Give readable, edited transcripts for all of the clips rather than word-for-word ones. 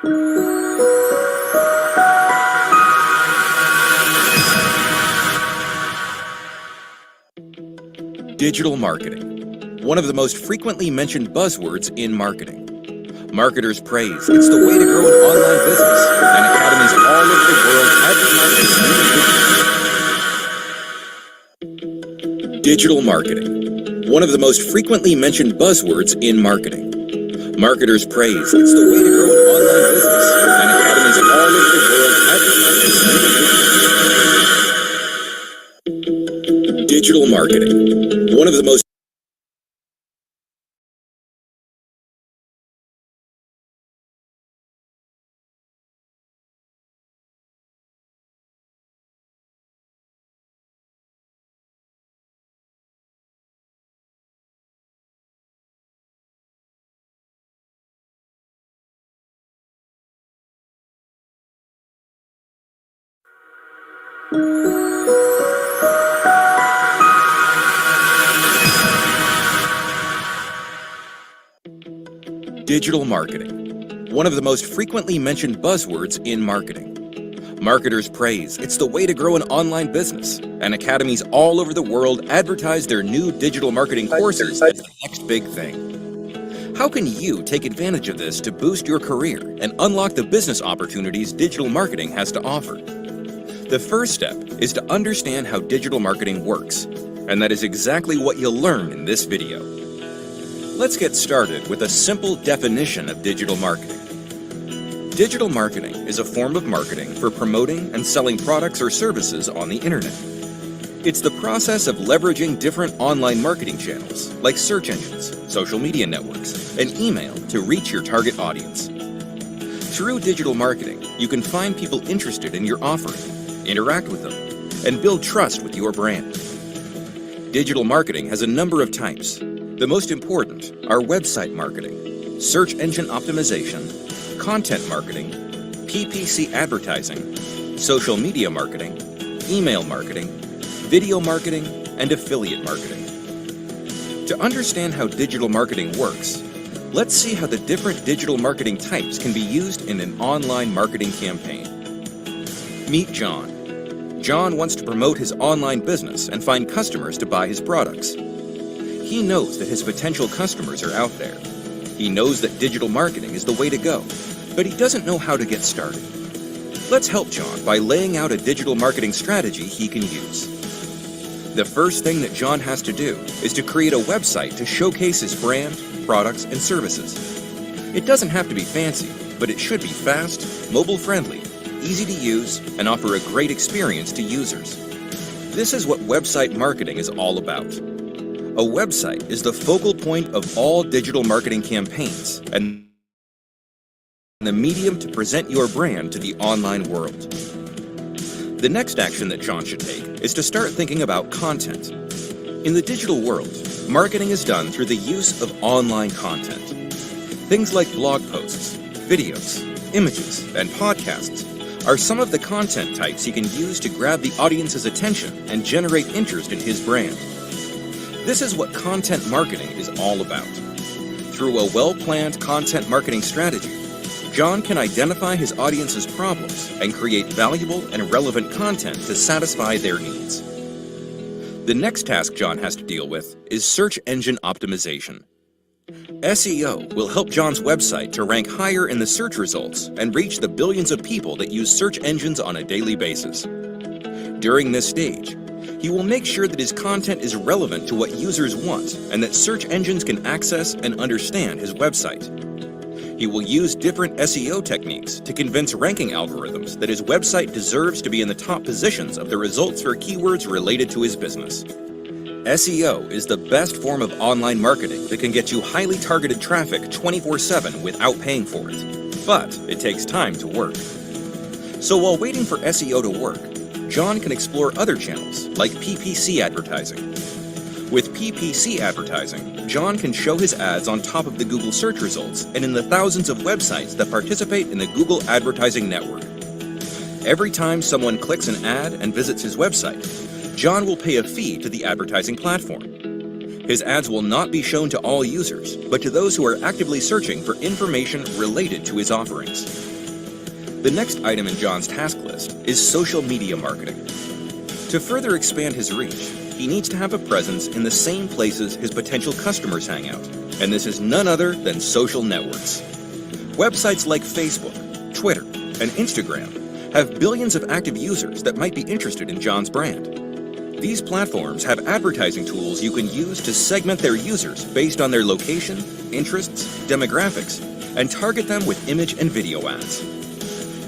Digital marketing, one of the most frequently mentioned buzzwords in marketing. Marketers praise it's the way to grow an online business, and academies all over the world advertise. Digital marketing, one of the most frequently mentioned buzzwords in marketing. Marketers praise it's the way to grow an online business, and academies all over the world advertise. Digital marketing, one of the most Digital marketing, one of the most frequently mentioned buzzwords in marketing. Marketers praise it's the way to grow an online business, and academies all over the world advertise their new digital marketing courses as the next big thing. How can you take advantage of this to boost your career and unlock the business opportunities digital marketing has to offer? The first step is to understand how digital marketing works, and that is exactly what you'll learn in this video. Let's get started with a simple definition of digital marketing. Digital marketing is a form of marketing for promoting and selling products or services on the internet. It's the process of leveraging different online marketing channels like search engines, social media networks, and email to reach your target audience. Through digital marketing, you can find people interested in your offering, interact with them, and build trust with your brand. Digital marketing has a number of types. The most important are website marketing, search engine optimization, content marketing, PPC advertising, social media marketing, email marketing, video marketing, and affiliate marketing. To understand how digital marketing works, let's see how the different digital marketing types can be used in an online marketing campaign. Meet John. John wants to promote his online business and find customers to buy his products. He knows that his potential customers are out there. He knows that digital marketing is the way to go, but he doesn't know how to get started. Let's help John by laying out a digital marketing strategy he can use. The first thing that John has to do is to create a website to showcase his brand, products, and services. It doesn't have to be fancy, but it should be fast, mobile-friendly, easy to use, and offer a great experience to users. This is what website marketing is all about. A website is the focal point of all digital marketing campaigns and the medium to present your brand to the online world. The next action that John should take is to start thinking about content. In the digital world, marketing is done through the use of online content. Things like blog posts, videos, images, and podcasts are some of the content types he can use to grab the audience's attention and generate interest in his brand. This is what content marketing is all about. Through a well-planned content marketing strategy, John can identify his audience's problems and create valuable and relevant content to satisfy their needs. The next task John has to deal with is search engine optimization. SEO will help John's website to rank higher in the search results and reach the billions of people that use search engines on a daily basis. During this stage, he will make sure that his content is relevant to what users want and that search engines can access and understand his website. He will use different SEO techniques to convince ranking algorithms that his website deserves to be in the top positions of the results for keywords related to his business. SEO is the best form of online marketing that can get you highly targeted traffic 24/7 without paying for it. But it takes time to work. So while waiting for SEO to work, John can explore other channels like PPC advertising. With PPC advertising, John can show his ads on top of the Google search results and in the thousands of websites that participate in the Google advertising network. Every time someone clicks an ad and visits his website, John will pay a fee to the advertising platform. His ads will not be shown to all users, but to those who are actively searching for information related to his offerings. The next item in John's task list is social media marketing. To further expand his reach, he needs to have a presence in the same places his potential customers hang out, and this is none other than social networks. Websites like Facebook, Twitter, and Instagram have billions of active users that might be interested in John's brand. These platforms have advertising tools you can use to segment their users based on their location, interests, demographics, and target them with image and video ads.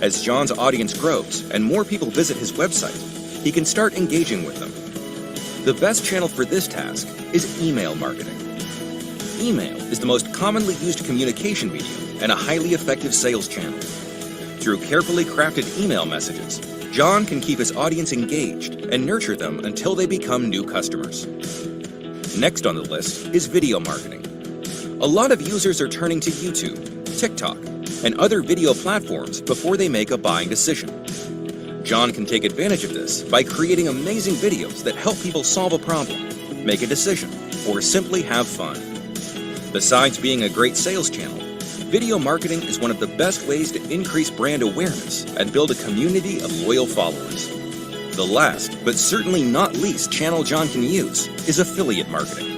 As John's audience grows and more people visit his website, he can start engaging with them. The best channel for this task is email marketing. Email is the most commonly used communication medium and a highly effective sales channel. Through carefully crafted email messages, John can keep his audience engaged and nurture them until they become new customers. Next on the list is video marketing. A lot of users are turning to YouTube, TikTok, and other video platforms before they make a buying decision. John can take advantage of this by creating amazing videos that help people solve a problem, make a decision, or simply have fun. Besides being a great sales channel, video marketing is one of the best ways to increase brand awareness and build a community of loyal followers. The last, but certainly not least channel John can use is affiliate marketing.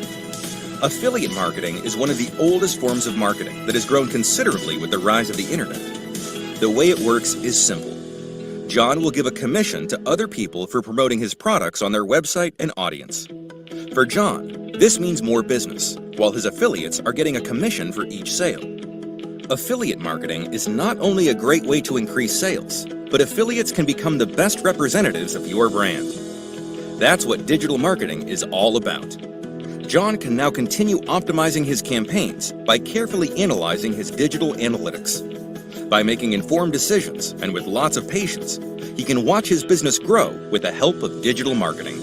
Affiliate marketing is one of the oldest forms of marketing that has grown considerably with the rise of the internet. The way it works is simple. John will give a commission to other people for promoting his products on their website and audience. For John, this means more business, while his affiliates are getting a commission for each sale. Affiliate marketing is not only a great way to increase sales, but affiliates can become the best representatives of your brand. That's what digital marketing is all about. John can now continue optimizing his campaigns by carefully analyzing his digital analytics. By making informed decisions and with lots of patience, he can watch his business grow with the help of digital marketing.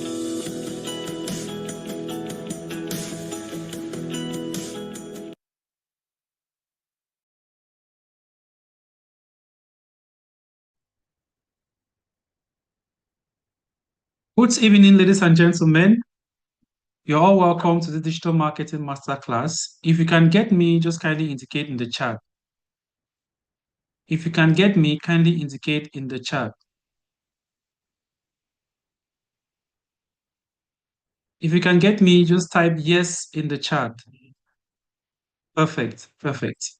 Good evening, ladies and gentlemen. You're all welcome to the Digital Marketing Masterclass. If you can get me, just kindly indicate in the chat. If you can get me, kindly indicate in the chat. If you can get me, just type yes in the chat. Perfect, perfect.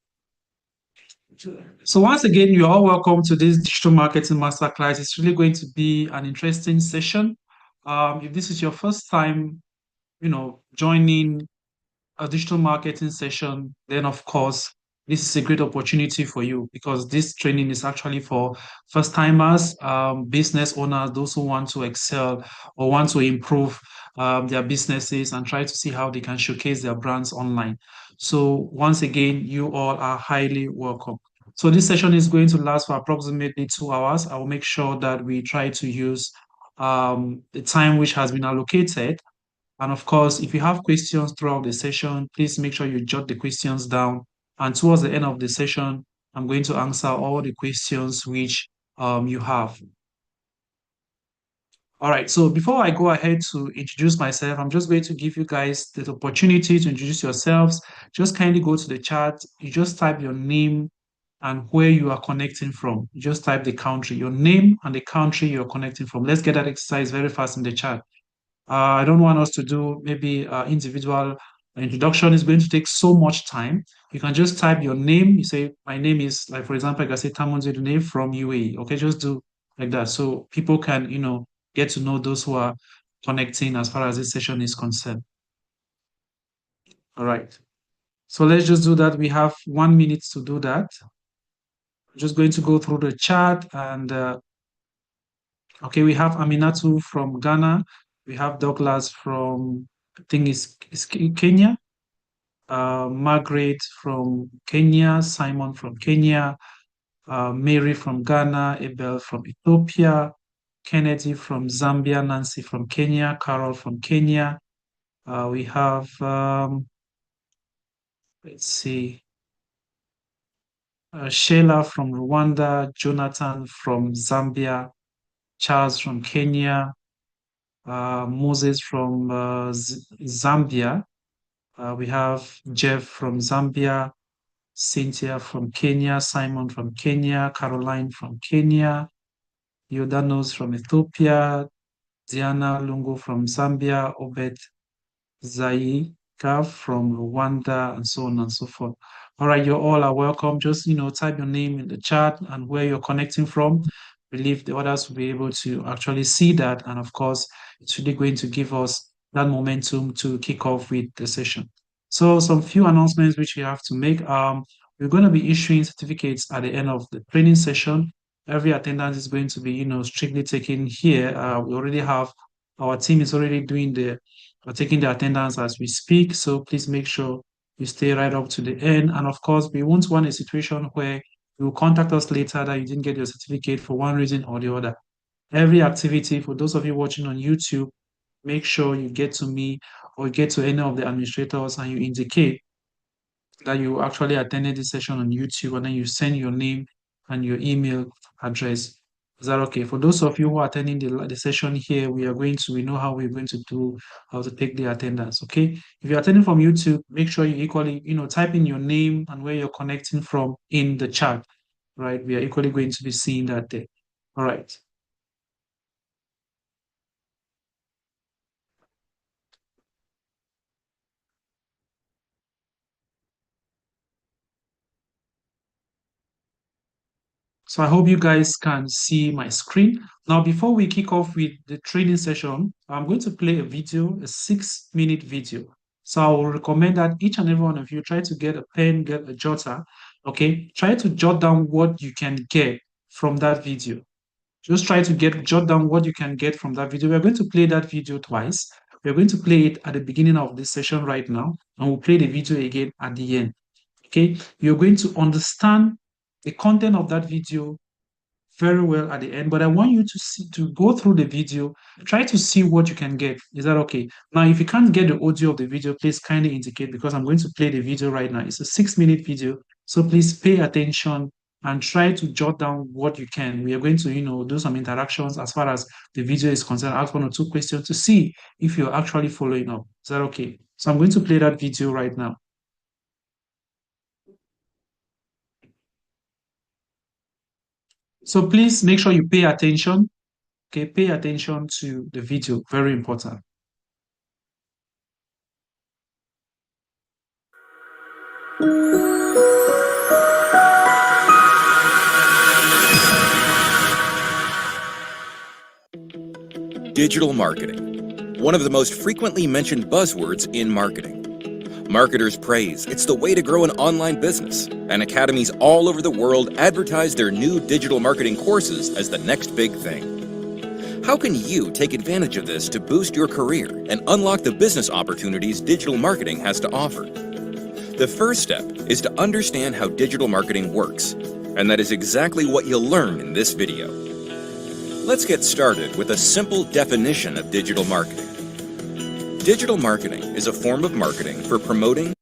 So once again, you're all welcome to this Digital Marketing Masterclass. It's really going to be an interesting session. If this is your first time, joining a digital marketing session, then of course, this is a great opportunity for you because this training is actually for first timers, business owners, those who want to excel or want to improve their businesses and try to see how they can showcase their brands online. So once again, you all are highly welcome. So this session is going to last for approximately 2 hours. I will make sure that we try to use the time which has been allocated. And of course, if you have questions throughout the session, please make sure you jot the questions down. And towards the end of the session, I'm going to answer all the questions which you have. All right, so before I go ahead to introduce myself, I'm just going to give you guys the opportunity to introduce yourselves. Just kindly go to the chat. You just type your name and where you are connecting from. You just type the country, your name and the country you're connecting from. Let's get that exercise very fast in the chat. I don't want us to do maybe individual introduction. Is going to take so much time. You can just type your name. You say, my name is, like, for example, I can say Tamonze Dune from UAE. Okay, just do like that. So people can, get to know those who are connecting as far as this session is concerned. All right. So let's just do that. We have 1 minute to do that. I'm just going to go through the chat and okay, we have Aminatu from Ghana. We have Douglas from, I think it's Kenya. Margaret from Kenya. Simon from Kenya. Mary from Ghana. Abel from Ethiopia. Kennedy from Zambia. Nancy from Kenya. Carol from Kenya. We have, let's see, Sheila from Rwanda. Jonathan from Zambia. Charles from Kenya. Moses from Zambia. We have Jeff from Zambia. Cynthia from Kenya, Simon from Kenya, Caroline from Kenya, Yodanos from Ethiopia, Diana Lungu from Zambia, Obed Zaika from Rwanda, and so on and so forth. All right, you all are welcome. Just type your name in the chat and where you're connecting from. Believe the others will be able to actually see that, and of course, it's really going to give us that momentum to kick off with the session. So, some few announcements which we have to make. We're going to be issuing certificates at the end of the training session. Every attendance is going to be, strictly taken here. We already have our team is already doing taking the attendance as we speak. So please make sure you stay right up to the end. And of course, we won't want a situation where you will contact us later that you didn't get your certificate for one reason or the other. Every activity, for those of you watching on YouTube, make sure you get to me or get to any of the administrators and you indicate that you actually attended this session on YouTube, and then you send your name and your email address. Is that okay? For those of you who are attending the session here, we know how we're going to do, how to take the attendance, okay? If you're attending from YouTube, make sure you equally, type in your name and where you're connecting from in the chat, right? We are equally going to be seeing that there. All right. So I hope you guys can see my screen. Now, before we kick off with the training session, I'm going to play a video, a 6-minute video. So I will recommend that each and every one of you try to get a pen, get a jotter, okay? Try to jot down what you can get from that video. Just try to jot down what you can get from that video. We're going to play that video twice. We're going to play it at the beginning of this session right now, and we'll play the video again at the end. Okay, you're going to understand the content of that video very well at the end, but I want you to go through the video, try to see what you can get. Is that okay? Now, if you can't get the audio of the video, please kindly indicate, because I'm going to play the video right now. It's a 6-minute video, so please pay attention and try to jot down what you can. We are going to, do some interactions as far as the video is concerned, ask 1 or 2 questions to see if you're actually following up. Is that okay? So I'm going to play that video right now. So please make sure you pay attention. Okay, pay attention to the video. Very important. Digital marketing, one of the most frequently mentioned buzzwords in marketing. Marketers praise it's the way to grow an online business, and academies all over the world advertise their new digital marketing courses as the next big thing. How can you take advantage of this to boost your career and unlock the business opportunities digital marketing has to offer? The first step is to understand how digital marketing works, and that is exactly what you'll learn in this video. Let's get started with a simple definition of digital marketing. Digital marketing is a form of marketing for promoting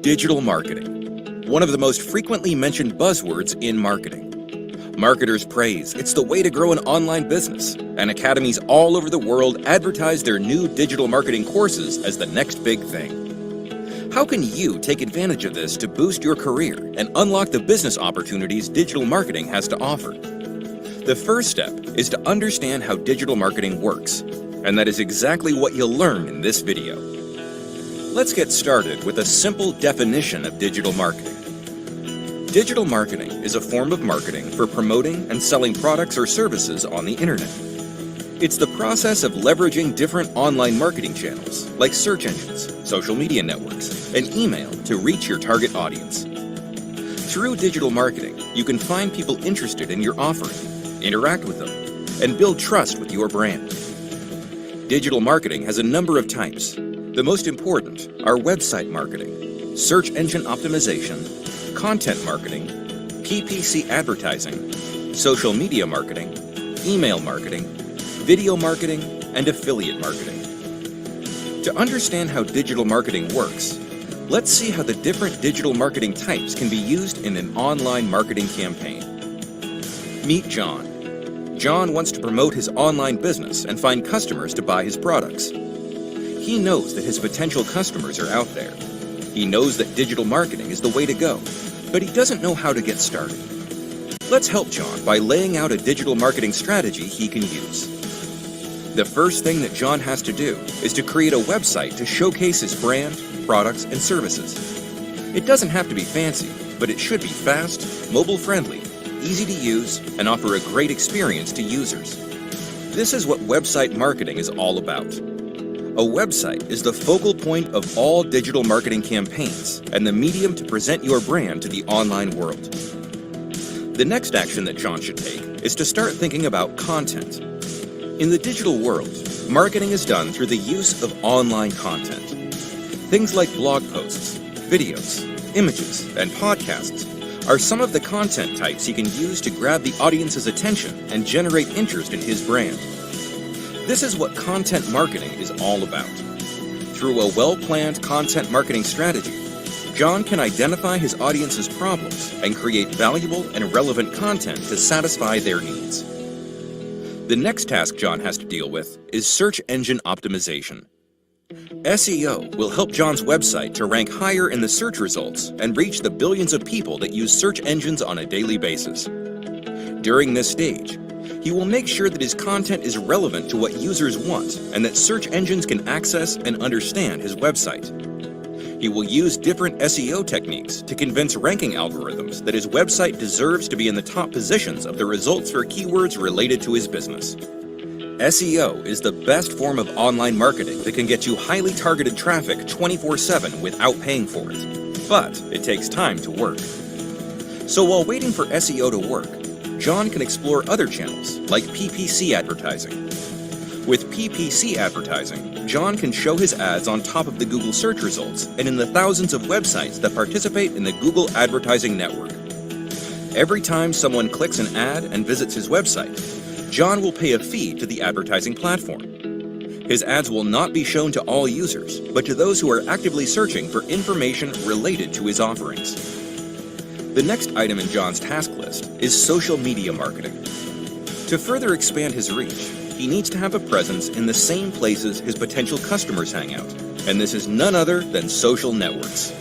digital marketing, one of the most frequently mentioned buzzwords in marketing. Marketers praise it's the way to grow an online business, and academies all over the world advertise their new digital marketing courses as the next big thing. How can you take advantage of this to boost your career and unlock the business opportunities digital marketing has to offer? The first step is to understand how digital marketing works, and that is exactly what you'll learn in this video. Let's get started with a simple definition of digital marketing. Digital marketing is a form of marketing for promoting and selling products or services on the internet. It's the process of leveraging different online marketing channels like search engines, social media networks, and email to reach your target audience. Through digital marketing, you can find people interested in your offering, interact with them, and build trust with your brand. Digital marketing has a number of types. The most important are website marketing, search engine optimization, content marketing, PPC advertising, social media marketing, email marketing, video marketing, and affiliate marketing. To understand how digital marketing works, let's see how the different digital marketing types can be used in an online marketing campaign. Meet John. John wants to promote his online business and find customers to buy his products. He knows that his potential customers are out there. He knows that digital marketing is the way to go, but he doesn't know how to get started. Let's help John by laying out a digital marketing strategy he can use. The first thing that John has to do is to create a website to showcase his brand, products, and services. It doesn't have to be fancy, but it should be fast, mobile-friendly, easy to use, and offer a great experience to users. This is what website marketing is all about. A website is the focal point of all digital marketing campaigns and the medium to present your brand to the online world. The next action that John should take is to start thinking about content. In the digital world, marketing is done through the use of online content. Things like blog posts, videos, images, and podcasts are some of the content types he can use to grab the audience's attention and generate interest in his brand. This is what content marketing is all about. Through a well-planned content marketing strategy, John can identify his audience's problems and create valuable and relevant content to satisfy their needs. The next task John has to deal with is search engine optimization. SEO will help John's website to rank higher in the search results and reach the billions of people that use search engines on a daily basis. During this stage, he will make sure that his content is relevant to what users want and that search engines can access and understand his website. He will use different SEO techniques to convince ranking algorithms that his website deserves to be in the top positions of the results for keywords related to his business. SEO is the best form of online marketing that can get you highly targeted traffic 24/7 without paying for it. But it takes time to work. So while waiting for SEO to work, John can explore other channels like PPC advertising. With PPC advertising, John can show his ads on top of the Google search results and in the thousands of websites that participate in the Google advertising network. Every time someone clicks an ad and visits his website, John will pay a fee to the advertising platform. His ads will not be shown to all users, but to those who are actively searching for information related to his offerings. The next item in John's task list is social media marketing. To further expand his reach, he needs to have a presence in the same places his potential customers hang out, and this is none other than social networks.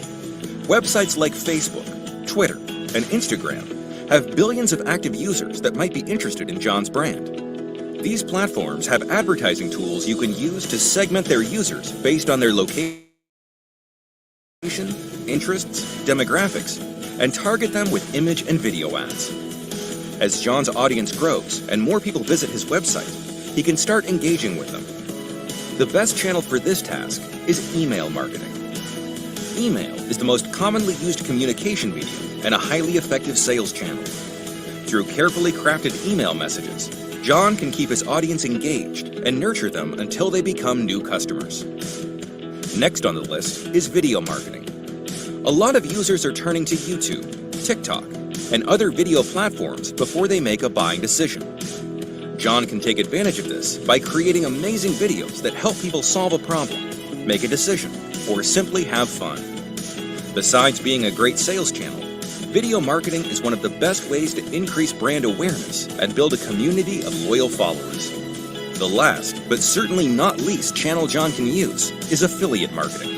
Websites like Facebook, Twitter, and Instagram have billions of active users that might be interested in John's brand. These platforms have advertising tools you can use to segment their users based on their location, interests, demographics, and target them with image and video ads. As John's audience grows and more people visit his website, he can start engaging with them. The best channel for this task is email marketing. Email is the most commonly used communication medium and a highly effective sales channel. Through carefully crafted email messages, John can keep his audience engaged and nurture them until they become new customers. Next on the list is video marketing. A lot of users are turning to YouTube, TikTok, and other video platforms before they make a buying decision. John can take advantage of this by creating amazing videos that help people solve a problem, make a decision, or simply have fun. Besides being a great sales channel, video marketing is one of the best ways to increase brand awareness and build a community of loyal followers. The last, but certainly not least channel John can use is affiliate marketing.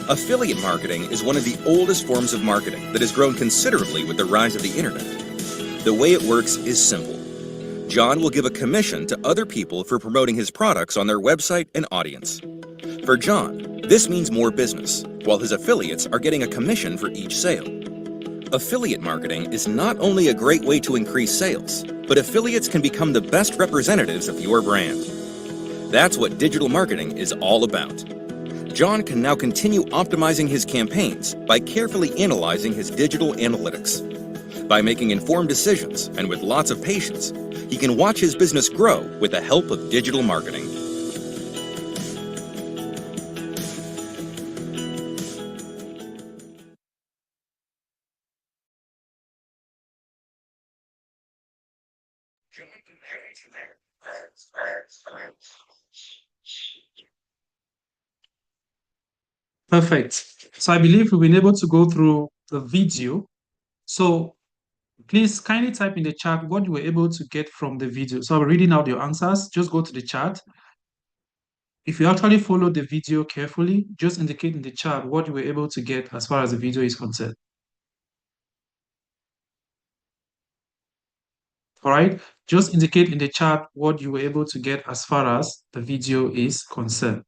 Affiliate marketing is one of the oldest forms of marketing that has grown considerably with the rise of the internet. The way it works is simple. John will give a commission to other people for promoting his products on their website and audience. For John, this means more business, while his affiliates are getting a commission for each sale. Affiliate marketing is not only a great way to increase sales, but affiliates can become the best representatives of your brand. That's what digital marketing is all about. John can now continue optimizing his campaigns by carefully analyzing his digital analytics. By making informed decisions and with lots of patience, he can watch his business grow with the help of digital marketing. Perfect. So I believe we've been able to go through the video. So please kindly type in the chat what you were able to get from the video. So I'm reading out your answers. Just go to the chat. If you actually follow the video carefully, just indicate in the chat what you were able to get as far as the video is concerned. All right. Just indicate in the chat what you were able to get as far as the video is concerned.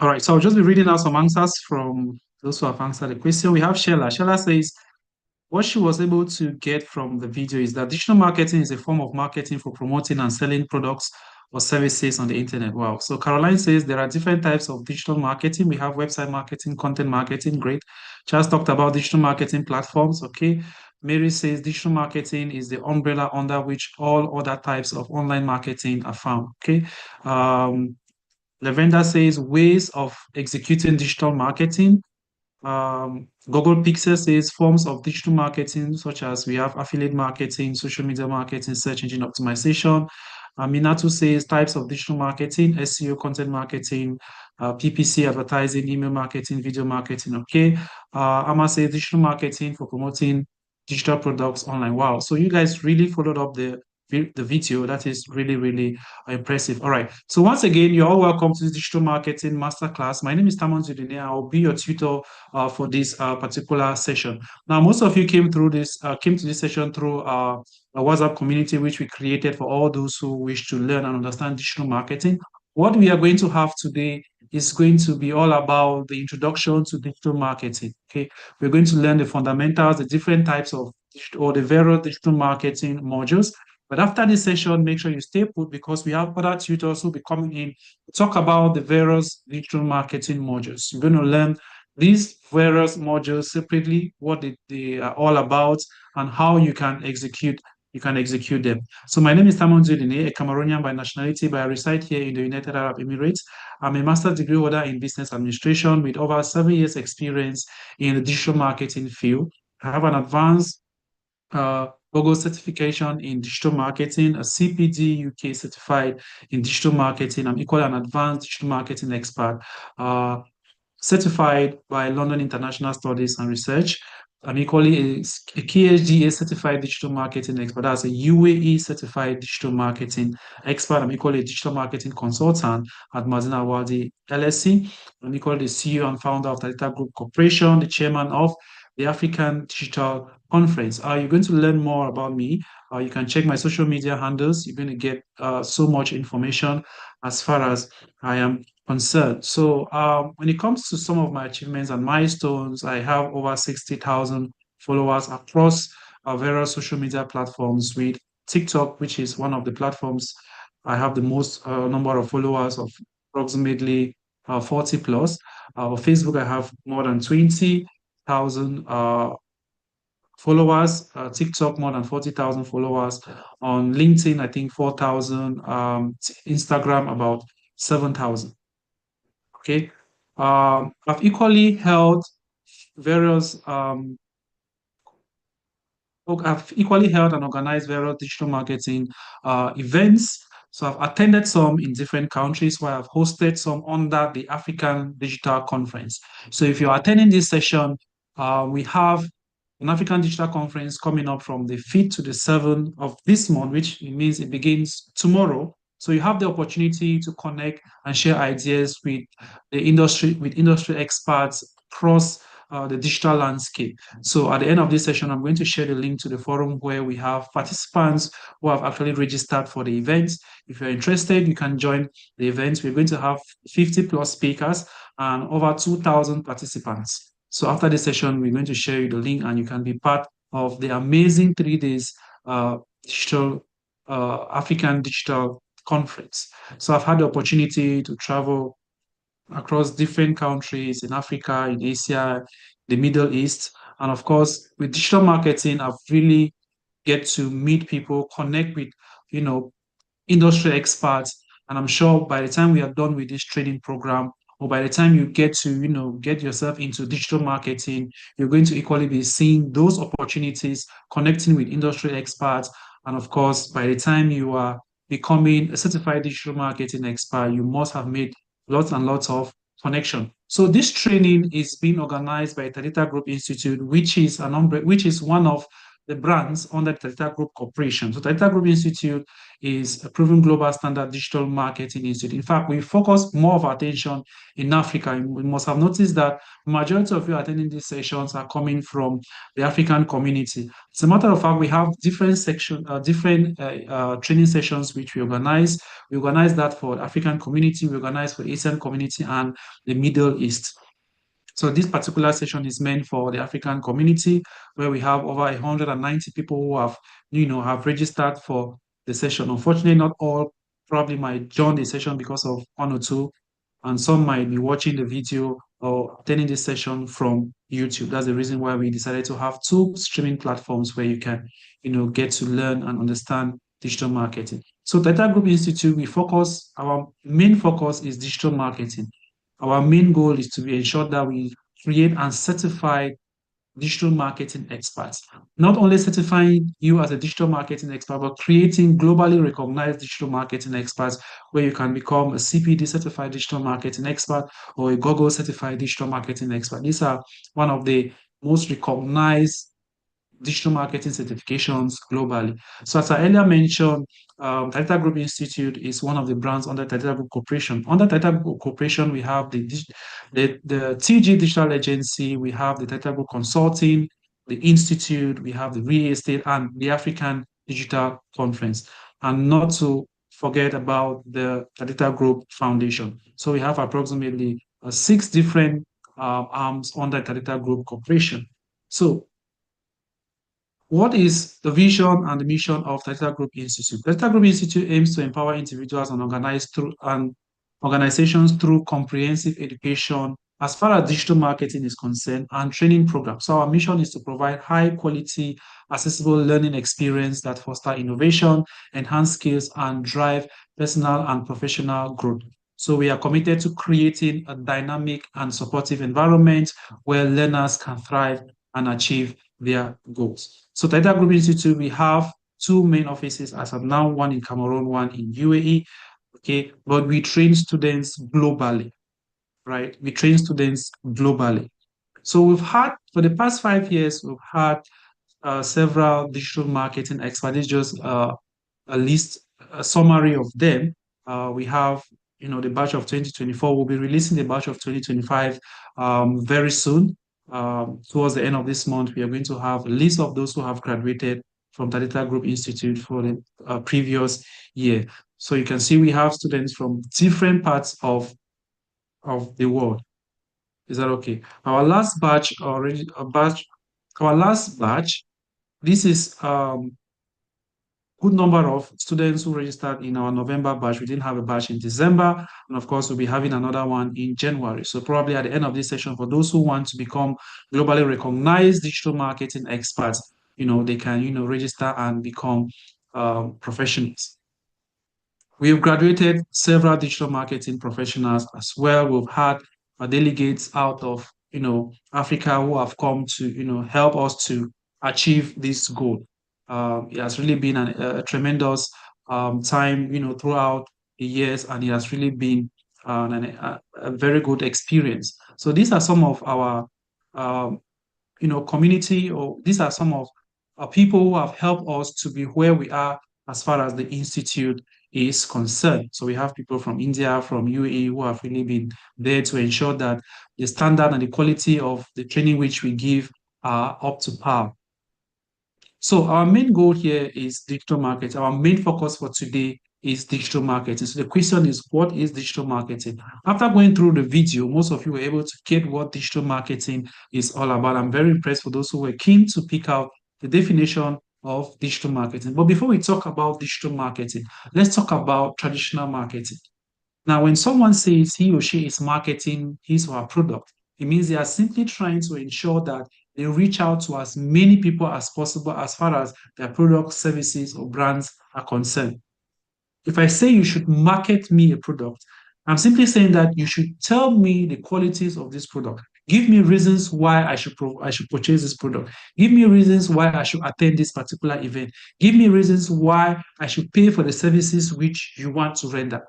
All right. So I'll just be reading out some answers from those who have answered the question. We have Shella. Shella says, what she was able to get from the video is that digital marketing is a form of marketing for promoting and selling products or services on the internet. Wow. So Caroline says there are different types of digital marketing. We have website marketing, content marketing. Great. Charles talked about digital marketing platforms. Okay. Mary says digital marketing is the umbrella under which all other types of online marketing are found. Okay. Lavender says ways of executing digital marketing. Google Pixel says forms of digital marketing, such as we have affiliate marketing, social media marketing, search engine optimization. Minato says types of digital marketing, SEO, content marketing, PPC, advertising, email marketing, video marketing. Okay. Ama says digital marketing for promoting digital products online. Wow. So you guys really followed up the video. That is really, really impressive. All right. So once again, you're all welcome to this digital marketing masterclass. My name is Tamon Zudine. I'll be your tutor for this particular session. Now, most of you came to this session through a WhatsApp community which we created for all those who wish to learn and understand digital marketing. What we are going to have today is going to be all about the introduction to digital marketing. Okay, we're going to learn the fundamentals, the different types of or the various digital marketing modules. But after this session, make sure you stay put because we have other tutors who will be coming in to talk about the various digital marketing modules. You're going to learn these various modules separately, what they are all about, and how you can execute them. So my name is Tamon Zudine, a Cameroonian by nationality, but I reside here in the United Arab Emirates. I'm a master's degree holder in business administration with over 7 years experience in the digital marketing field. I have an advanced logo certification in digital marketing, a CPD UK certified in digital marketing. I'm equally an advanced digital marketing expert. Certified by London International Studies and Research. I'm equally a KSGA certified digital marketing expert. That's a UAE certified digital marketing expert. I'm equally a digital marketing consultant at Mazina Wadi LSC. I'm equally the CEO and founder of Talita Group Corporation, the chairman of the African Digital Conference. You're going to learn more about me. You can check my social media handles. You're going to get so much information as far as I am concerned. So when it comes to some of my achievements and milestones, I have over 60,000 followers across various social media platforms with TikTok, which is one of the platforms I have the most number of followers of approximately 40 plus. On Facebook, I have more than 20,000 followers. TikTok, more than 40,000 followers. On LinkedIn, I think 4,000. Instagram, about 7,000. Okay. I've equally held various I've equally held and organized various digital marketing events. So I've attended some in different countries where I've hosted some under the African Digital Conference. So if you're attending this session, we have an African Digital Conference coming up from the 5th to the 7th of this month, which means it begins tomorrow. So you have the opportunity to connect and share ideas with industry experts across the digital landscape. So at the end of this session, I'm going to share the link to the forum where we have participants who have actually registered for the events. If you're interested, you can join the events. We're going to have 50 plus speakers and over 2,000 participants. So after this session, we're going to share you the link and you can be part of the amazing 3 days digital African Digital conference. So I've had the opportunity to travel across different countries in Africa, in Asia, the Middle East. And of course, with digital marketing, I've really get to meet people, connect with, you know, industry experts. And I'm sure by the time we are done with this training program, or by the time you get to, get yourself into digital marketing, you're going to equally be seeing those opportunities, connecting with industry experts. And of course, by the time you are becoming a certified digital marketing expert, you must have made lots and lots of connection. So this training is being organized by Tadita Group Institute, which is one of the brands under the Tadita Group Corporation. So Tadita Group Institute is a proven global standard digital marketing institute. In fact, we focus more of our attention in Africa. You must have noticed that majority of you attending these sessions are coming from the African community. As a matter of fact, we have different training sessions which we organize. We organize that for the African community, we organize for the Asian community and the Middle East. So this particular session is meant for the African community, where we have over 190 people who have registered for the session. Unfortunately, not all probably might join the session because of one or two, and some might be watching the video or attending this session from YouTube. That's the reason why we decided to have two streaming platforms where you can, get to learn and understand digital marketing. So Data Group Institute, our main focus is digital marketing. Our main goal is to ensure that we create and certify digital marketing experts. Not only certifying you as a digital marketing expert, but creating globally recognized digital marketing experts where you can become a CPD certified digital marketing expert or a Google certified digital marketing expert. These are one of the most recognized digital marketing certifications globally. So as I earlier mentioned, Tata Group Institute is one of the brands under Tata Group Corporation. Under Tata Group Corporation, we have the TG Digital Agency, we have the Tata Group Consulting, the Institute, we have the Real Estate, and the African Digital Conference. And not to forget about the Tata Group Foundation. So we have approximately six different arms under Tata Group Corporation. So what is the vision and the mission of Tata Group Institute? Tata Group Institute aims to empower individuals and organizations through comprehensive education as far as digital marketing is concerned and training programs. So our mission is to provide high quality, accessible learning experience that foster innovation, enhance skills, and drive personal and professional growth. So we are committed to creating a dynamic and supportive environment where learners can thrive and achieve their goals. So Tata Group Institute, we have two main offices as of now, one in Cameroon, one in UAE. Okay, but we train students globally, right? We train students globally. So for the past 5 years, we've had several digital marketing experts. It's just a summary of them. We have, the batch of 2024. We'll be releasing the batch of 2025 very soon. Towards the end of this month, we are going to have a list of those who have graduated from Tadita Group Institute for the previous year. So you can see we have students from different parts of the world. Is that okay? Our last batch, this is good number of students who registered in our November batch. We didn't have a batch in December. And of course, we'll be having another one in January. So probably at the end of this session, for those who want to become globally recognized digital marketing experts, they can, register and become professionals. We've graduated several digital marketing professionals as well. We've had delegates out of, Africa who have come to, help us to achieve this goal. It has really been a tremendous time, throughout the years, and it has really been a very good experience. So these are some of our, community, or these are some of our people who have helped us to be where we are as far as the institute is concerned. So we have people from India, from UAE, who have really been there to ensure that the standard and the quality of the training which we give are up to par. So our main goal here is digital marketing. Our main focus for today is digital marketing. So the question is, what is digital marketing? After going through the video, most of you were able to get what digital marketing is all about. I'm very impressed for those who were keen to pick out the definition of digital marketing. But before we talk about digital marketing, let's talk about traditional marketing. Now, when someone says he or she is marketing his or her product, it means they are simply trying to ensure that they reach out to as many people as possible as far as their products, services, or brands are concerned. If I say you should market me a product, I'm simply saying that you should tell me the qualities of this product. Give me reasons why I should purchase this product. Give me reasons why I should attend this particular event. Give me reasons why I should pay for the services which you want to render.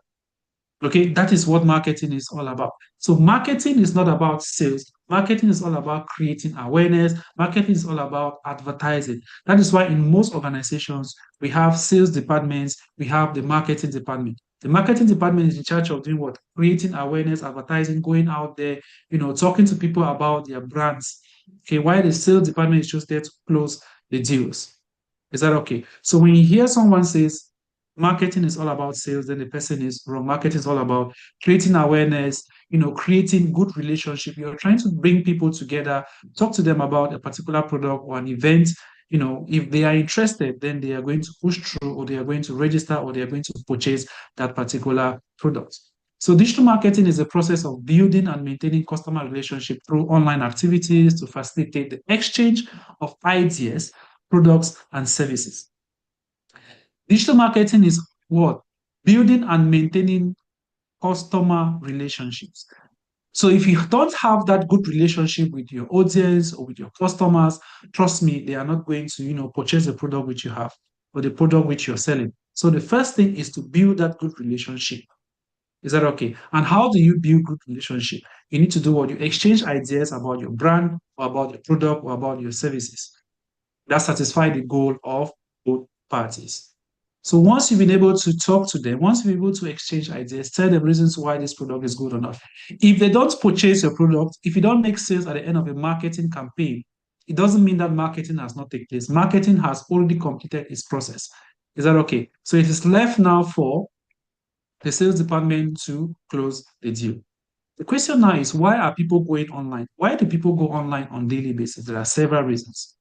Okay, that is what marketing is all about. So, marketing is not about sales. Marketing is all about creating awareness. Marketing is all about advertising. That is why in most organizations, we have sales departments, we have the marketing department. The marketing department is in charge of doing what? Creating awareness, advertising, going out there, talking to people about their brands. Okay, while the sales department is just there to close the deals. Is that okay? So when you hear someone says marketing is all about sales, then the person is wrong. Marketing is all about creating awareness, creating good relationship. You're trying to bring people together, talk to them about a particular product or an event. If they are interested, then they are going to push through, or they are going to register, or they are going to purchase that particular product. So digital marketing is a process of building and maintaining customer relationship through online activities to facilitate the exchange of ideas, products, and services. Digital marketing is what? Building and maintaining customer relationships. So if you don't have that good relationship with your audience or with your customers, trust me, they are not going to, purchase the product which you have or the product which you're selling. So the first thing is to build that good relationship. Is that okay? And how do you build good relationship? You need to do what? You exchange ideas about your brand or about your product or about your services that satisfy the goal of both parties. So once you've been able to talk to them, once you've been able to exchange ideas, tell them reasons why this product is good or not. If they don't purchase your product, if you don't make sales at the end of a marketing campaign, it doesn't mean that marketing has not taken place. Marketing has already completed its process. Is that okay? So it is left now for the sales department to close the deal. The question now is, why are people going online? Why do people go online on a daily basis? There are several reasons,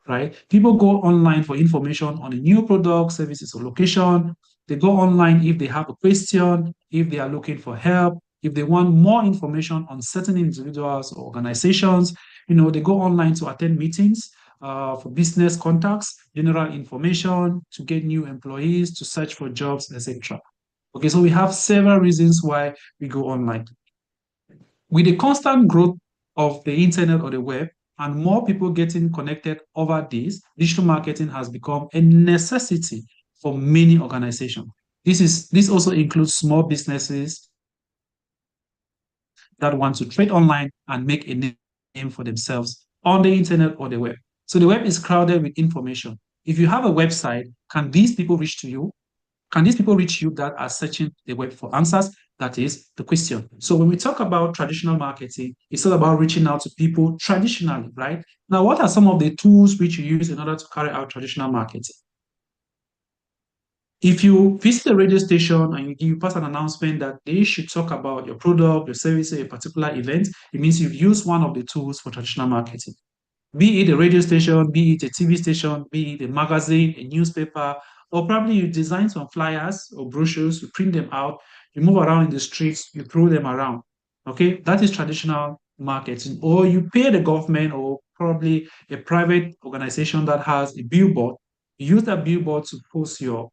right? People go online for information on a new product, services, or location. They go online if they have a question, if they are looking for help, if they want more information on certain individuals or organizations. They go online to attend meetings, for business contacts, general information, to get new employees, to search for jobs, etc. Okay, so we have several reasons why we go online. With the constant growth of the internet or the web and more people getting connected over this, digital marketing has become a necessity for many organizations. This also includes small businesses that want to trade online and make a name for themselves on the internet or the web. So the web is crowded with information. If you have a website, can these people reach to you? Can these people reach you that are searching the web for answers? That is the question. So when we talk about traditional marketing, it's all about reaching out to people traditionally, right? Now, what are some of the tools which you use in order to carry out traditional marketing? If you visit a radio station and you pass an announcement that they should talk about your product, your service, a particular event, it means you've used one of the tools for traditional marketing. Be it a radio station, be it a TV station, be it a magazine, a newspaper, or probably you design some flyers or brochures, you print them out, you move around in the streets, you throw them around. Okay, that is traditional marketing. Or you pay the government or probably a private organization that has a billboard. You use that billboard to post your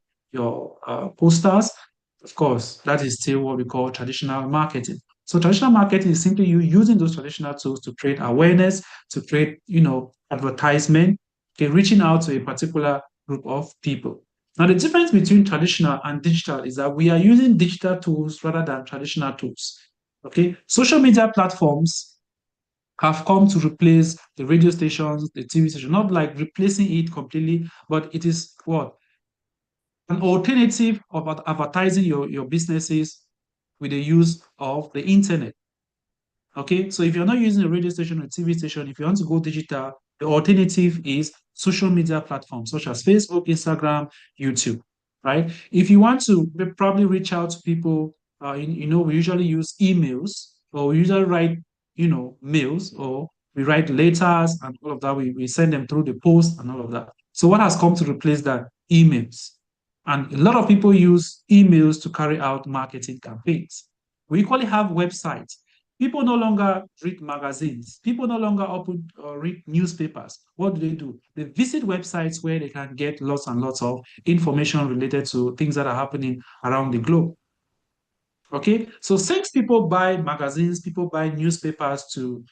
posters. Of course, that is still what we call traditional marketing. So traditional marketing is simply you using those traditional tools to create awareness, to create, advertisement, okay, reaching out to a particular group of people. Now, the difference between traditional and digital is that we are using digital tools rather than traditional tools. Okay, social media platforms have come to replace the radio stations, the TV station, not like replacing it completely, but it is what? An alternative of advertising your businesses with the use of the internet. Okay, so if you're not using a radio station or TV station, if you want to go digital, the alternative is social media platforms such as Facebook, Instagram, YouTube, right? If you want to probably reach out to people, we usually use emails, or we usually write, mails, or we write letters and all of that. We send them through the post and all of that. So what has come to replace that? Emails. And a lot of people use emails to carry out marketing campaigns. We equally have websites. People no longer read magazines. People no longer open or read newspapers. What do? They visit websites where they can get lots and lots of information related to things that are happening around the globe. Okay, so since people buy magazines, people buy newspapers to,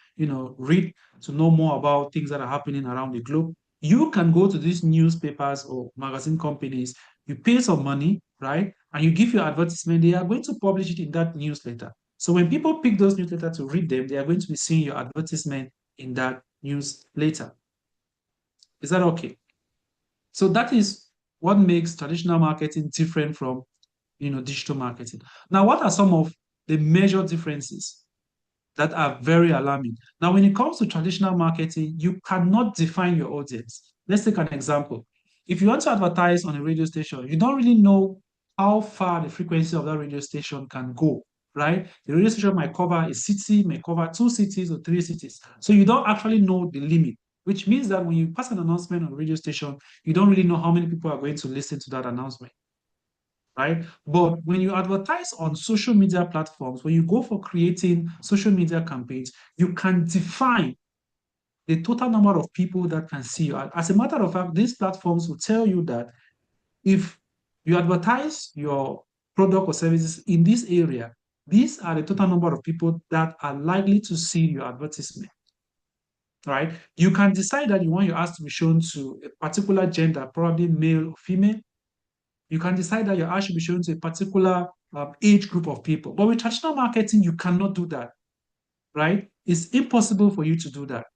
read, to know more about things that are happening around the globe, you can go to these newspapers or magazine companies, you pay some money, right? And you give your advertisement, they are going to publish it in that newsletter. So when people pick those newsletters to read them, they are going to be seeing your advertisement in that newsletter. Is that okay? So that is what makes traditional marketing different from, digital marketing. Now, what are some of the major differences that are very alarming? Now, when it comes to traditional marketing, you cannot define your audience. Let's take an example. If you want to advertise on a radio station, you don't really know how far the frequency of that radio station can go, right? The radio station might cover a city, may cover two cities or three cities. So you don't actually know the limit, which means that when you pass an announcement on a radio station, you don't really know how many people are going to listen to that announcement, right? But when you advertise on social media platforms, when you go for creating social media campaigns, you can define the total number of people that can see you. As a matter of fact, these platforms will tell you that if you advertise your product or services in this area, these are the total number of people that are likely to see your advertisement, right? You can decide that you want your ads to be shown to a particular gender, probably male or female. You can decide that your ad should be shown to a particular age group of people. But with traditional marketing, you cannot do that, right? It's impossible for you to do that.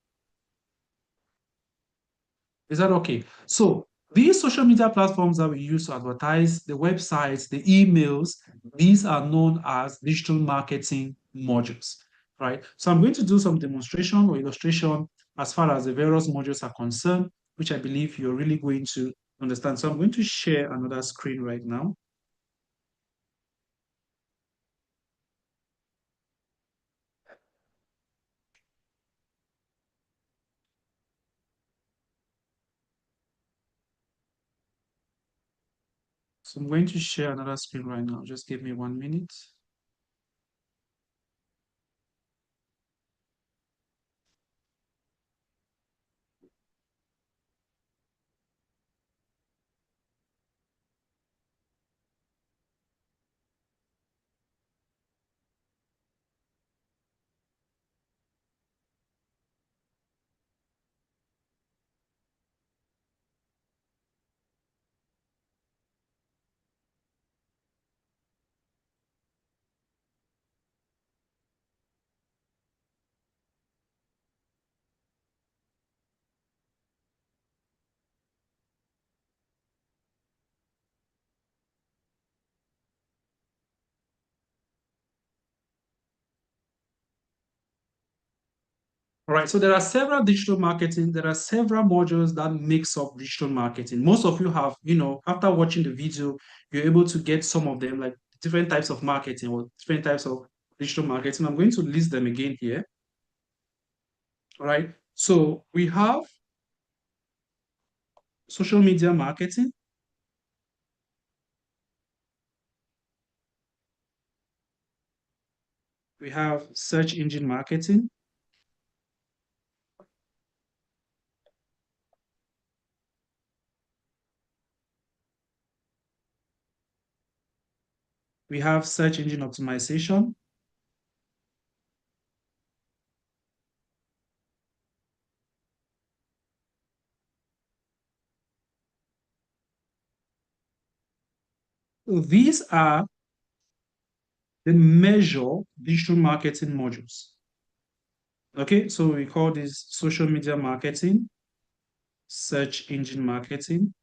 Is that okay? So these social media platforms that we use to advertise, the websites, the emails, these are known as digital marketing modules, right? So I'm going to do some demonstration or illustration as far as the various modules are concerned, which I believe you're really going to understand. So I'm going to share another screen right now. So I'm going to share another screen right now. Just give me 1 minute. All right, so there are several digital marketing, there are several modules that makes up digital marketing. Most of you have, after watching the video, you're able to get some of them, like different types of marketing or different types of digital marketing. I'm going to list them again here. All right, so we have social media marketing, we have search engine marketing, we have search engine optimization, these are the major digital marketing modules. Okay, so we call this social media marketing, search engine marketing,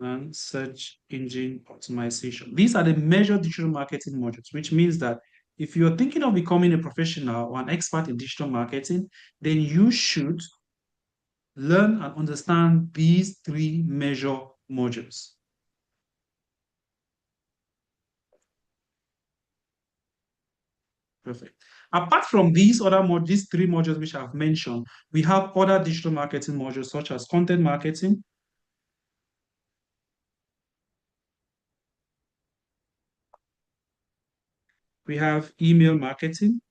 and search engine optimization. These are the major digital marketing modules, which means that if you're thinking of becoming a professional or an expert in digital marketing, then you should learn and understand these three major modules. Perfect. Apart from these other modules, these three modules which I've mentioned, we have other digital marketing modules such as content marketing, We have email marketing.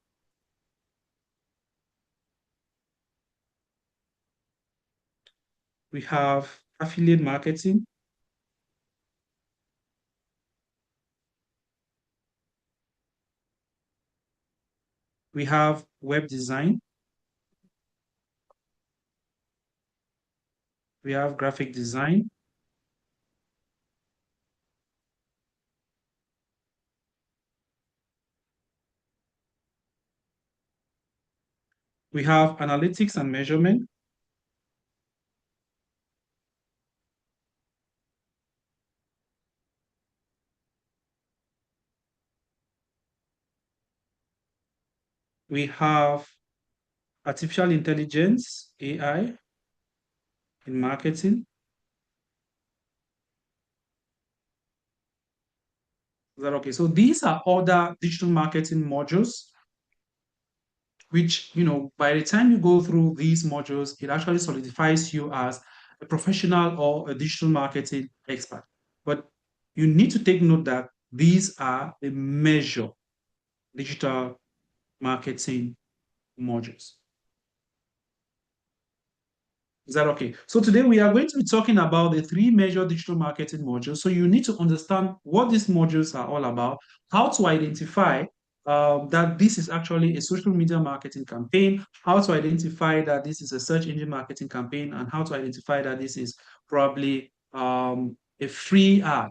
We have affiliate marketing. We have web design. We have graphic design. We have analytics and measurement. We have artificial intelligence, AI, in marketing. Is that okay? So these are other digital marketing modules, which, by the time you go through these modules, it actually solidifies you as a professional or a digital marketing expert. But you need to take note that these are the major digital marketing modules. Is that okay? So today we are going to be talking about the three major digital marketing modules. So you need to understand what these modules are all about, how to identify that this is actually a social media marketing campaign, how to identify that this is a search engine marketing campaign, and how to identify that this is probably a free ad.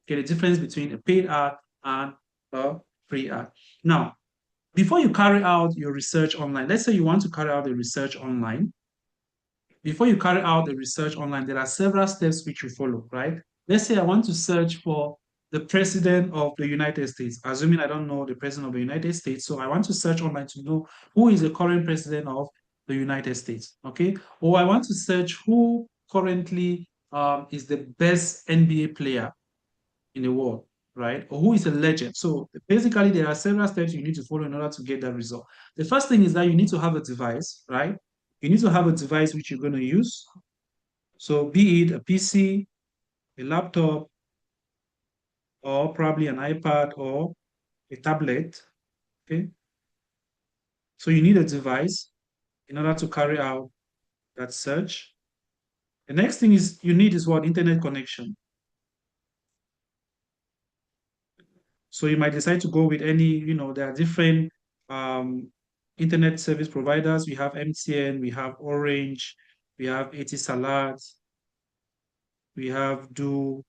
Okay, the difference between a paid ad and a free ad. Now, before you carry out your research online, let's say you want to carry out the research online, before you carry out the research online, there are several steps which you follow, right? Let's say I want to search for the president of the United States, assuming I don't know the president of the United States. So I want to search online to know who is the current president of the United States, okay? Or I want to search who currently is the best NBA player in the world, right? Or who is a legend. So basically, there are several steps you need to follow in order to get that result. The first thing is that you need to have a device, right? You need to have a device which you're going to use. So be it a PC, a laptop, or probably an iPad or a tablet, okay? So you need a device in order to carry out that search. The next thing is you need is what? Internet connection. So you might decide to go with any, there are different um, internet service providers. We have MTN, we have Orange, we have Etisalat, we have Do,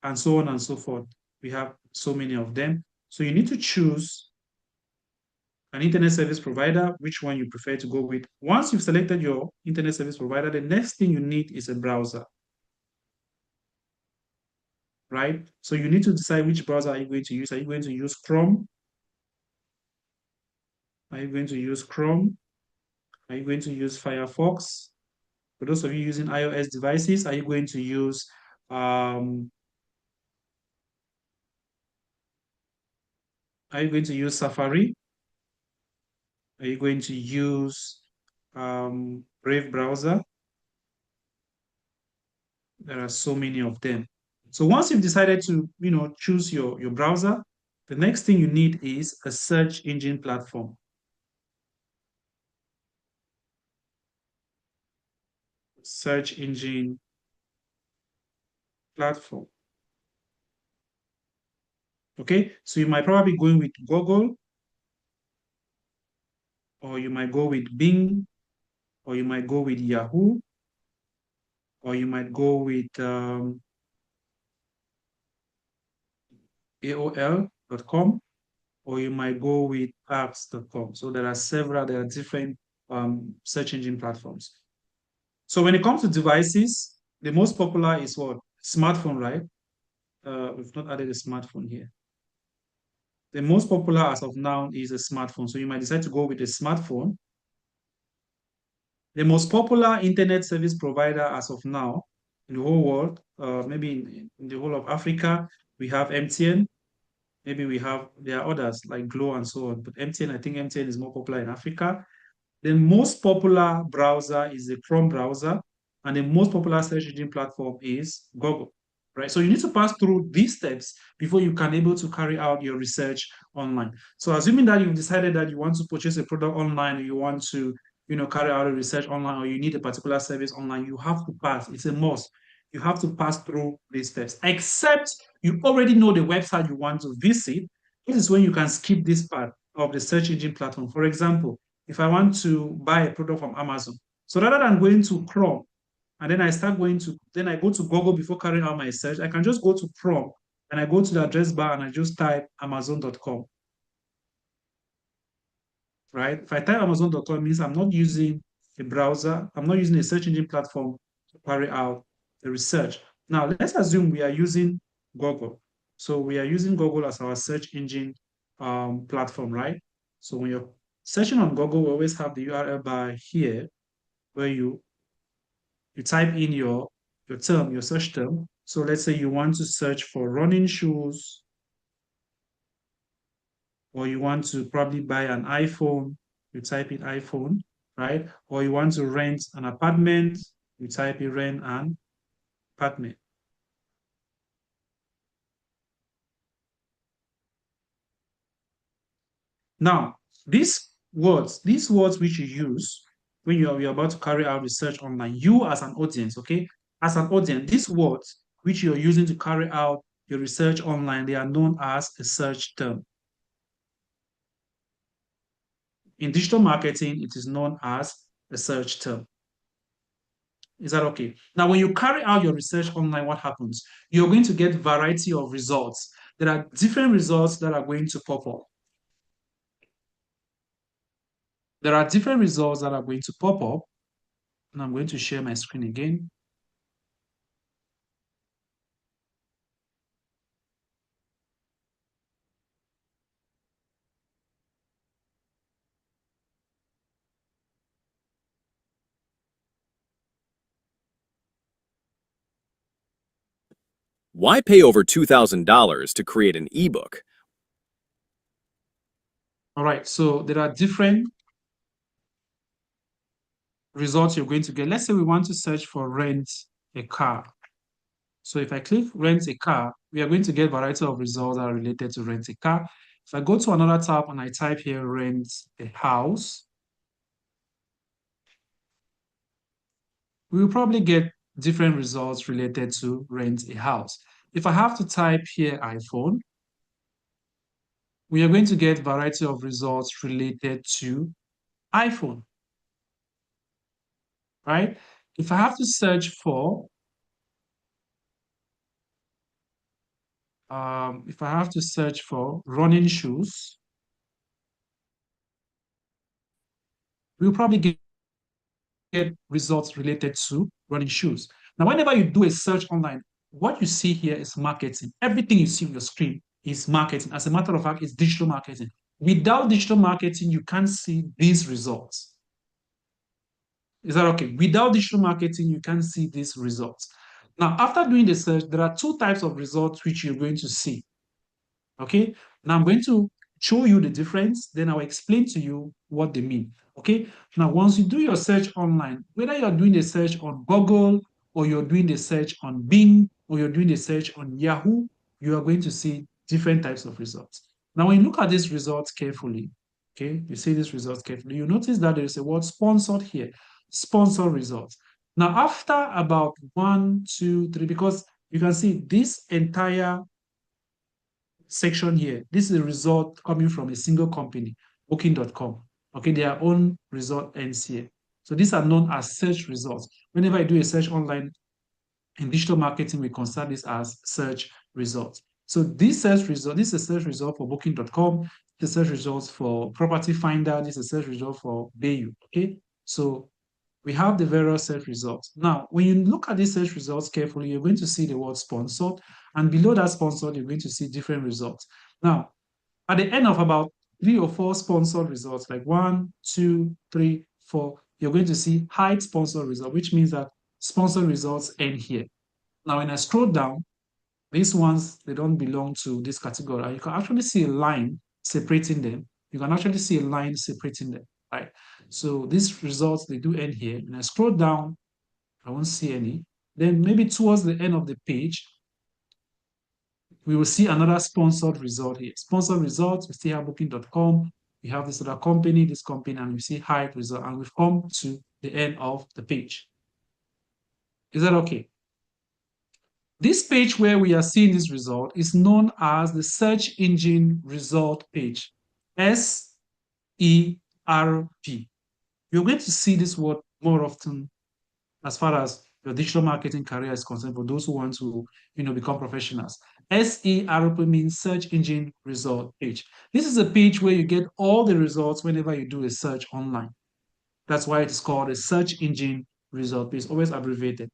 and so on and so forth. We have so many of them. So you need to choose an internet service provider, which one you prefer to go with. Once you've selected your internet service provider, the next thing you need is a browser, right? So you need to decide which browser are you going to use. Are you going to use Chrome? Are you going to use Chrome? Are you going to use Firefox? For those of you using iOS devices, are you going to use Safari? Are you going to use Brave browser? There are so many of them. So once you've decided to, choose your browser, the next thing you need is a search engine platform. Search engine platform. Okay, so you might probably be going with Google, or you might go with Bing, or you might go with Yahoo, or you might go with AOL.com, or you might go with apps.com. So there are different search engine platforms. So when it comes to devices, the most popular is what? Smartphone, right? We've not added a smartphone here. The most popular as of now is a smartphone. So you might decide to go with a smartphone. The most popular internet service provider as of now in the whole world, maybe in the whole of Africa, we have MTN. Maybe there are others like Glow and so on. But MTN, I think MTN is more popular in Africa. The most popular browser is the Chrome browser. And the most popular search engine platform is Google. right? So you need to pass through these steps before you can able to carry out your research online. So assuming that you've decided that you want to purchase a product online, or you want to, carry out a research online, or you need a particular service online, you have to pass. It's a must. You have to pass through these steps. Except you already know the website you want to visit. This is when you can skip this part of the search engine platform. For example, if I want to buy a product from Amazon, so rather than going to Chrome and then then I go to Google before carrying out my search, I can just go to Chrome and I go to the address bar and I just type Amazon.com, right? If I type Amazon.com, it means I'm not using a browser, I'm not using a search engine platform to carry out the research. Now, let's assume we are using Google. So we are using Google as our search engine platform, right? So when you're searching on Google, we always have the URL bar here where you type in your search term. So let's say you want to search for running shoes, or you want to probably buy an iPhone, you type in iPhone, right? Or you want to rent an apartment, you type in rent an apartment. Now, these words which you use when you're about to carry out research online, you as an audience, okay? As an audience, these words which you're using to carry out your research online, they are known as a search term. In digital marketing, it is known as a search term. Is that okay? Now, when you carry out your research online, what happens? You're going to get variety of results. There are different results that are going to pop up. There are different results that are going to pop up. And I'm going to share my screen again. Why pay over $2,000 to create an ebook? All right, so there are different results you're going to get. Let's say we want to search for rent a car. So if I click rent a car, we are going to get a variety of results that are related to rent a car. If I go to another tab and I type here rent a house, we will probably get different results related to rent a house. If I have to type here iPhone, we are going to get variety of results related to iPhone, right? If I have to search for, if I have to search for running shoes, we'll probably get results related to running shoes. Now, whenever you do a search online, what you see here is marketing. Everything you see on your screen is marketing. As a matter of fact, it's digital marketing. Without digital marketing, you can't see these results. Is that okay? Without digital marketing, you can't see these results. Now, after doing the search, there are two types of results which you're going to see. Okay, now I'm going to show you the difference, then I'll explain to you what they mean. Okay, now once you do your search online, whether you're doing the search on Google, or you're doing the search on Bing, or you're doing the search on Yahoo, you are going to see different types of results. Now, when you look at these results carefully, okay, you see these results carefully, you notice that there is a word sponsored here, sponsored results. Now, after about 1, 2, 3, because you can see this entire section here, this is a result coming from a single company, booking.com. Okay, their own result ends here. So these are known as search results. Whenever I do a search online in digital marketing, we consider this as search results. So this search result, this is a search result for booking.com, this is a search results for property finder, this is a search result for Bayou. Okay, so we have the various search results. Now, when you look at these search results carefully, you're going to see the word sponsored, and below that sponsored, you're going to see different results. Now, at the end of about 3 or 4 sponsored results, like 1, 2, 3, 4, you're going to see hide sponsored result, which means that sponsored results end here. Now, when I scroll down, these ones, they don't belong to this category. You can actually see a line separating them. You can actually see a line separating them, right? So these results, they do end here. When I scroll down, I won't see any. Then maybe towards the end of the page, we will see another sponsored result here. Sponsored results, we still have booking.com. We have this other company, this company, and we see hide result. And we've come to the end of the page. Is that okay? This page where we are seeing this result is known as the search engine result page. SERP. You're going to see this word more often as far as your digital marketing career is concerned for those who want to become professionals. SERP means search engine result page. This is a page where you get all the results whenever you do a search online. That's why it's called a search engine result page, always abbreviated.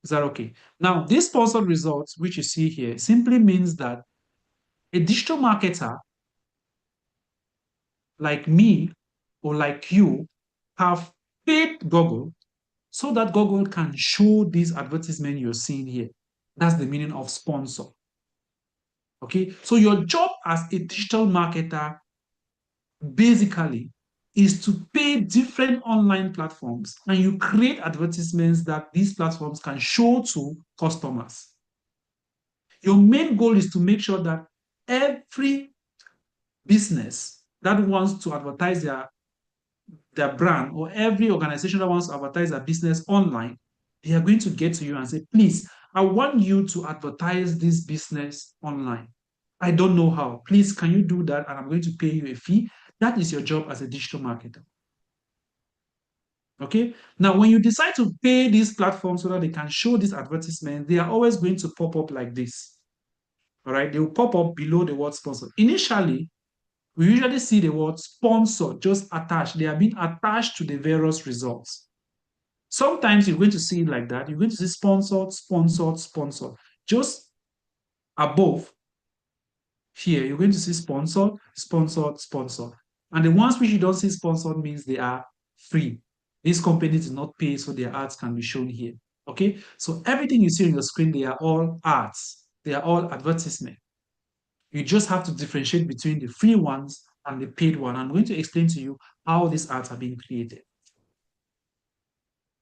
Is that okay? Now, these sponsored results, which you see here, simply means that a digital marketer like me or like you have paid Google so that Google can show this advertisement you're seeing here. That's the meaning of sponsor. Okay, so your job as a digital marketer basically is to pay different online platforms and you create advertisements that these platforms can show to customers. Your main goal is to make sure that every business that wants to advertise their brand, or every organization that wants to advertise their business online, they are going to get to you and say, please, I want you to advertise this business online. I don't know how. Please, can you do that? And I'm going to pay you a fee. That is your job as a digital marketer. Okay. Now, when you decide to pay these platforms so that they can show this advertisement, they are always going to pop up like this. All right. They will pop up below the word sponsor. Initially, we usually see the word sponsor just attached. They are being attached to the various results. Sometimes you're going to see it like that. You're going to see sponsored, sponsored, sponsored. Just above here, you're going to see sponsored, sponsored, sponsored. And the ones which you don't see sponsored means they are free. These companies do not pay, so their ads can be shown here. Okay, so everything you see on your screen, they are all ads. They are all advertisement. You just have to differentiate between the free ones and the paid one. I'm going to explain to you how these ads are being created.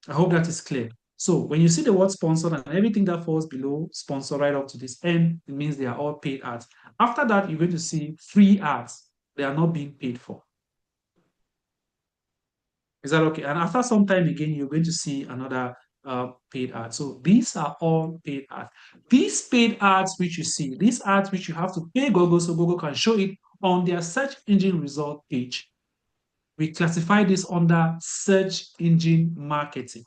I hope that is clear. So when you see the word sponsored and everything that falls below sponsor right up to this end, it means they are all paid ads. After that, you're going to see free ads. They are not being paid for. Is that okay? And after some time again, you're going to see another paid ad. So these are all paid ads. These paid ads which you see, these ads which you have to pay Google so Google can show it on their search engine result page, we classify this under search engine marketing.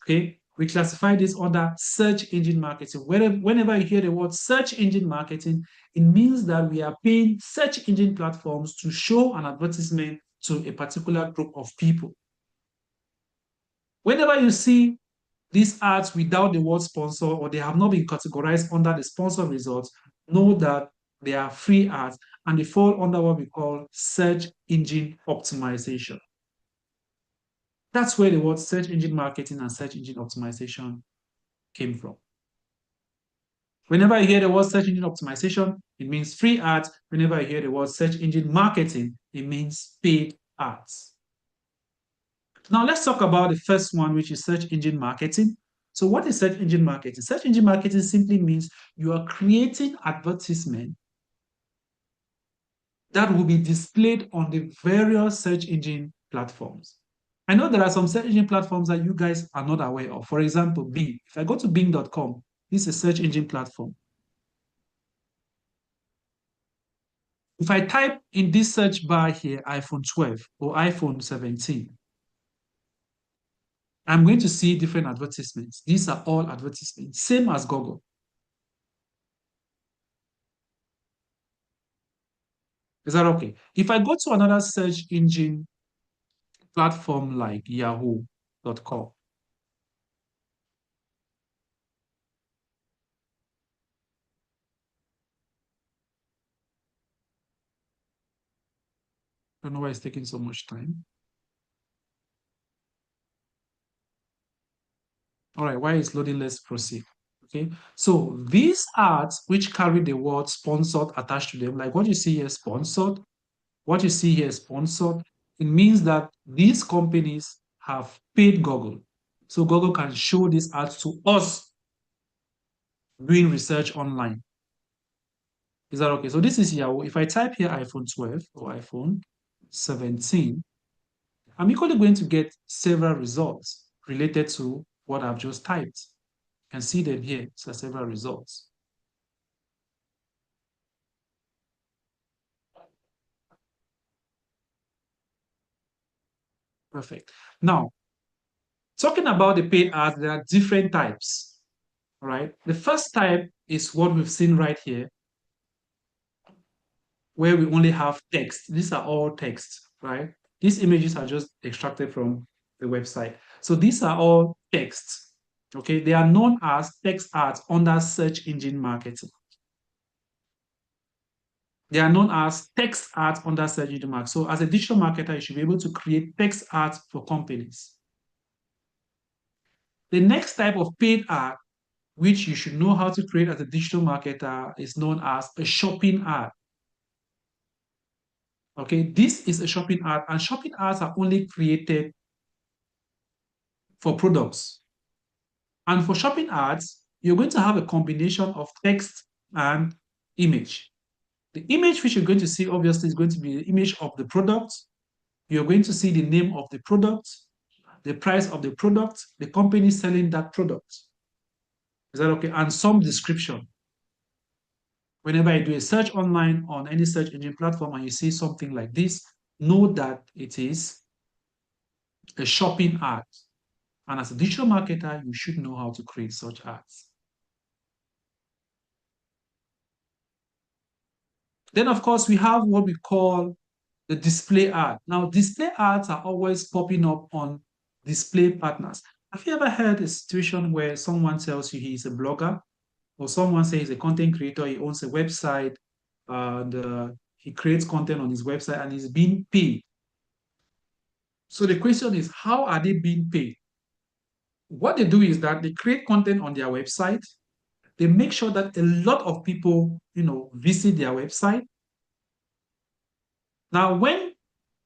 Okay, we classify this under search engine marketing. Whenever you hear the word search engine marketing, it means that we are paying search engine platforms to show an advertisement to a particular group of people. Whenever you see these ads without the word sponsor or they have not been categorized under the sponsor results, know that they are free ads and they fall under what we call search engine optimization. That's where the word search engine marketing and search engine optimization came from. Whenever you hear the word search engine optimization, it means free ads. Whenever you hear the word search engine marketing, it means paid ads. Now let's talk about the first one, which is search engine marketing. So what is search engine marketing? Search engine marketing simply means you are creating advertisement that will be displayed on the various search engine platforms. I know there are some search engine platforms that you guys are not aware of. For example, Bing. If I go to bing.com, this is a search engine platform. If I type in this search bar here, iPhone 12 or iPhone 17, I'm going to see different advertisements. These are all advertisements, same as Google. Is that okay? If I go to another search engine platform like yahoo.com, I don't know why it's taking so much time. All right, why is loading? Let's proceed. Okay, so these ads which carry the word sponsored attached to them, like what you see here, sponsored, what you see here, sponsored, it means that these companies have paid Google. So Google can show these ads to us doing research online. Is that okay? So this is Yahoo. If I type here iPhone 12 or iPhone 17, I'm equally going to get several results related to what I've just typed. You can see them here. So several results. Perfect. Now, talking about the paid ads, there are different types. All right. The first type is what we've seen right here, where we only have text. These are all text, right? These images are just extracted from the website. So these are all text. Okay. They are known as text ads under search engine marketing. They are known as text ads under search engine marketing. So as a digital marketer, you should be able to create text ads for companies. The next type of paid ad, which you should know how to create as a digital marketer, is known as a shopping ad. Okay, this is a shopping ad, and shopping ads are only created for products. And for shopping ads, you're going to have a combination of text and image. The image which you're going to see, obviously, is going to be the image of the product. You're going to see the name of the product, the price of the product, the company selling that product. Is that okay? And some description. Whenever I do a search online on any search engine platform and you see something like this, know that it is a shopping ad. And as a digital marketer, you should know how to create such ads. Then, of course, we have what we call the display ad. Now, display ads are always popping up on display partners. Have you ever heard a situation where someone tells you he's a blogger, or someone says he's a content creator, he owns a website, and he creates content on his website and he's being paid? So the question is, how are they being paid? What they do is that they create content on their website. They make sure that a lot of people, visit their website. Now, when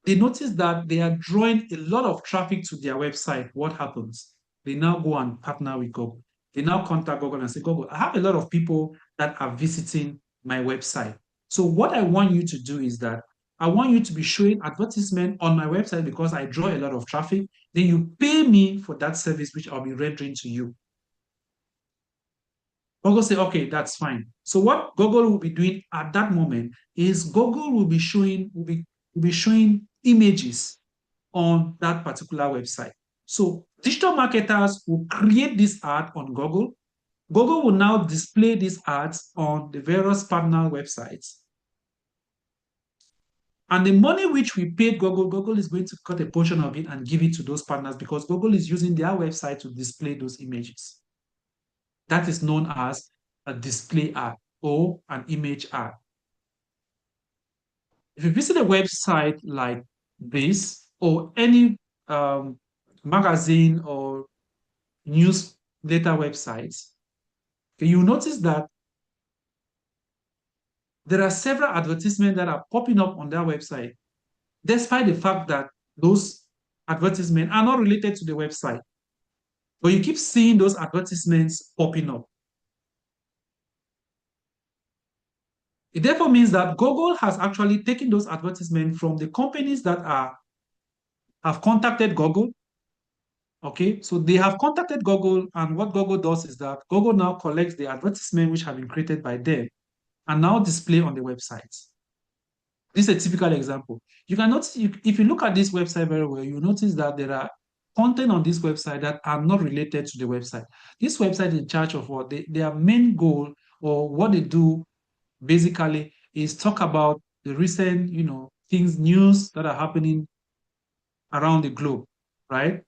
they notice that they are drawing a lot of traffic to their website, what happens? They now go and partner with Google. They now contact Google and say, Google, I have a lot of people that are visiting my website. So what I want you to do is that I want you to be showing advertisement on my website because I draw a lot of traffic. Then you pay me for that service, which I'll be rendering to you. Google say, okay, that's fine. So what Google will be doing at that moment is Google will be showing images on that particular website. So digital marketers will create this ad on Google. Google will now display these ads on the various partner websites. And the money which we paid Google, Google is going to cut a portion of it and give it to those partners because Google is using their website to display those images. That is known as a display ad or an image ad. If you visit a website like this or any magazine or newsletter websites, you notice that there are several advertisements that are popping up on their website, despite the fact that those advertisements are not related to the website. But you keep seeing those advertisements popping up. It therefore means that Google has actually taken those advertisements from the companies that have contacted Google. Okay, so they have contacted Google, and what Google does is that Google now collects the advertisement which have been created by them and now display on the websites. This is a typical example. You can notice, if you look at this website very well, you notice that there are content on this website that are not related to the website. This website is in charge of what? Their main goal or what they do basically is talk about the recent, things, news that are happening around the globe, right?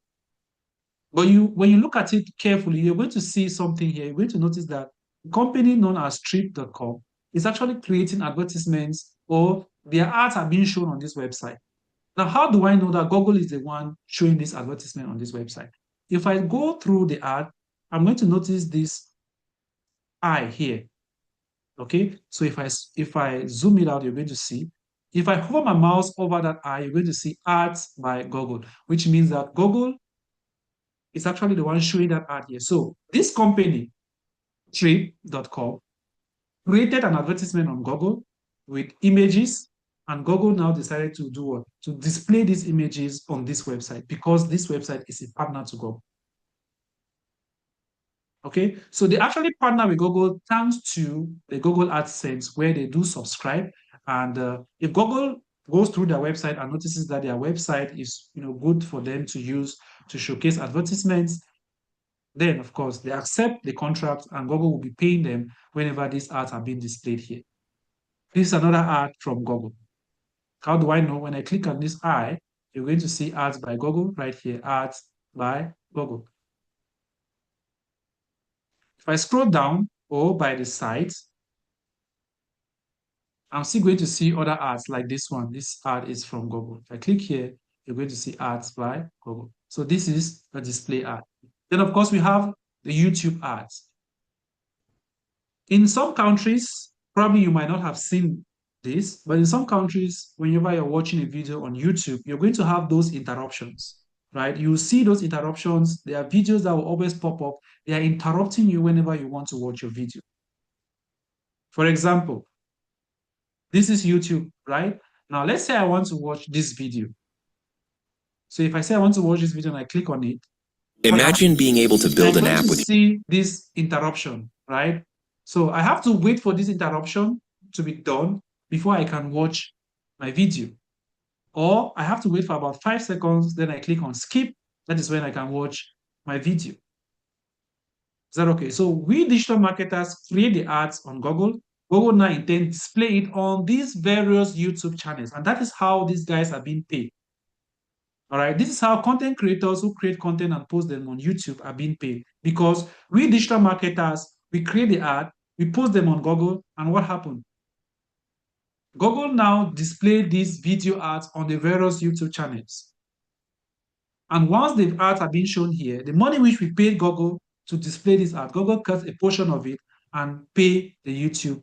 But when you look at it carefully, you're going to see something here. You're going to notice that a company known as Trip.com is actually creating advertisements or their ads are being shown on this website. Now, how do I know that Google is the one showing this advertisement on this website? If I go through the ad, I'm going to notice this eye here. Okay, so if I zoom it out, you're going to see. If I hover my mouse over that eye, you're going to see ads by Google, which means that Google is actually the one showing that ad here. So this company trip.com, created an advertisement on Google with images, and Google now decided to do what? To display these images on this website because this website is a partner to Google. Okay, so they actually partner with Google thanks to the Google AdSense where they do subscribe. And if Google goes through their website and notices that their website is good for them to use to showcase advertisements, then of course they accept the contract and Google will be paying them whenever these ads are being displayed here. This is another ad from Google. How do I know? When I click on this eye, you're going to see ads by Google right here, ads by Google. If I scroll down or by the site, I'm still going to see other ads like this one. This ad is from Google. If I click here, you're going to see ads by Google. So this is a display ad. Then, of course, we have the YouTube ads. In some countries, probably you might not have seen this, but in some countries, whenever you're watching a video on YouTube, you're going to have those interruptions, right? You see those interruptions. There are videos that will always pop up. They are interrupting you whenever you want to watch your video. For example, this is YouTube, right? Now, let's say I want to watch this video. So if I say I want to watch this video and I click on it, Imagine being able to build I'm an going app to with see this interruption, right? So I have to wait for this interruption to be done before I can watch my video. Or I have to wait for about 5 seconds, then I click on skip. That is when I can watch my video. Is that okay? So we digital marketers create the ads on Google. Google now intend display it on these various YouTube channels. And that is how these guys are being paid. All right. This is how content creators who create content and post them on YouTube are being paid. Because we digital marketers, we create the ad, we post them on Google, and what happened? Google now display these video ads on the various YouTube channels. And once the ads are being shown here, the money which we paid Google to display this ad, Google cuts a portion of it and pay the YouTube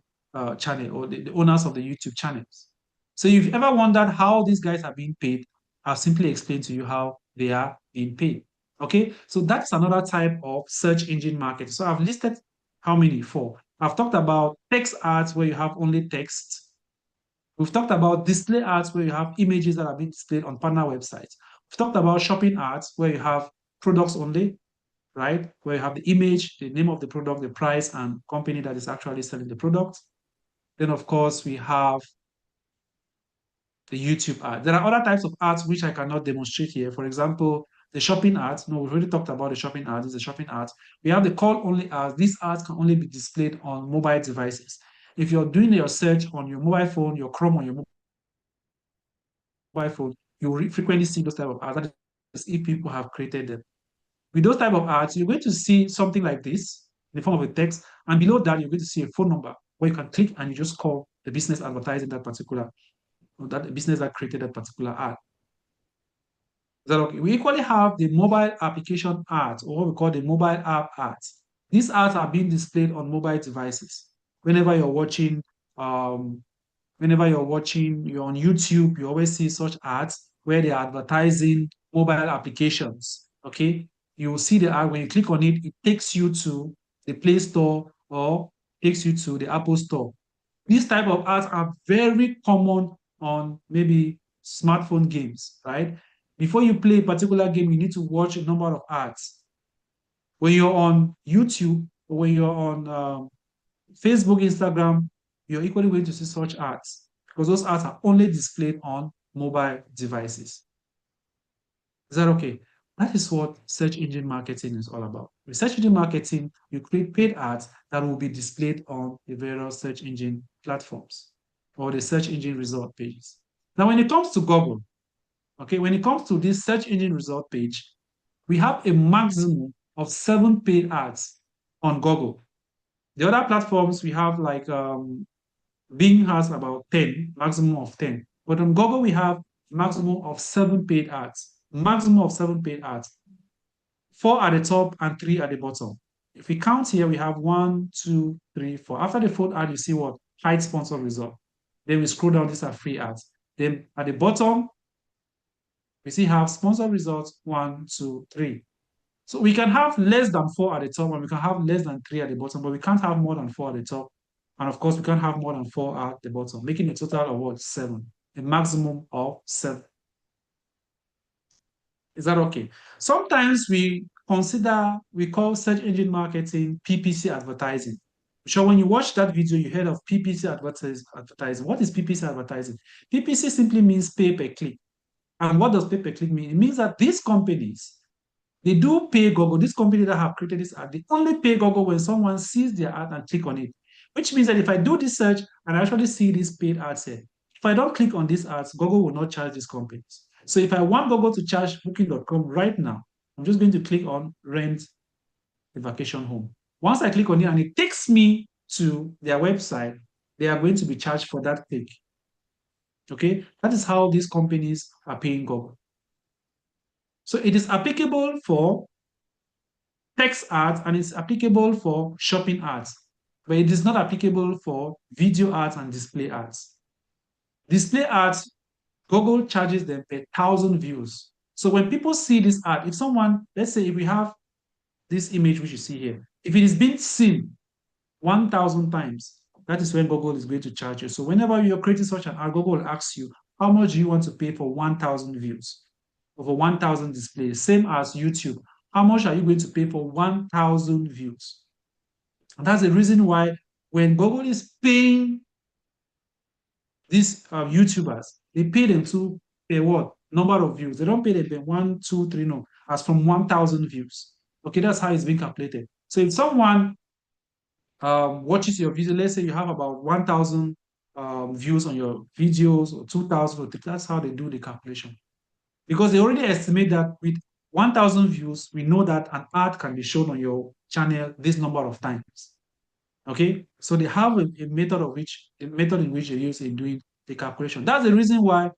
channel or the owners of the YouTube channels. So if you've ever wondered how these guys are being paid, I'll simply explain to you how they are being paid. Okay, so that's another type of search engine marketing. So I've listed how many? 4. I've talked about text ads where you have only text. We've talked about display ads where you have images that are being displayed on partner websites. We've talked about shopping ads where you have products only, right? Where you have the image, the name of the product, the price, and company that is actually selling the product. Then, of course, we have the YouTube ad. There are other types of ads which I cannot demonstrate here. For example, the shopping ads. No, we've already talked about the shopping ads. This is the shopping ads. We have the call only ads. These ads can only be displayed on mobile devices. If you're doing your search on your mobile phone, your Chrome on your mobile phone, you frequently see those type of ads. That is if people have created them. With those type of ads, you're going to see something like this in the form of a text, and below that, you're going to see a phone number where you can click and you just call the business advertising that particular, or that business that created that particular ad. Is that okay? We equally have the mobile application ads, or what we call the mobile app ads. These ads are being displayed on mobile devices. Whenever you're watching, you're on YouTube, you always see such ads where they're advertising mobile applications. Okay, you will see the ad. When you click on it, it takes you to the Play Store or takes you to the Apple Store. These type of ads are very common on maybe smartphone games, right? Before you play a particular game, you need to watch a number of ads. When you're on YouTube or when you're on Facebook, Instagram, you're equally going to see such ads because those ads are only displayed on mobile devices. Is that okay? That is what search engine marketing is all about. With search engine marketing, you create paid ads that will be displayed on the various search engine platforms or the search engine result pages. Now, when it comes to Google, okay, when it comes to this search engine result page, we have a maximum of 7 paid ads on Google. The other platforms we have like Bing has about 10, maximum of 10. But on Google, we have maximum of 7 paid ads. Maximum of 7 paid ads. 4 at the top and 3 at the bottom. If we count here, we have 1, 2, 3, 4. After the 4th ad, you see what? Hide sponsored result. Then we scroll down, these are free ads. Then at the bottom, we see have sponsored results 1, 2, 3. So we can have less than 4 at the top and we can have less than 3 at the bottom, but we can't have more than 4 at the top. And of course, we can't have more than 4 at the bottom, making a total of what? 7. A maximum of 7. Is that okay? Sometimes we call search engine marketing PPC advertising. So when you watch that video, you heard of PPC advertising. What is PPC advertising? PPC simply means pay per click. And what does pay per click mean? It means that these companies, they do pay Google. This company that have created this ad, they only pay Google when someone sees their ad and click on it. Which means that if I do this search and I actually see these paid ads here, if I don't click on these ads, Google will not charge these companies. So if I want Google to charge Booking.com right now, I'm just going to click on rent a vacation home. Once I click on it and it takes me to their website, they are going to be charged for that click. Okay, that is how these companies are paying Google. So it is applicable for text ads and it's applicable for shopping ads, but it is not applicable for video ads and display ads. Display ads, Google charges them per 1,000 views. So when people see this ad, if someone, let's say if we have this image which you see here, if it is being seen 1,000 times, that is when Google is going to charge you. So whenever you're creating such an ad, Google will ask you, how much do you want to pay for 1,000 views? Or for 1,000 displays? Same as YouTube. How much are you going to pay for 1,000 views? And that's the reason why when Google is paying these YouTubers, they pay them to pay what? Number of views. They don't pay them by 1, 2, 3, no, as from 1,000 views. Okay, that's how it's being calculated. So if someone watches your video, let's say you have about 1,000 views on your videos or 2,000, or that's how they do the calculation. Because they already estimate that with 1,000 views, we know that an ad can be shown on your channel this number of times. Okay, so they have a method in which they use in doing the calculation. That's the reason why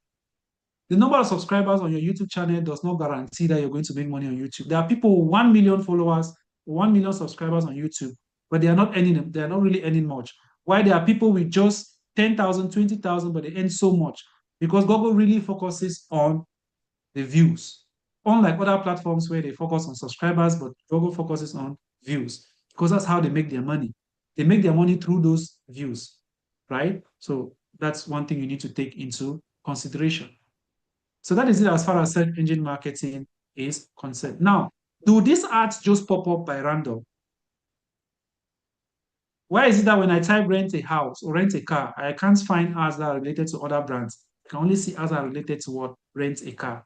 the number of subscribers on your YouTube channel does not guarantee that you're going to make money on YouTube. There are people with 1 million followers, 1 million subscribers on YouTube, but they are not earning, they are not really earning much. Why there are people with just 10,000, 20,000, but they earn so much? Because Google really focuses on the views. Unlike other platforms where they focus on subscribers, but Google focuses on views because that's how they make their money. They make their money through those views, right? So that's one thing you need to take into consideration. So that is it as far as search engine marketing is concerned. Now, do these ads just pop up by random? Why is it that when I type rent a house or rent a car, I can't find ads that are related to other brands? I can only see ads that are related to what? Rent a car.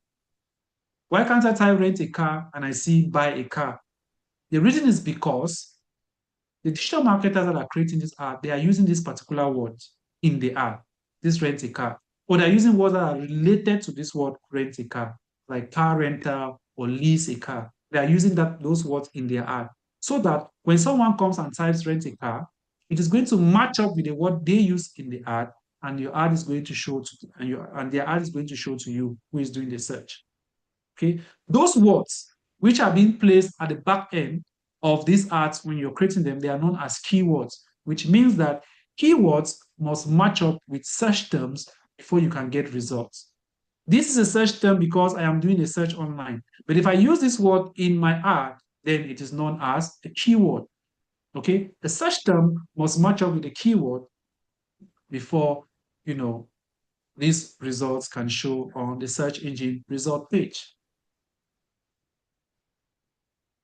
Why can't I type rent a car and I see buy a car? The reason is because the digital marketers that are creating this ad, they are using this particular word in the ad, this rent a car. Or they're using words that are related to this word rent a car, like car rental or lease a car. They are using those words in their ad. So that when someone comes and types rent a car, it is going to match up with the word they use in the ad, and your ad is going to show to and their ad is going to show to you who is doing the search. Okay, those words which are being placed at the back end of these ads when you're creating them, they are known as keywords, which means that keywords must match up with search terms before you can get results. This is a search term because I am doing a search online. But if I use this word in my ad, then it is known as a keyword. Okay, the search term must match up with the keyword before, these results can show on the search engine result page.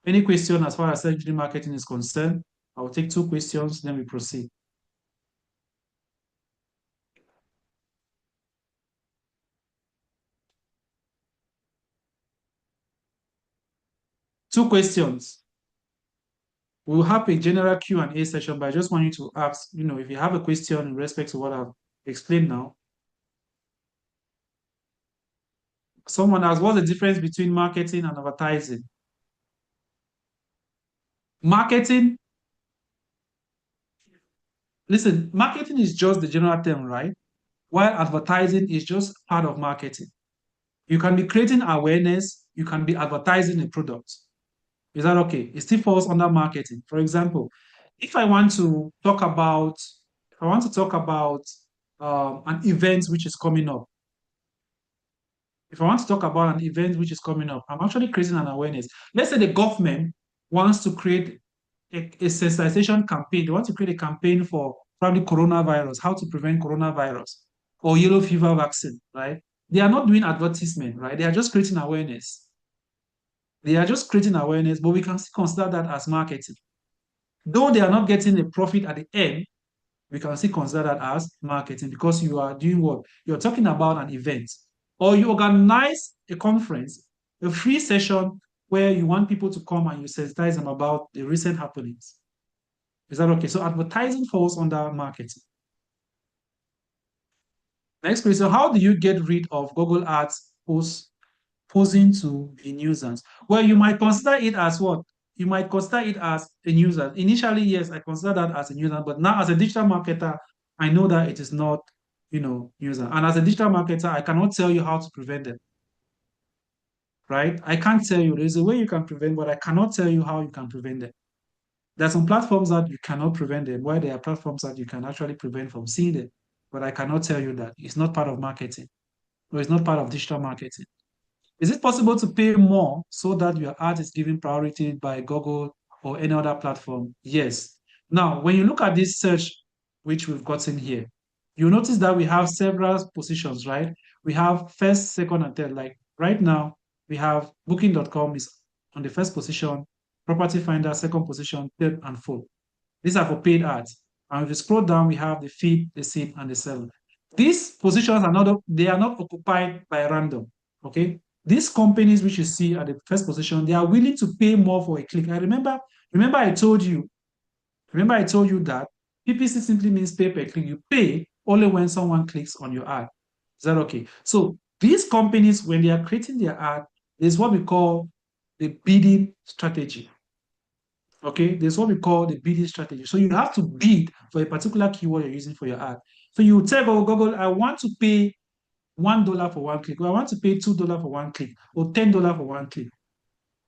Any question as far as search engine marketing is concerned? I will take 2 questions, then we proceed. Two questions. We'll have a general Q&A session, but I just want you to ask, if you have a question in respect to what I've explained now. Someone asked, what's the difference between marketing and advertising? Marketing, listen, marketing is just the general term, right? While advertising is just part of marketing. You can be creating awareness, you can be advertising a product. Is that okay? It still falls under marketing. For example, if I want to talk about, an event which is coming up, If I want to talk about an event which is coming up, I'm actually creating an awareness. Let's say the government wants to create a sensitization campaign. They want to create a campaign for probably coronavirus, how to prevent coronavirus or yellow fever vaccine, right? They are not doing advertisement, right? They are just creating awareness. They are just creating awareness, but we can still consider that as marketing. Though they are not getting a profit at the end, we can still consider that as marketing because you are doing what? You're talking about an event or you organize a conference, a free session where you want people to come and you sensitize them about the recent happenings. Is that okay? So advertising falls under marketing. Next question, how do you get rid of Google Ads posing to be nuisance? Well, you might consider it as what? You might consider it as a nuisance. Initially, yes, I consider that as a nuisance, but now as a digital marketer, I know that it is not, nuisance. And as a digital marketer, I cannot tell you how to prevent them, right? I can't tell you. There's a way you can prevent, but I cannot tell you how you can prevent them. There are some platforms that you cannot prevent them, while there are platforms that you can actually prevent from seeing them. But I cannot tell you that. It's not part of marketing, or it's not part of digital marketing. Is it possible to pay more so that your ad is given priority by Google or any other platform? Yes. Now, when you look at this search, which we've gotten here, you notice that we have several positions, right? We have first, second, and third. Like right now, we have booking.com is on the first position, property finder, second position, third, and fourth. These are for paid ads. And if you scroll down, we have the feed, the seed, and the seven. These positions are not, they are not occupied by random. Okay. These companies which you see at the first position, they are willing to pay more for a click. I remember I told you that PPC simply means pay per click. You pay only when someone clicks on your ad. Is that okay? So these companies, when they are creating their ad, there's what we call the bidding strategy. Okay, there's what we call the bidding strategy. So you have to bid for a particular keyword you're using for your ad. So you tell Google, I want to pay $1 for one click, or I want to pay $2 for one click, or $10 for one click.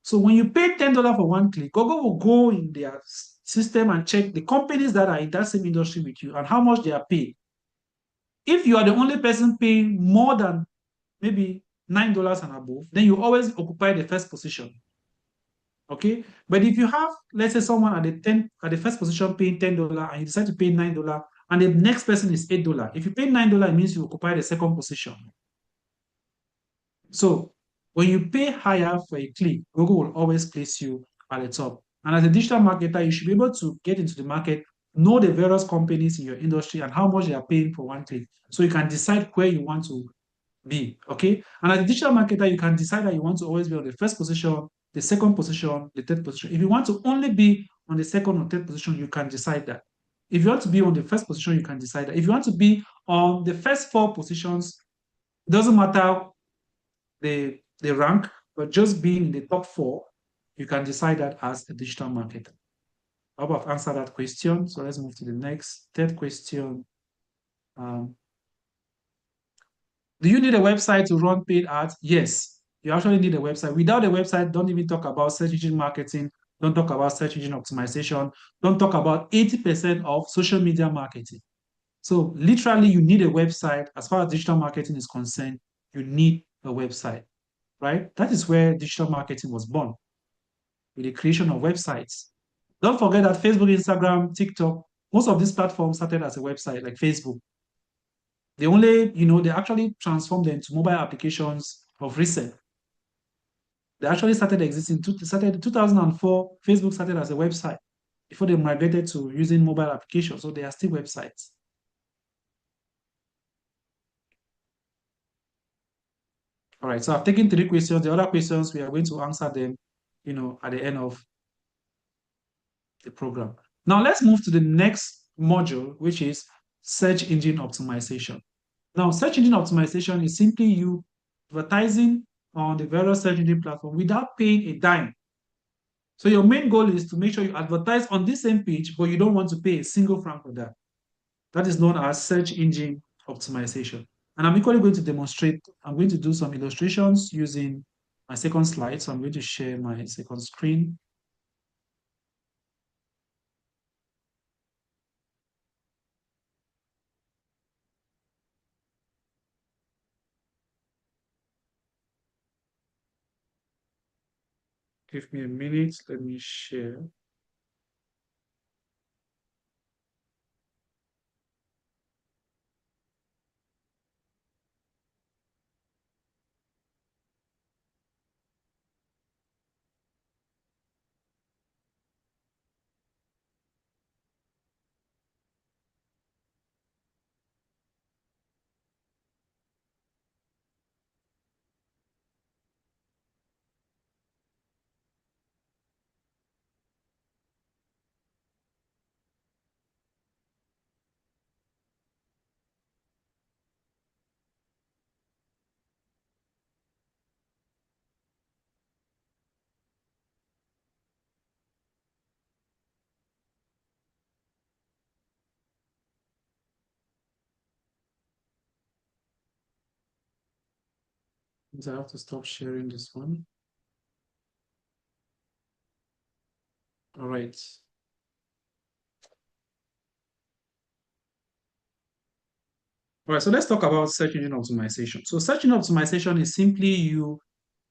So when you pay $10 for one click, Google will go in their system and check the companies that are in that same industry with you and how much they are paid. If you are the only person paying more than maybe $9 and above, then you always occupy the first position. Okay, but if you have, let's say, someone at the first position paying $10 and you decide to pay $9, and the next person is $8, if you pay $9, it means you occupy the second position. So when you pay higher for a click, Google will always place you at the top. And as a digital marketer, you should be able to get into the market, know the various companies in your industry and how much they are paying for one click, so you can decide where you want to be. Okay. And as a digital marketer, you can decide that you want to always be on the first position, the second position, the third position. If you want to only be on the second or third position, you can decide that. If you want to be on the first position, you can decide that. If you want to be on the first four positions, it doesn't matter the rank, but just being in the top four, you can decide that as a digital marketer. I hope I've answered that question. So let's move to the next, third question. Do you need a website to run paid ads? Yes, you actually need a website. Without a website, don't even talk about search engine marketing. Don't talk about search engine optimization. Don't talk about 80% of social media marketing. So literally, you need a website. As far as digital marketing is concerned, you need a website, right? That is where digital marketing was born, with the creation of websites. Don't forget that Facebook, Instagram, TikTok, most of these platforms started as a website, like Facebook. They only, they actually transformed them into mobile applications of recent. They actually started existing, started in 2004, Facebook started as a website before they migrated to using mobile applications. So they are still websites. All right, so I've taken three questions. The other questions, we are going to answer them, at the end of the program. Now let's move to the next module, which is search engine optimization. Now, search engine optimization is simply you advertising on the various search engine platform without paying a dime. So your main goal is to make sure you advertise on this same page, but you don't want to pay a single franc for that. That is known as search engine optimization. And I'm equally going to demonstrate, I'm going to do some illustrations using my second slide. So I'm going to share my second screen. Give me a minute. Let me share. I have to stop sharing this one. All right. All right, so let's talk about search engine optimization. So search engine optimization is simply you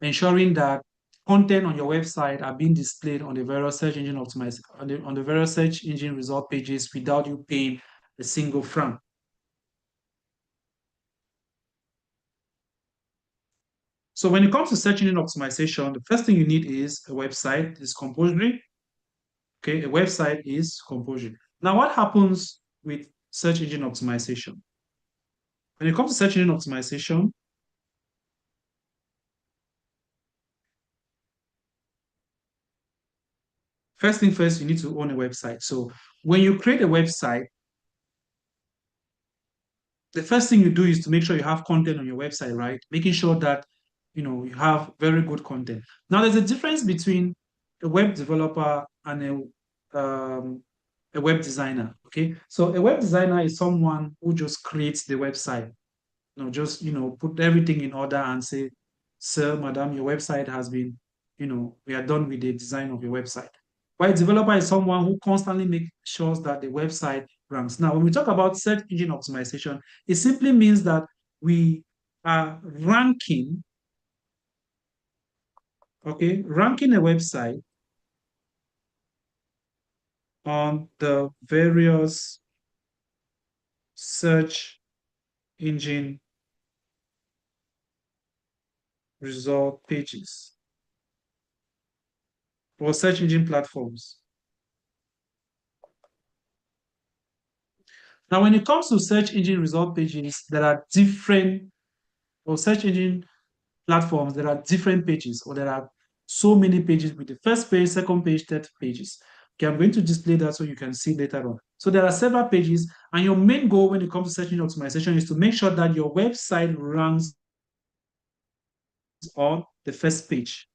ensuring that content on your website are being displayed on the various search engine on the various search engine result pages without you paying a single franc. So when it comes to search engine optimization, the first thing you need is a website, is compository. Okay, a website is compository. Now, what happens with search engine optimization? When it comes to search engine optimization, first thing first, you need to own a website. So when you create a website, the first thing you do is to make sure you have content on your website, right? Making sure that you have very good content. Now, there's a difference between a web developer and a web designer. Okay, so a web designer is someone who just creates the website. Just put everything in order and say, "Sir, madam, your website has been, we are done with the design of your website." While a developer is someone who constantly makes sure that the website ranks. Now, when we talk about search engine optimization, it simply means that we are ranking, okay, ranking a website on the various search engine result pages or search engine platforms. Now, when it comes to search engine result pages, there are different, or search engine platforms, there are different pages, or there are so many pages with the first page, second page, third pages. Okay, I'm going to display that so you can see later on. So there are several pages, and your main goal when it comes to search engine optimization is to make sure that your website ranks on the first page.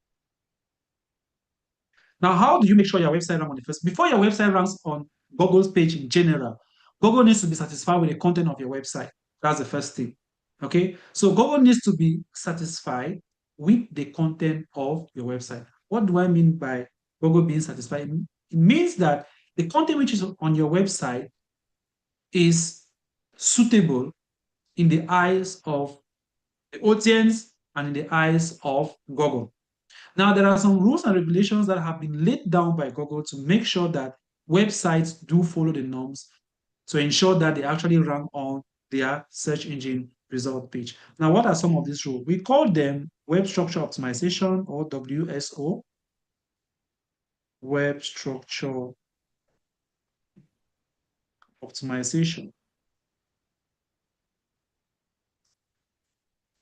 Now, how do you make sure your website ranks on the first? Before your website ranks on Google's page in general, Google needs to be satisfied with the content of your website. That's the first thing. Okay, so Google needs to be satisfied with the content of your website. What do I mean by Google being satisfied? It means that the content which is on your website is suitable in the eyes of the audience and in the eyes of Google. Now, there are some rules and regulations that have been laid down by Google to make sure that websites do follow the norms to ensure that they actually rank on their search engine result page. Now, what are some of these rules? We call them Web Structure Optimization, or WSO. Web Structure Optimization.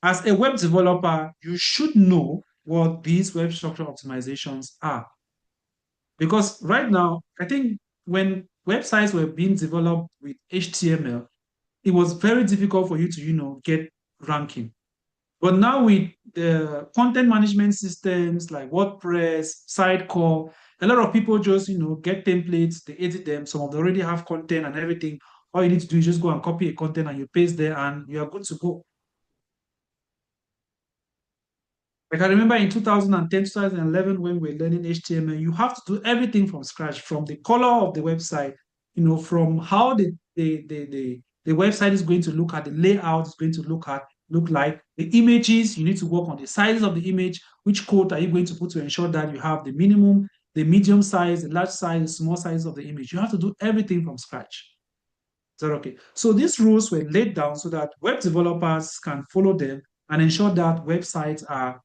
As a web developer, you should know what these web structure optimizations are. Because right now, I think when websites were being developed with HTML, it was very difficult for you to, get ranking. But now with the content management systems like WordPress, Sidecore, a lot of people just, get templates, they edit them. Some of them already have content and everything. All you need to do is just go and copy a content and you paste there and you are good to go. Like I remember in 2010, 2011, when we were learning HTML, you have to do everything from scratch, from the color of the website, from how the website is going to look at, the layout is going to look at. look like. The images, you need to work on the size of the image. Which code are you going to put to ensure that you have the minimum, the medium size, the large size, the small size of the image? You have to do everything from scratch. Is that okay? So these rules were laid down so that web developers can follow them and ensure that websites are,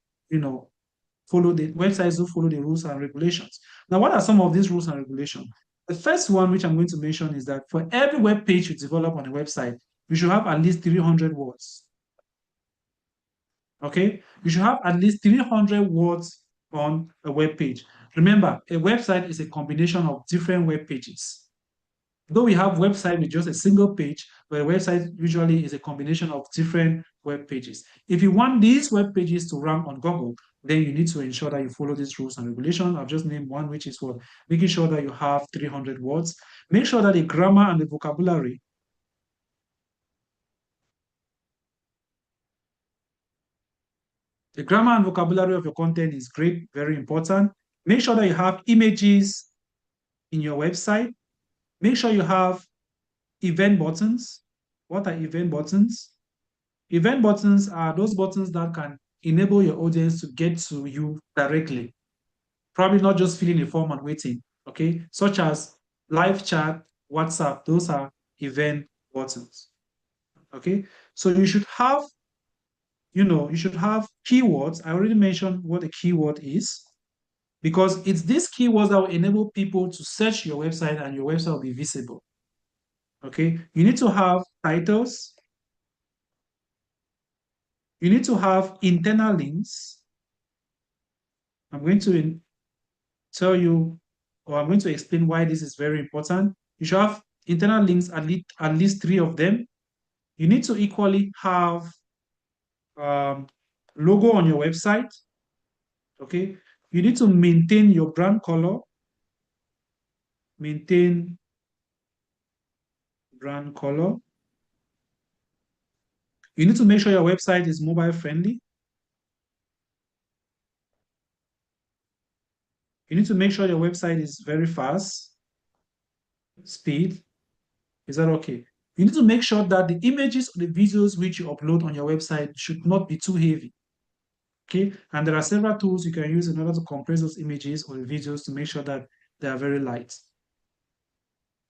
follow the websites do follow the rules and regulations. Now, what are some of these rules and regulations? The first one, which I'm going to mention, is that for every web page you develop on a website, you should have at least 300 words. Okay? You should have at least 300 words on a web page. Remember, a website is a combination of different web pages. Though we have website with just a single page, but a website usually is a combination of different web pages. If you want these web pages to rank on Google, then you need to ensure that you follow these rules and regulations. I've just named one, which is for making sure that you have 300 words. Make sure that the grammar and the vocabulary of your content is great, very important. Make sure that you have images in your website. Make sure you have event buttons. What are event buttons? Event buttons are those buttons that can enable your audience to get to you directly. Probably not just filling a form and waiting, okay? Such as live chat, WhatsApp, those are event buttons, okay? So you should have, keywords. I already mentioned what a keyword is because it's these keywords that will enable people to search your website and your website will be visible, okay? You need to have titles. You need to have internal links. I'm going to tell you, or I'm going to explain why this is very important. You should have internal links, at least 3 of them. You need to equally have logo on your website. Okay. You need to maintain your brand color. Maintain brand color. You need to make sure your website is mobile friendly. You need to make sure your website is very fast. Speed. Is that okay? You need to make sure that the images or the videos which you upload on your website should not be too heavy. Okay, and there are several tools you can use in order to compress those images or the videos to make sure that they are very light.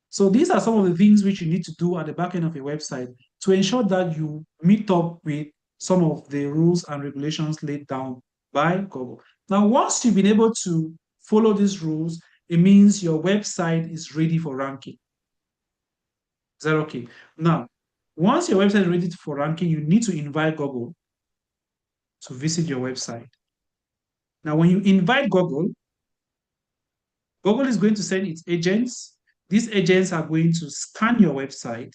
So these are some of the things which you need to do at the back end of your website to ensure that you meet up with some of the rules and regulations laid down by Google. Now, once you've been able to follow these rules, it means your website is ready for ranking. Is that okay? Now, once your website is ready for ranking, you need to invite Google to visit your website. Now, when you invite Google is going to send its agents. These agents are going to scan your website.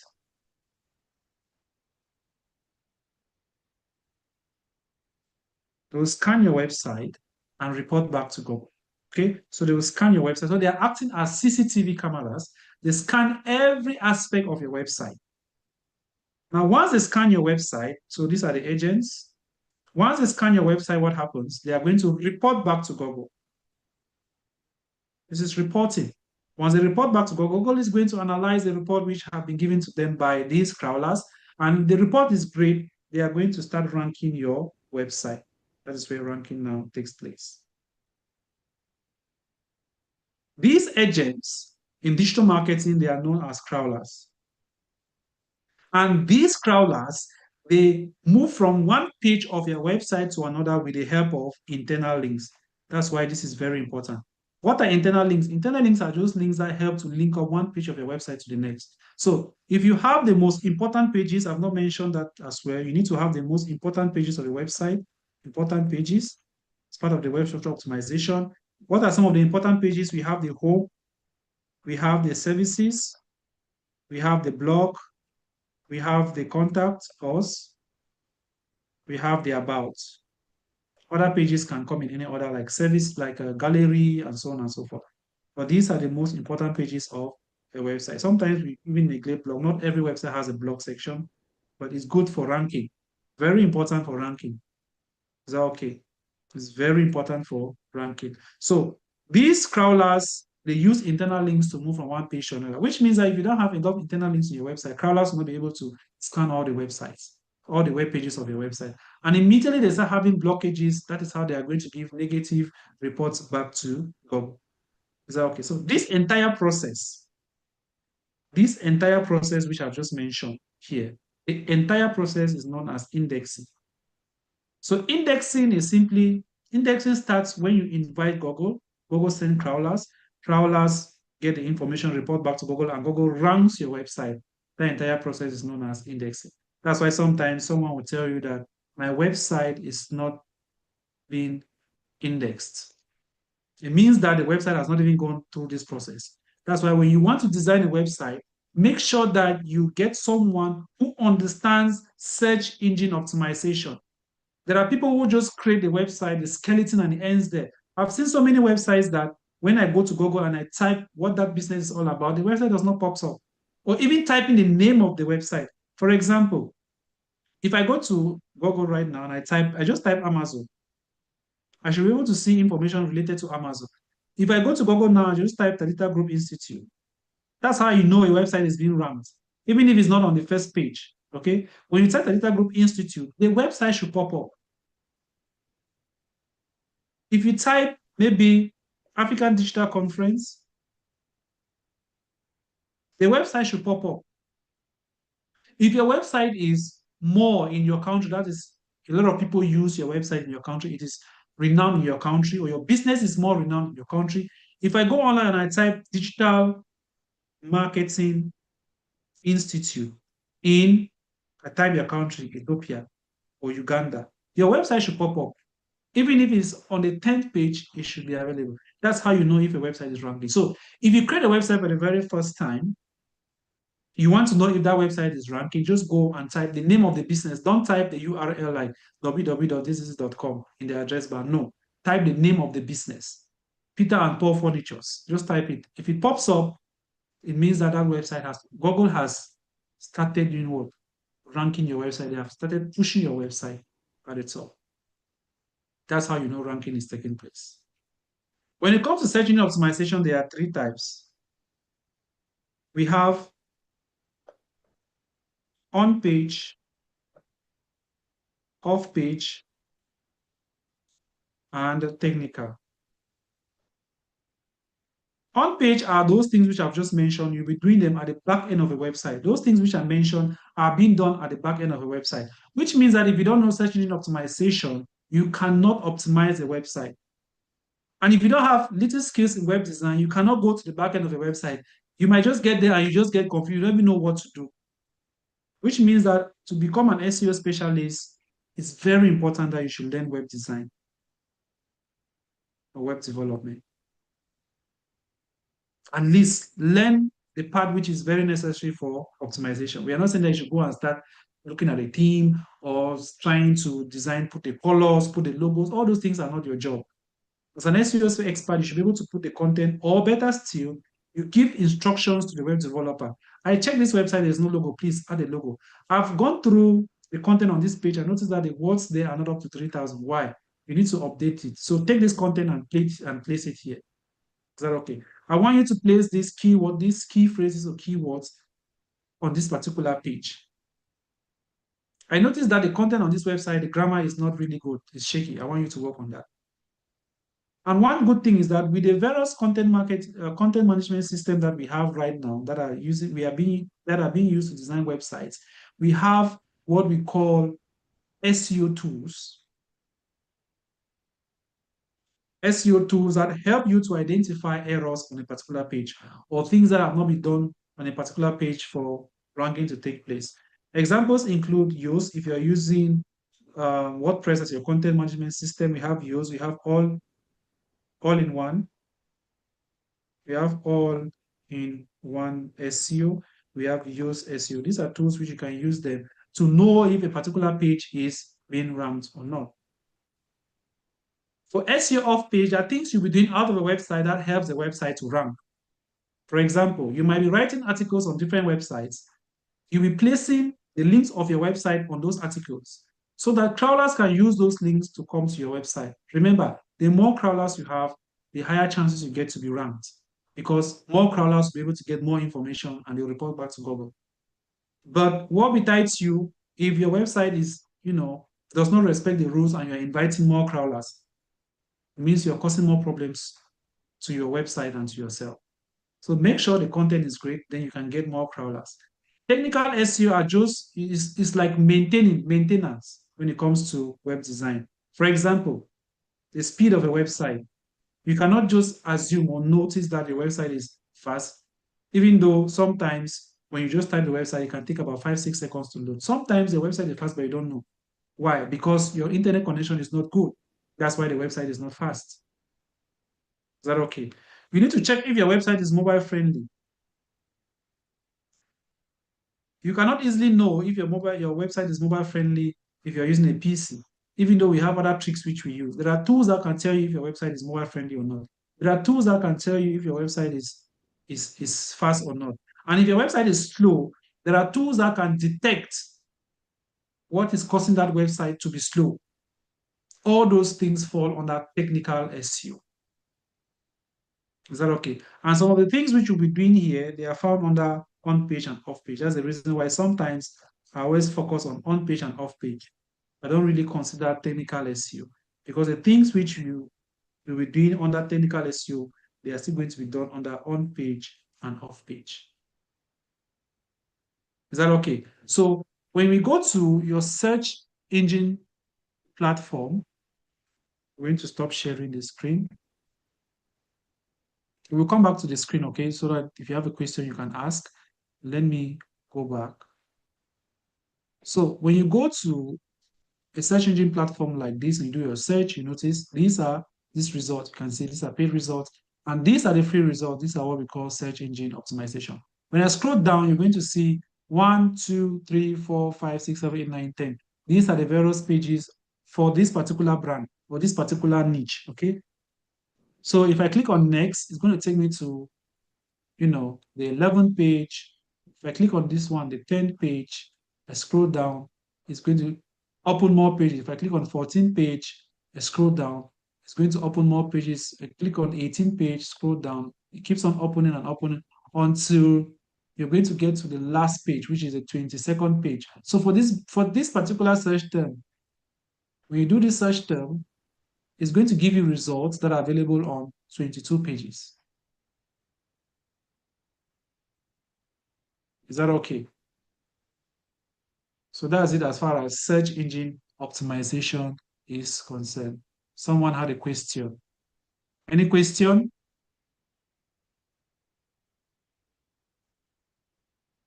They will scan your website and report back to Google. Okay, so they will scan your website. So they are acting as CCTV cameras. They scan every aspect of your website. Now, once they scan your website, so these are the agents. Once they scan your website, what happens? They are going to report back to Google. This is reporting. Once they report back to Google, Google is going to analyze the report which have been given to them by these crawlers. And the report is great. They are going to start ranking your website. That is where ranking now takes place. These agents in digital marketing, they are known as crawlers. And these crawlers, they move from one page of your website to another with the help of internal links. That's why this is very important. What are internal links? Internal links are just links that help to link up one page of your website to the next. So if you have the most important pages, I've not mentioned that as well, you need to have the most important pages of the website, important pages. It's part of the web structure optimization. What are some of the important pages? We have the home, we have the services, we have the blog, we have the contact us, we have the about. Other pages can come in any order like service, like a gallery and so on and so forth. But these are the most important pages of a website. Sometimes we even neglect blog. Not every website has a blog section, but it's good for ranking. Very important for ranking. Is that okay? It's very important for ranking. So these crawlers, they use internal links to move from one page to another, which means that if you don't have enough internal links in your website, crawlers will not be able to scan all the websites. all the web pages of your website. And immediately they start having blockages. That is how they are going to give negative reports back to Google. Is that okay? So this entire process which I've just mentioned here, the entire process is known as indexing. So indexing starts when you invite Google. Google sends crawlers. Crawlers get the information, report back to Google, and Google ranks your website. The entire process is known as indexing. That's why sometimes someone will tell you that my website is not being indexed. It means that the website has not even gone through this process. That's why when you want to design a website, make sure that you get someone who understands search engine optimization. There are people who just create the website, the skeleton, and it ends there. I've seen so many websites that when I go to Google and I type what that business is all about, the website does not pop up. Or even typing the name of the website. For example, if I go to Google right now and I just type Amazon, I should be able to see information related to Amazon. If I go to Google now and just type Talita Group Institute, that's how you know a website is being ranked, even if it's not on the first page. Okay. When you type Talita Group Institute, the website should pop up. If you type maybe African Digital Conference, the website should pop up. If your website is more in your country, that is, a lot of people use your website in your country, it is renowned in your country, or your business is more renowned in your country. If I go online and I type Digital Marketing Institute I type your country, Ethiopia or Uganda, your website should pop up. Even if it's on the 10th page, it should be available. That's how you know if a website is ranking. So if you create a website for the very first time, you want to know if that website is ranking, just go and type the name of the business. Don't type the URL like www.thisis.com in the address bar. No, type the name of the business. Peter and Paul Furnitures. Just type it. If it pops up, it means that that website Google has started doing what? Ranking your website. They have started pushing your website at the top. That's how you know ranking is taking place. When it comes to search engine optimization, there are three types. We have on-page, off-page, and technical. On-page are those things which I've just mentioned. You'll be doing them at the back end of a website. Those things which I mentioned are being done at the back end of a website, which means that if you don't know search engine optimization, you cannot optimize a website. And if you don't have little skills in web design, you cannot go to the back end of a website. You might just get there and you just get confused. You don't even know what to do. Which means that to become an SEO specialist, it's very important that you should learn web design or web development. At least learn the part which is very necessary for optimization. We are not saying that you should go and start looking at a theme or trying to design, put the colors, put the logos. All those things are not your job. As an SEO expert, you should be able to put the content, or better still, you give instructions to the web developer. I check this website, there's no logo, please add a logo. I've gone through the content on this page. I noticed that the words there are not up to 3,000. Why? You need to update it. So take this content and place it here. Is that okay? I want you to place this keyword, these key phrases or keywords on this particular page. I noticed that the content on this website, the grammar is not really good. It's shaky. I want you to work on that. And one good thing is that with the various content management systems that we have right now that are being used to design websites, we have what we call SEO tools. SEO tools that help you to identify errors on a particular page or things that have not been done on a particular page for ranking to take place. Examples include Yoast. If you're using WordPress as your content management system, we have Yoast, we have all-in-one. We have all-in-one SEO. We have Yoast SEO. These are tools which you can use them to know if a particular page is being ranked or not. For SEO off page, there are things you'll be doing out of a website that helps the website to rank. For example, you might be writing articles on different websites. You'll be placing the links of your website on those articles so that crawlers can use those links to come to your website. Remember, the more crawlers you have, the higher chances you get to be ranked because more crawlers will be able to get more information and they'll report back to Google. But what besides you If your website is, does not respect the rules and you're inviting more crawlers, it means you're causing more problems to your website and to yourself. So make sure the content is great, then you can get more crawlers. Technical SEO are just is like maintenance when it comes to web design. For example, the speed of a website. You cannot just assume or notice that your website is fast, even though sometimes when you just type the website, it can take about 5, 6 seconds to load. Sometimes the website is fast, but you don't know. Why? Because your internet connection is not good. That's why the website is not fast. Is that okay? You need to check if your website is mobile friendly. You cannot easily know if your website is mobile friendly if you're using a PC, even though we have other tricks which we use. There are tools that can tell you if your website is mobile friendly or not. There are tools that can tell you if your website is fast or not. And if your website is slow, there are tools that can detect what is causing that website to be slow. All those things fall under technical SEO. Is that okay? And some of the things which we'll be doing here, they are found under on page and off page. That's the reason why sometimes I always focus on page and off page. I don't really consider technical SEO because the things which you will be doing under technical SEO, they are still going to be done under on page and off page. Is that okay? So when we go to your search engine platform, we're going to stop sharing the screen. We'll come back to the screen, okay? So that if you have a question, you can ask. Let me go back. So when you go to a search engine platform like this and you do your search, you notice these results. You can see these are paid results, and these are the free results. These are what we call search engine optimization. When I scroll down, you're going to see 1, 2, 3, 4, 5, 6, 7, 8, 9, 10. These are the various pages for this particular brand or this particular niche. Okay. So if I click on next, it's going to take me to the 11th page. If I click on this one, the 10th page, I scroll down, it's going to open more pages. If I click on 14th page, I scroll down, it's going to open more pages. I click on 18th page, scroll down, it keeps on opening and opening until you're going to get to the last page, which is the 22nd page. So for this particular search term, when you do this search term, it's going to give you results that are available on 22 pages. Is that okay? So that's it as far as search engine optimization is concerned. Someone had a question. Any question?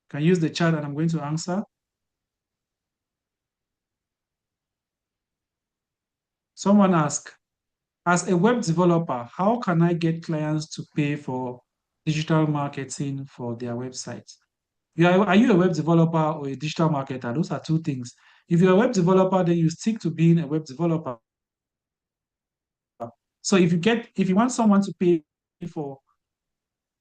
Can use the chat and I'm going to answer. Someone asked, as a web developer, how can I get clients to pay for digital marketing for their websites? Are you a web developer or a digital marketer? Those are two things. If you're a web developer, then you stick to being a web developer. So if you want someone to pay for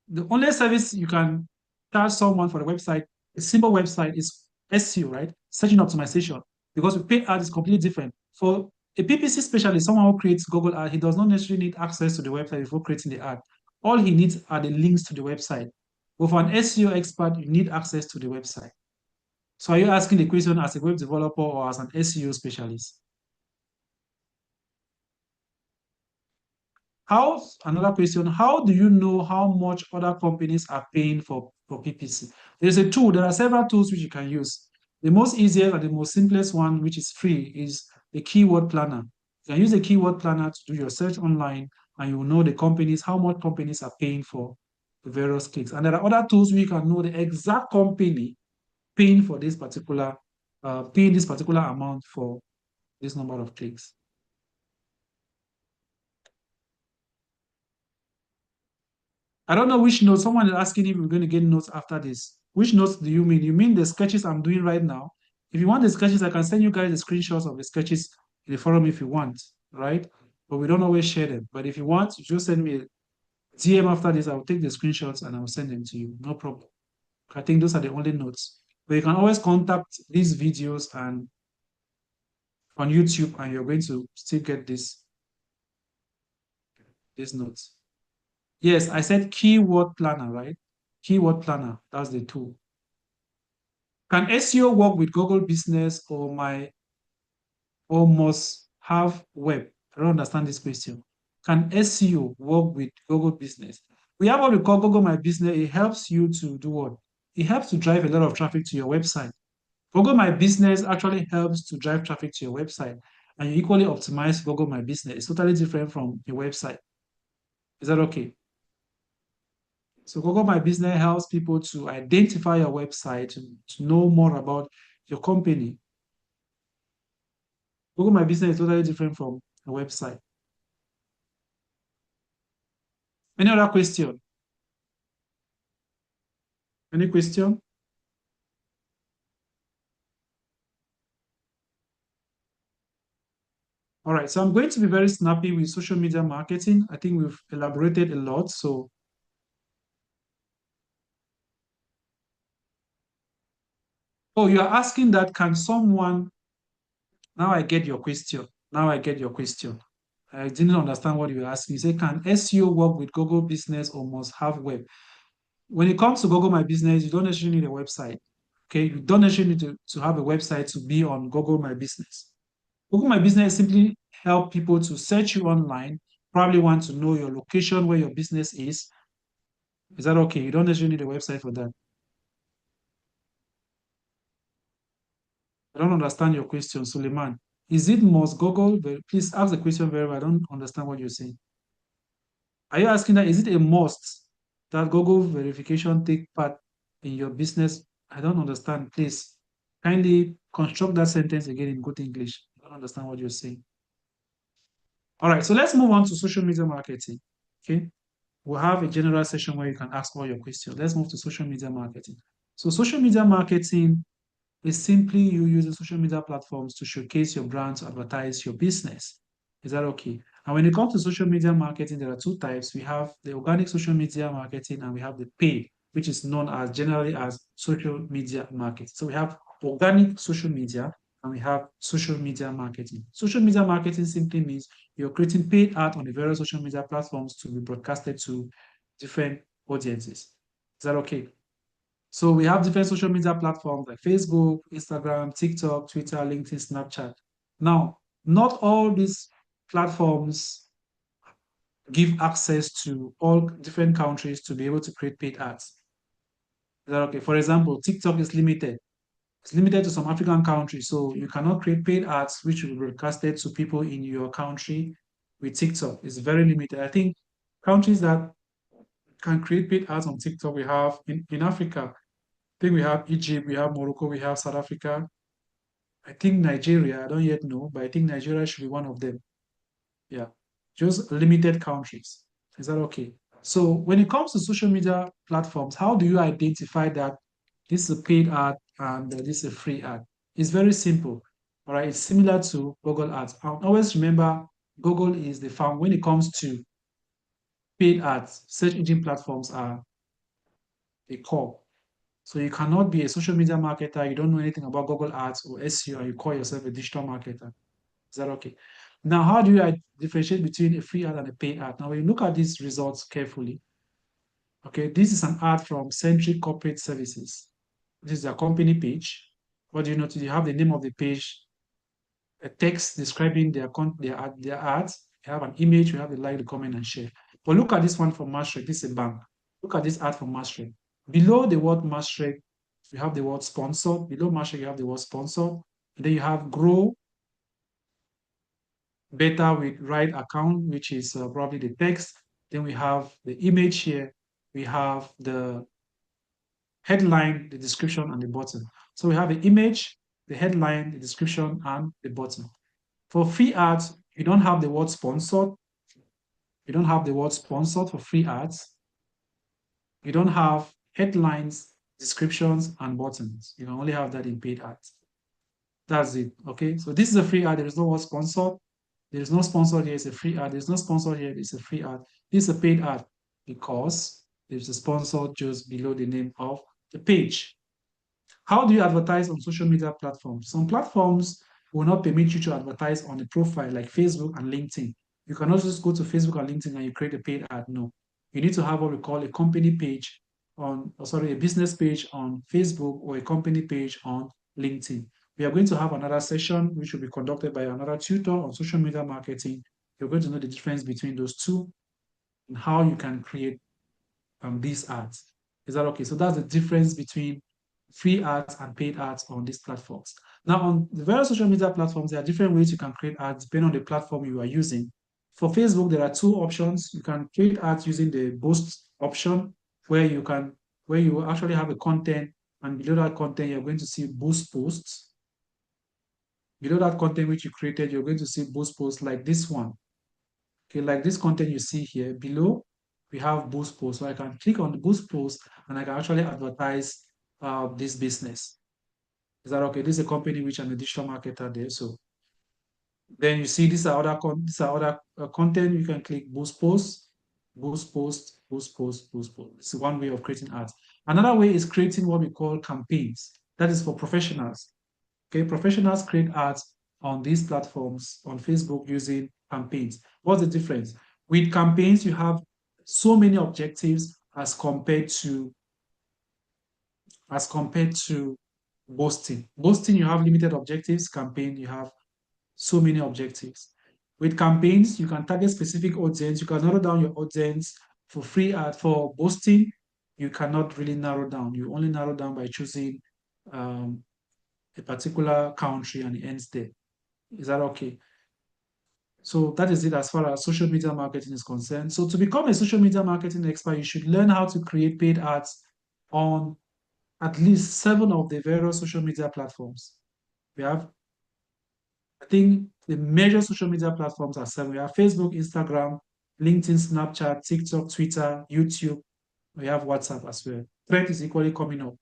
the only service you can charge someone for a website, a simple website, is SEO, right? Search engine optimization. Because with paid ad is completely different. For a PPC specialist, someone who creates Google ad, he does not necessarily need access to the website before creating the ad. All he needs are the links to the website. But for an SEO expert, you need access to the website. So are you asking the question as a web developer or as an SEO specialist? Another question, how do you know how much other companies are paying for PPC? There's a tool, there are several tools which you can use. The most easiest and the most simplest one, which is free, is the keyword planner. You can use the keyword planner to do your search online and you will know how much companies are paying for the various clicks. And there are other tools where you can know the exact company paying for paying this particular amount for this number of clicks. I don't know which notes. Someone is asking if we're going to get notes after this. Which notes do you mean? You mean the sketches I'm doing right now? If you want the sketches, I can send you guys the screenshots of the sketches in the forum if you want, right? But we don't always share them. But if you want, just send me a DM after this. I'll take the screenshots and I'll send them to you. No problem. I think those are the only notes. But you can always contact these videos and on YouTube, and you're going to still get these notes. Yes, I said keyword planner, right? Keyword planner, that's the tool. Can SEO work with Google Business or must have web? I don't understand this question. Can SEO work with Google Business? We have what we call Google My Business. It helps you to do what? It helps to drive a lot of traffic to your website. Google My Business actually helps to drive traffic to your website, and you equally optimize Google My Business. It's totally different from your website. Is that okay? So Google My Business helps people to identify your website, to know more about your company. Google My Business is totally different from a website. Any other question? Any question? All right, so I'm going to be very snappy with social media marketing. I think we've elaborated a lot. So, oh, you're asking that can someone, now I get your question. Now I get your question. I didn't understand what you were asking. You say, can SEO work with Google Business or must have web? When it comes to Google My Business, you don't necessarily need a website. Okay, you don't necessarily need to have a website to be on Google My Business. Google My Business simply help people to search you online, probably want to know your location, where your business is. Is that okay? You don't necessarily need a website for that. I don't understand your question, Suleiman. Is it must Google? Please ask the question very well. I don't understand what you're saying. Are you asking that is it a must that Google verification take part in your business? I don't understand. Please kindly construct that sentence again in good English. I don't understand what you're saying. All right, so let's move on to social media marketing. Okay. We'll have a general session where you can ask all your questions. Let's move to social media marketing. So social media marketing is simply you using social media platforms to showcase your brand, to advertise your business. Is that okay? And when it comes to social media marketing, there are two types. We have the organic social media marketing and we have the paid, which is known as generally as social media marketing. So we have organic social media and we have social media marketing. Social media marketing simply means you're creating paid art on the various social media platforms to be broadcasted to different audiences. Is that okay? So we have different social media platforms like Facebook, Instagram, TikTok, Twitter, LinkedIn, Snapchat. Now, not all these platforms give access to all different countries to be able to create paid ads. Is that okay? For example, TikTok is limited. It's limited to some African countries, so you cannot create paid ads which will be broadcasted to people in your country with TikTok. It's very limited. I think countries that can create paid ads on TikTok we have in Africa. I think we have Egypt, we have Morocco, we have South Africa. I think Nigeria, I don't yet know, but I think Nigeria should be one of them. Yeah, just limited countries. Is that okay? So when it comes to social media platforms, how do you identify that this is a paid ad and this is a free ad? It's very simple. All right, it's similar to Google Ads. And always remember, Google is the farm when it comes to paid ads. Search engine platforms are the core. So you cannot be a social media marketer, you don't know anything about Google Ads or SEO, and you call yourself a digital marketer. Is that okay? Now, how do you differentiate between a free ad and a paid ad? Now, when you look at these results carefully, okay, this is an ad from Centric Corporate Services. This is their company page. What do you notice? You have the name of the page, a text describing their ads. You have an image, you have the like, the comment, and share. But look at this one from Maastricht. This is a bank. Look at this ad from Maastricht. Below the word Maastricht, you have the word sponsored. Below Maastricht, you have the word sponsored. And then you have grow better with right account, which is probably the text. Then we have the image here. We have the headline, the description, and the button. So we have the image, the headline, the description, and the button. For free ads, you don't have the word sponsored. You don't have the word sponsored for free ads. You don't have headlines, descriptions, and buttons. You can only have that in paid ads. That's it. Okay. So this is a free ad. There is no word sponsored. There is no sponsored here. It's a free ad. There's no sponsored here. It's a free ad. This is a paid ad because there's a sponsor just below the name of the page. How do you advertise on social media platforms? Some platforms will not permit you to advertise on a profile like Facebook and LinkedIn. You cannot just go to Facebook and LinkedIn and you create a paid ad. No. You need to have what we call a company page a business page on Facebook or a company page on LinkedIn. We are going to have another session which will be conducted by another tutor on social media marketing. You're going to know the difference between those two and how you can create these ads. Is that okay? So that's the difference between free ads and paid ads on these platforms. Now, on the various social media platforms, there are different ways you can create ads depending on the platform you are using. For Facebook, there are two options. You can create ads using the boost option, where you actually have a content, and below that content, you're going to see boost posts. Below that content which you created, you're going to see boost posts like this one. Okay, like this content you see here below, we have boost post. So I can click on the boost post and I can actually advertise this business. Is that okay? This is a company which I'm a digital marketer there. So then you see these are other content. You can click boost post, boost post, boost post, boost post. It's one way of creating ads. Another way is creating what we call campaigns. That is for professionals. Okay, professionals create ads on these platforms on Facebook using campaigns. What's the difference? With campaigns, you have so many objectives as compared to boasting. Boasting, you have limited objectives. Campaign, you have so many objectives. With campaigns, you can target specific audience. You can narrow down your audience. For free ad, for boasting, you cannot really narrow down. You only narrow down by choosing a particular country and it ends there. Is that okay? So that is it as far as social media marketing is concerned. So to become a social media marketing expert, you should learn how to create paid ads on at least 7 of the various social media platforms. We have, I think the major social media platforms are 7. We have Facebook, Instagram, LinkedIn, Snapchat, TikTok, Twitter, YouTube. We have WhatsApp as well. Thread is equally coming up.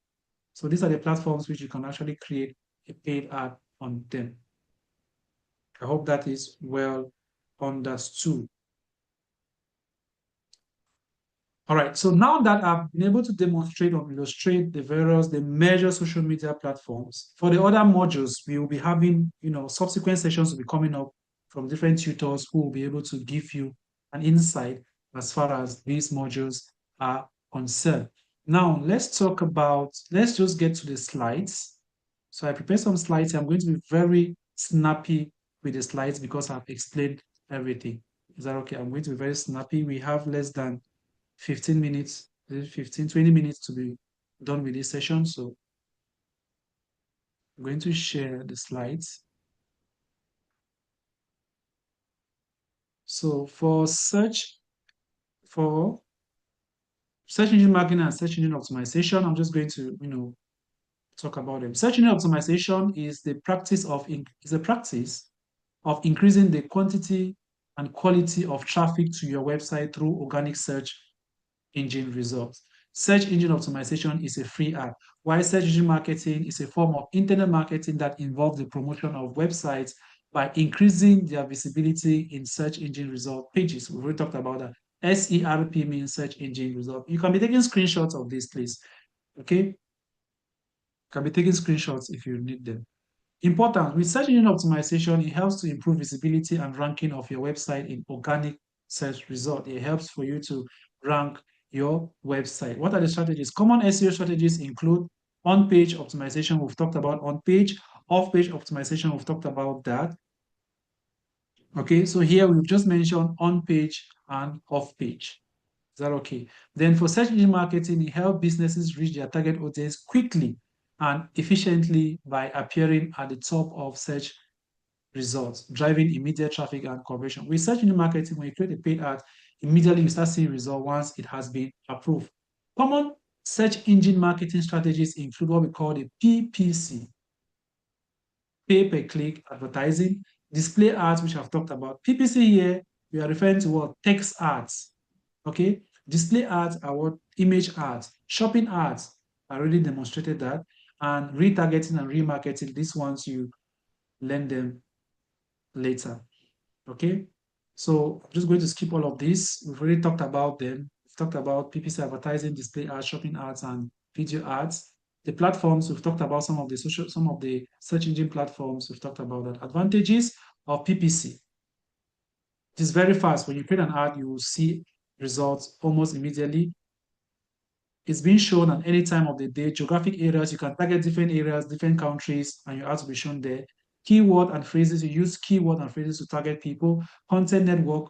So these are the platforms which you can actually create a paid ad on them. I hope that is well understood. All right, so now that I've been able to demonstrate or illustrate the major social media platforms, for the other modules, we will be having, subsequent sessions will be coming up from different tutors who will be able to give you an insight as far as these modules are concerned. Now, let's just get to the slides. So I prepared some slides. I'm going to be very snappy with the slides because I've explained everything. Is that okay? I'm going to be very snappy. We have less than 15 minutes, 15, 20 minutes to be done with this session. So I'm going to share the slides. So for search engine marketing and search engine optimization, I'm just going to, talk about them. Search engine optimization is a practice of increasing the quantity and quality of traffic to your website through organic search engine results. Search engine optimization is a free ad, while search engine marketing is a form of internet marketing that involves the promotion of websites by increasing their visibility in search engine result pages. We've already talked about that. SERP means search engine result. You can be taking screenshots of this, please. Okay? Can be taking screenshots if you need them. Important, with search engine optimization, it helps to improve visibility and ranking of your website in organic search result. It helps for you to rank your website. What are the strategies? Common SEO strategies include on-page optimization. We've talked about on-page. Off-page optimization, we've talked about that. Okay, so here we've just mentioned on-page and off-page. Is that okay? Then for search engine marketing, it helps businesses reach their target audience quickly and efficiently by appearing at the top of search results, driving immediate traffic and conversion. With search engine marketing, when you create a paid ad, immediately you start seeing results once it has been approved. Common search engine marketing strategies include what we call the PPC, pay-per-click advertising, display ads, which I've talked about. PPC here, we are referring to what? Text ads. Okay, display ads are what? Image ads. Shopping ads, I already demonstrated that. And retargeting and remarketing, these ones you learn them later. Okay, so I'm just going to skip all of this. We've already talked about them. We've talked about PPC advertising, display ads, shopping ads, and video ads. The platforms, we've talked about some of the search engine platforms. We've talked about that. Advantages of PPC. It is very fast. When you create an ad, you will see results almost immediately. It's being shown at any time of the day. Geographic areas, you can target different areas, different countries, and your ads will be shown there. Keyword and phrases, you use keyword and phrases to target people. Content network,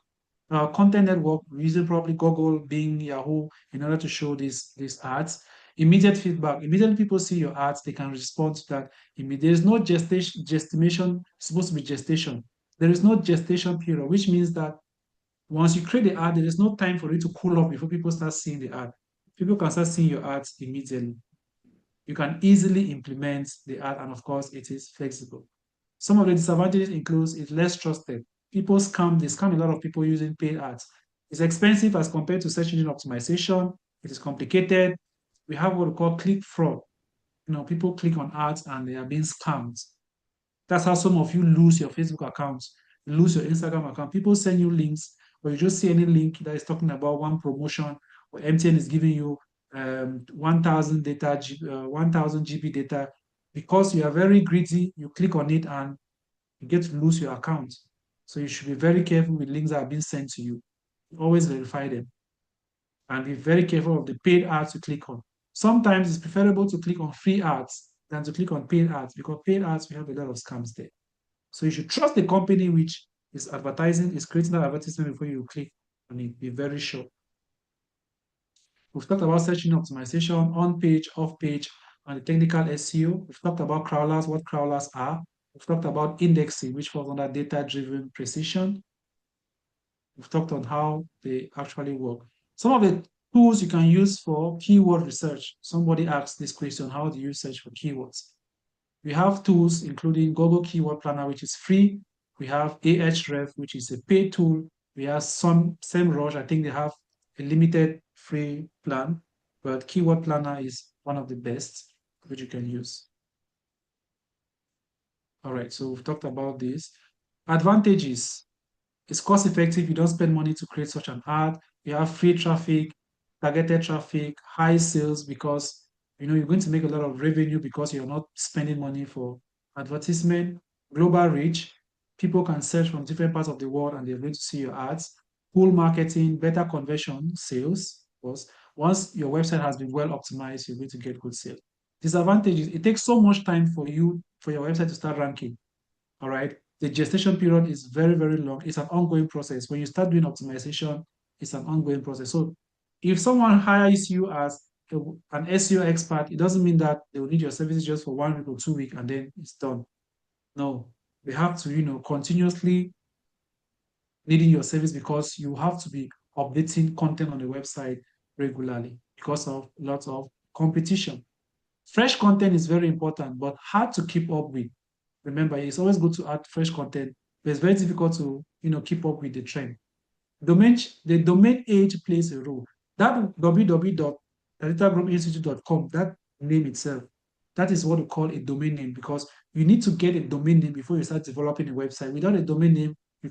we're using probably Google, Bing, Yahoo in order to show these ads. Immediate feedback. Immediately people see your ads, they can respond to that. There is no gestation, supposed to be gestation. There is no gestation period, which means that once you create the ad, there is no time for it to cool off before people start seeing the ad. People can start seeing your ads immediately. You can easily implement the ad, and of course, it is flexible. Some of the disadvantages includes it's less trusted. They scam a lot of people using paid ads. It's expensive as compared to search engine optimization. It is complicated. We have what we call click fraud. People click on ads and they are being scammed. That's how some of you lose your Facebook accounts, lose your Instagram account. People send you links, or you just see any link that is talking about one promotion, or MTN is giving you 1,000 data, 1,000 GB data. Because you are very greedy, you click on it and you get to lose your account. So you should be very careful with links that are being sent to you. Always verify them and be very careful of the paid ads you click on. Sometimes it's preferable to click on free ads than to click on paid ads because paid ads, we have a lot of scams there. So you should trust the company which is creating that advertisement before you click on it. Be very sure. We've talked about search engine optimization, on page, off page, and the technical SEO. We've talked about crawlers, what crawlers are. We've talked about indexing, which falls under data-driven precision. We've talked on how they actually work. Some of the tools you can use for keyword research. Somebody asked this question, how do you search for keywords? We have tools including Google Keyword Planner, which is free. We have Ahref, which is a paid tool. We have SEMrush. I think they have a limited free plan, but Keyword Planner is one of the best which you can use. All right, so we've talked about this. Advantages. It's cost effective. You don't spend money to create such an ad. You have free traffic, targeted traffic, high sales because you're going to make a lot of revenue because you're not spending money for advertisement, global reach. People can search from different parts of the world and they're going to see your ads. Pull marketing, better conversion, sales. Because once your website has been well optimized, you're going to get good sales. Disadvantages, it takes so much time for your website to start ranking. All right. The gestation period is very, very long. It's an ongoing process. When you start doing optimization, it's an ongoing process. So if someone hires you as an SEO expert, it doesn't mean that they will need your services just for 1 week or 2 weeks and then it's done. No, they have to, continuously needing your service because you have to be updating content on the website regularly because of lots of competition. Fresh content is very important, but hard to keep up with. Remember, it's always good to add fresh content, but it's very difficult to keep up with the trend. The domain age plays a role. That www.datagroup.institute.com, that name itself, that is what we call a domain name because you need to get a domain name before you start developing a website. Without a domain name, you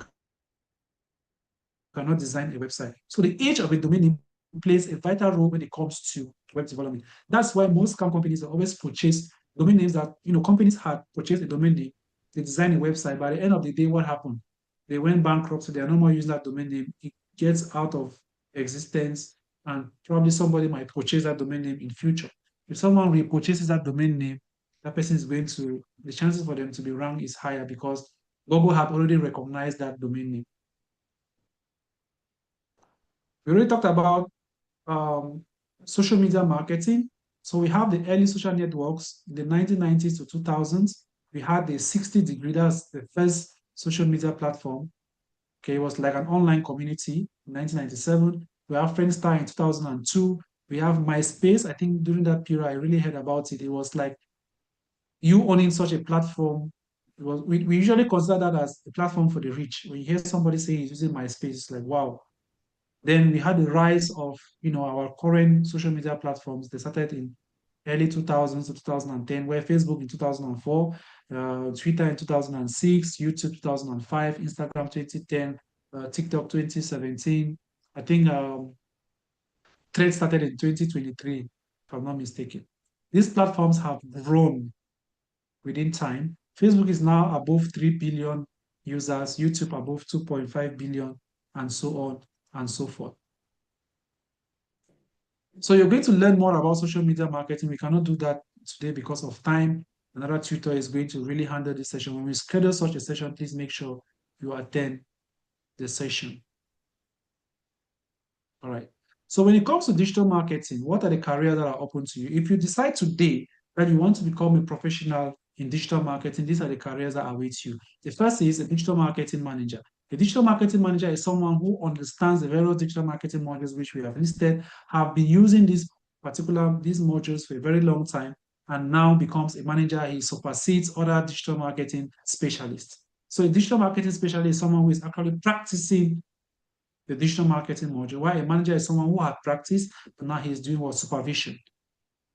cannot design a website. So the age of a domain name plays a vital role when it comes to web development. That's why most scam companies always purchase domain names that companies had purchased a domain name, they design a website. By the end of the day, what happened? They went bankrupt, so they are no more using that domain name. It gets out of existence, and probably somebody might purchase that domain name in future. If someone repurchases that domain name, that person is going to the chances for them to be ranked is higher because Google have already recognized that domain name. We already talked about social media marketing. So we have the early social networks in the 1990s to 2000s. We had the 60 degree, that's the first social media platform. Okay, it was like an online community in 1997. We have Friendster in 2002. We have MySpace. I think during that period, I really heard about it. It was like you owning such a platform. We usually consider that as a platform for the rich. When you hear somebody say he's using MySpace, it's like, wow. Then we had the rise of our current social media platforms. They started in early 2000s to 2010, where Facebook in 2004, Twitter in 2006, YouTube 2005, Instagram 2010, TikTok 2017. I think Thread started in 2023, if I'm not mistaken. These platforms have grown within time. Facebook is now above 3 billion users, YouTube above 2.5 billion, and so on and so forth. So you're going to learn more about social media marketing. We cannot do that today because of time. Another tutor is going to really handle this session. When we schedule such a session, please make sure you attend the session. All right. So when it comes to digital marketing, what are the careers that are open to you? If you decide today that you want to become a professional in digital marketing, these are the careers that await you. The first is a digital marketing manager. A digital marketing manager is someone who understands the various digital marketing modules which we have listed, have been using these modules for a very long time, and now becomes a manager. He supersedes other digital marketing specialists. So a digital marketing specialist is someone who is actually practicing the digital marketing module, while a manager is someone who had practiced, but now he's doing what supervision.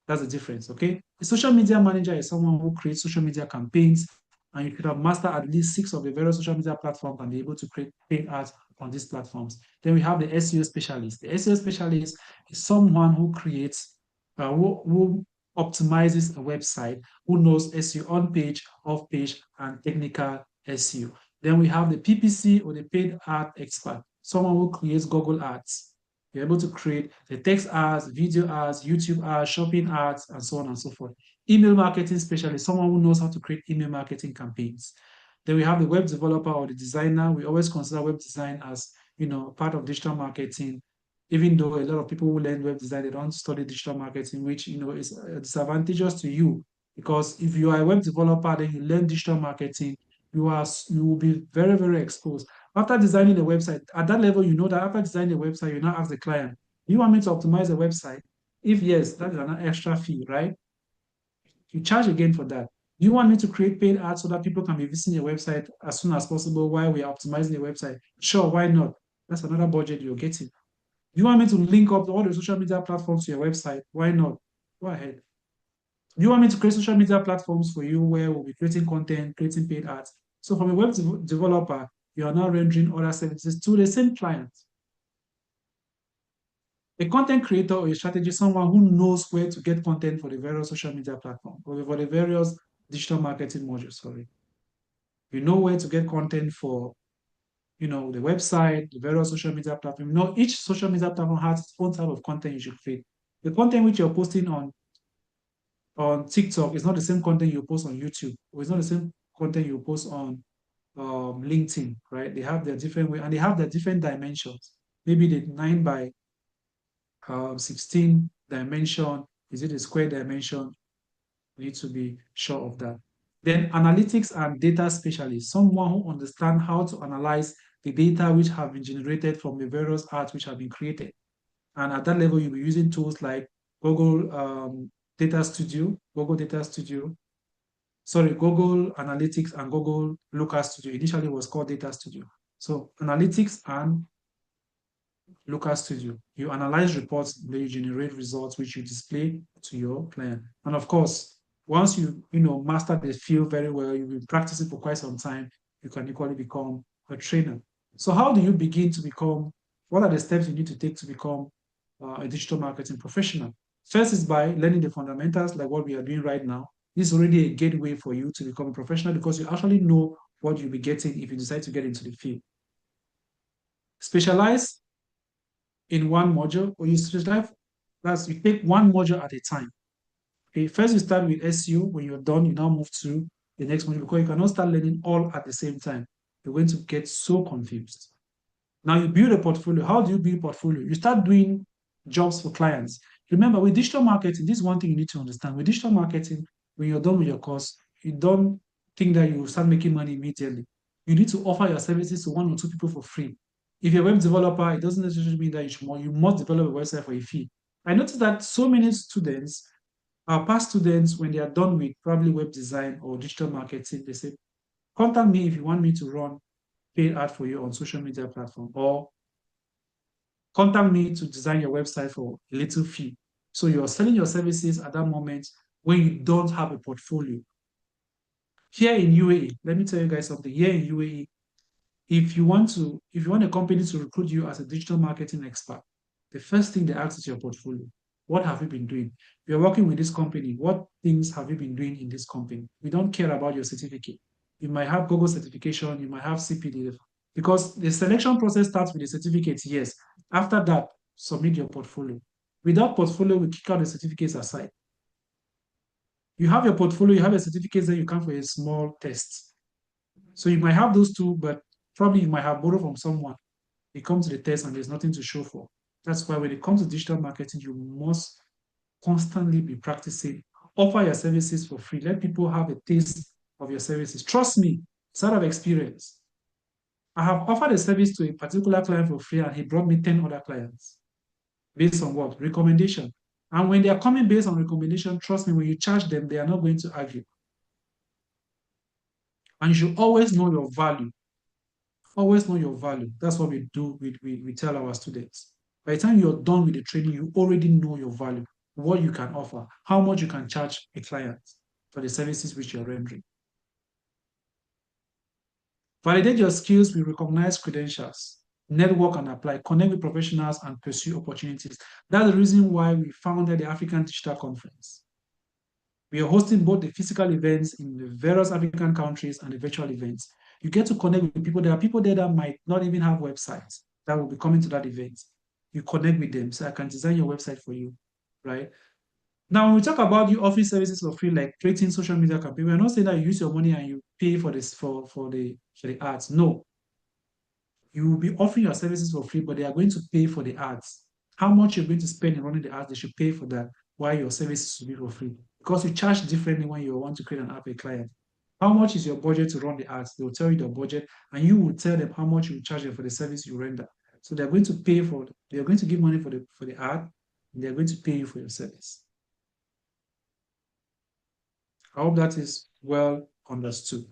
That's the difference, okay? A social media manager is someone who creates social media campaigns, and you could have mastered at least 6 of the various social media platforms and be able to create paid ads on these platforms. Then we have the SEO specialist. The SEO specialist is someone who creates, who optimizes a website, who knows SEO on page, off page, and technical SEO. Then we have the PPC or the paid ad expert, someone who creates Google ads. You're able to create the text ads, video ads, YouTube ads, shopping ads, and so on and so forth. Email marketing specialist, someone who knows how to create email marketing campaigns. Then we have the web developer or the designer. We always consider web design as, part of digital marketing, even though a lot of people who learn web design, they don't study digital marketing, which, is disadvantageous to you, because if you are a web developer, then you learn digital marketing, you will be very, very exposed. After designing a website, at that level, you know that after designing a website, you now ask the client, do you want me to optimize a website? If yes, that is an extra fee, right? You charge again for that. Do you want me to create paid ads so that people can be visiting your website as soon as possible while we are optimizing the website? Sure, why not? That's another budget you're getting. Do you want me to link up all the social media platforms to your website? Why not? Go ahead. Do you want me to create social media platforms for you where we'll be creating content, creating paid ads? So from a web developer, you are now rendering other services to the same client. A content creator or a strategist, someone who knows where to get content for the various social media platforms or for the various digital marketing modules, sorry. You know where to get content for, the website, the various social media platforms. Each social media platform has its own type of content you should create. The content which you're posting on TikTok is not the same content you post on YouTube, or it's not the same content you post on LinkedIn, right? They have their different way, and they have their different dimensions. Maybe the 9 by 16 dimension, is it a square dimension? You need to be sure of that. Then analytics and data specialist, someone who understands how to analyze the data which have been generated from the various ads which have been created. And at that level, you'll be using tools like Google Data Studio, Google Analytics and Google Looker Studio. Initially, it was called Data Studio. So Analytics and Looker Studio. You analyze reports, then you generate results which you display to your client. And of course, once you master the field very well, you've been practicing for quite some time, you can equally become a trainer. So how do you begin to become? What are the steps you need to take to become a digital marketing professional? First is by learning the fundamentals, like what we are doing right now. This is already a gateway for you to become a professional because you actually know what you'll be getting if you decide to get into the field. Specialize in one module, or you specialize, that's you take one module at a time. Okay, first you start with SEO. When you're done, you now move to the next module because you cannot start learning all at the same time. You're going to get so confused. Now you build a portfolio. How do you build portfolio? You start doing jobs for clients. Remember, with digital marketing, this is one thing you need to understand. With digital marketing, when you're done with your course, you don't think that you will start making money immediately. You need to offer your services to 1 or 2 people for free. If you're a web developer, it doesn't necessarily mean that you must develop a website for a fee. I noticed that so many students, our past students, when they are done with probably web design or digital marketing, they say, contact me if you want me to run paid ad for you on social media platform, or contact me to design your website for a little fee. So you're selling your services at that moment when you don't have a portfolio. Here in UAE, let me tell you guys something. Here in UAE, if you want a company to recruit you as a digital marketing expert, the first thing they ask is your portfolio. What have you been doing? You're working with this company. What things have you been doing in this company? We don't care about your certificate. You might have Google certification, you might have CPD, because the selection process starts with the certificate, yes. After that, submit your portfolio. Without portfolio, we kick out the certificates aside. You have your portfolio, you have your certificates, then you come for a small test. So you might have those two, but probably you might have borrowed from someone. It comes to the test and there's nothing to show for. That's why when it comes to digital marketing, you must constantly be practicing. Offer your services for free. Let people have a taste of your services. Trust me, it's out of experience. I have offered a service to a particular client for free and he brought me 10 other clients. Based on what? Recommendation. And when they are coming based on recommendation, trust me, when you charge them, they are not going to argue. And you should always know your value. Always know your value. That's what we do. We tell our students. By the time you're done with the training, you already know your value, what you can offer, how much you can charge a client for the services which you're rendering. Validate your skills with recognized credentials. Network and apply. Connect with professionals and pursue opportunities. That's the reason why we founded the African Digital Conference. We are hosting both the physical events in the various African countries and the virtual events. You get to connect with people. There are people there that might not even have websites that will be coming to that event. You connect with them. So I can design your website for you, right? Now, when we talk about you offering services for free, like creating social media campaign, we're not saying that you use your money and you pay for this for the ads. No, you will be offering your services for free, but they are going to pay for the ads. How much you're going to spend in running the ads, they should pay for that, while your services should be for free. Because you charge differently when you want to create an app a client. How much is your budget to run the ads? They'll tell you the budget, and you will tell them how much you charge them for the service you render. So they're going to pay for it. They're going to give money for the ad, and they're going to pay you for your service. I hope that is well understood.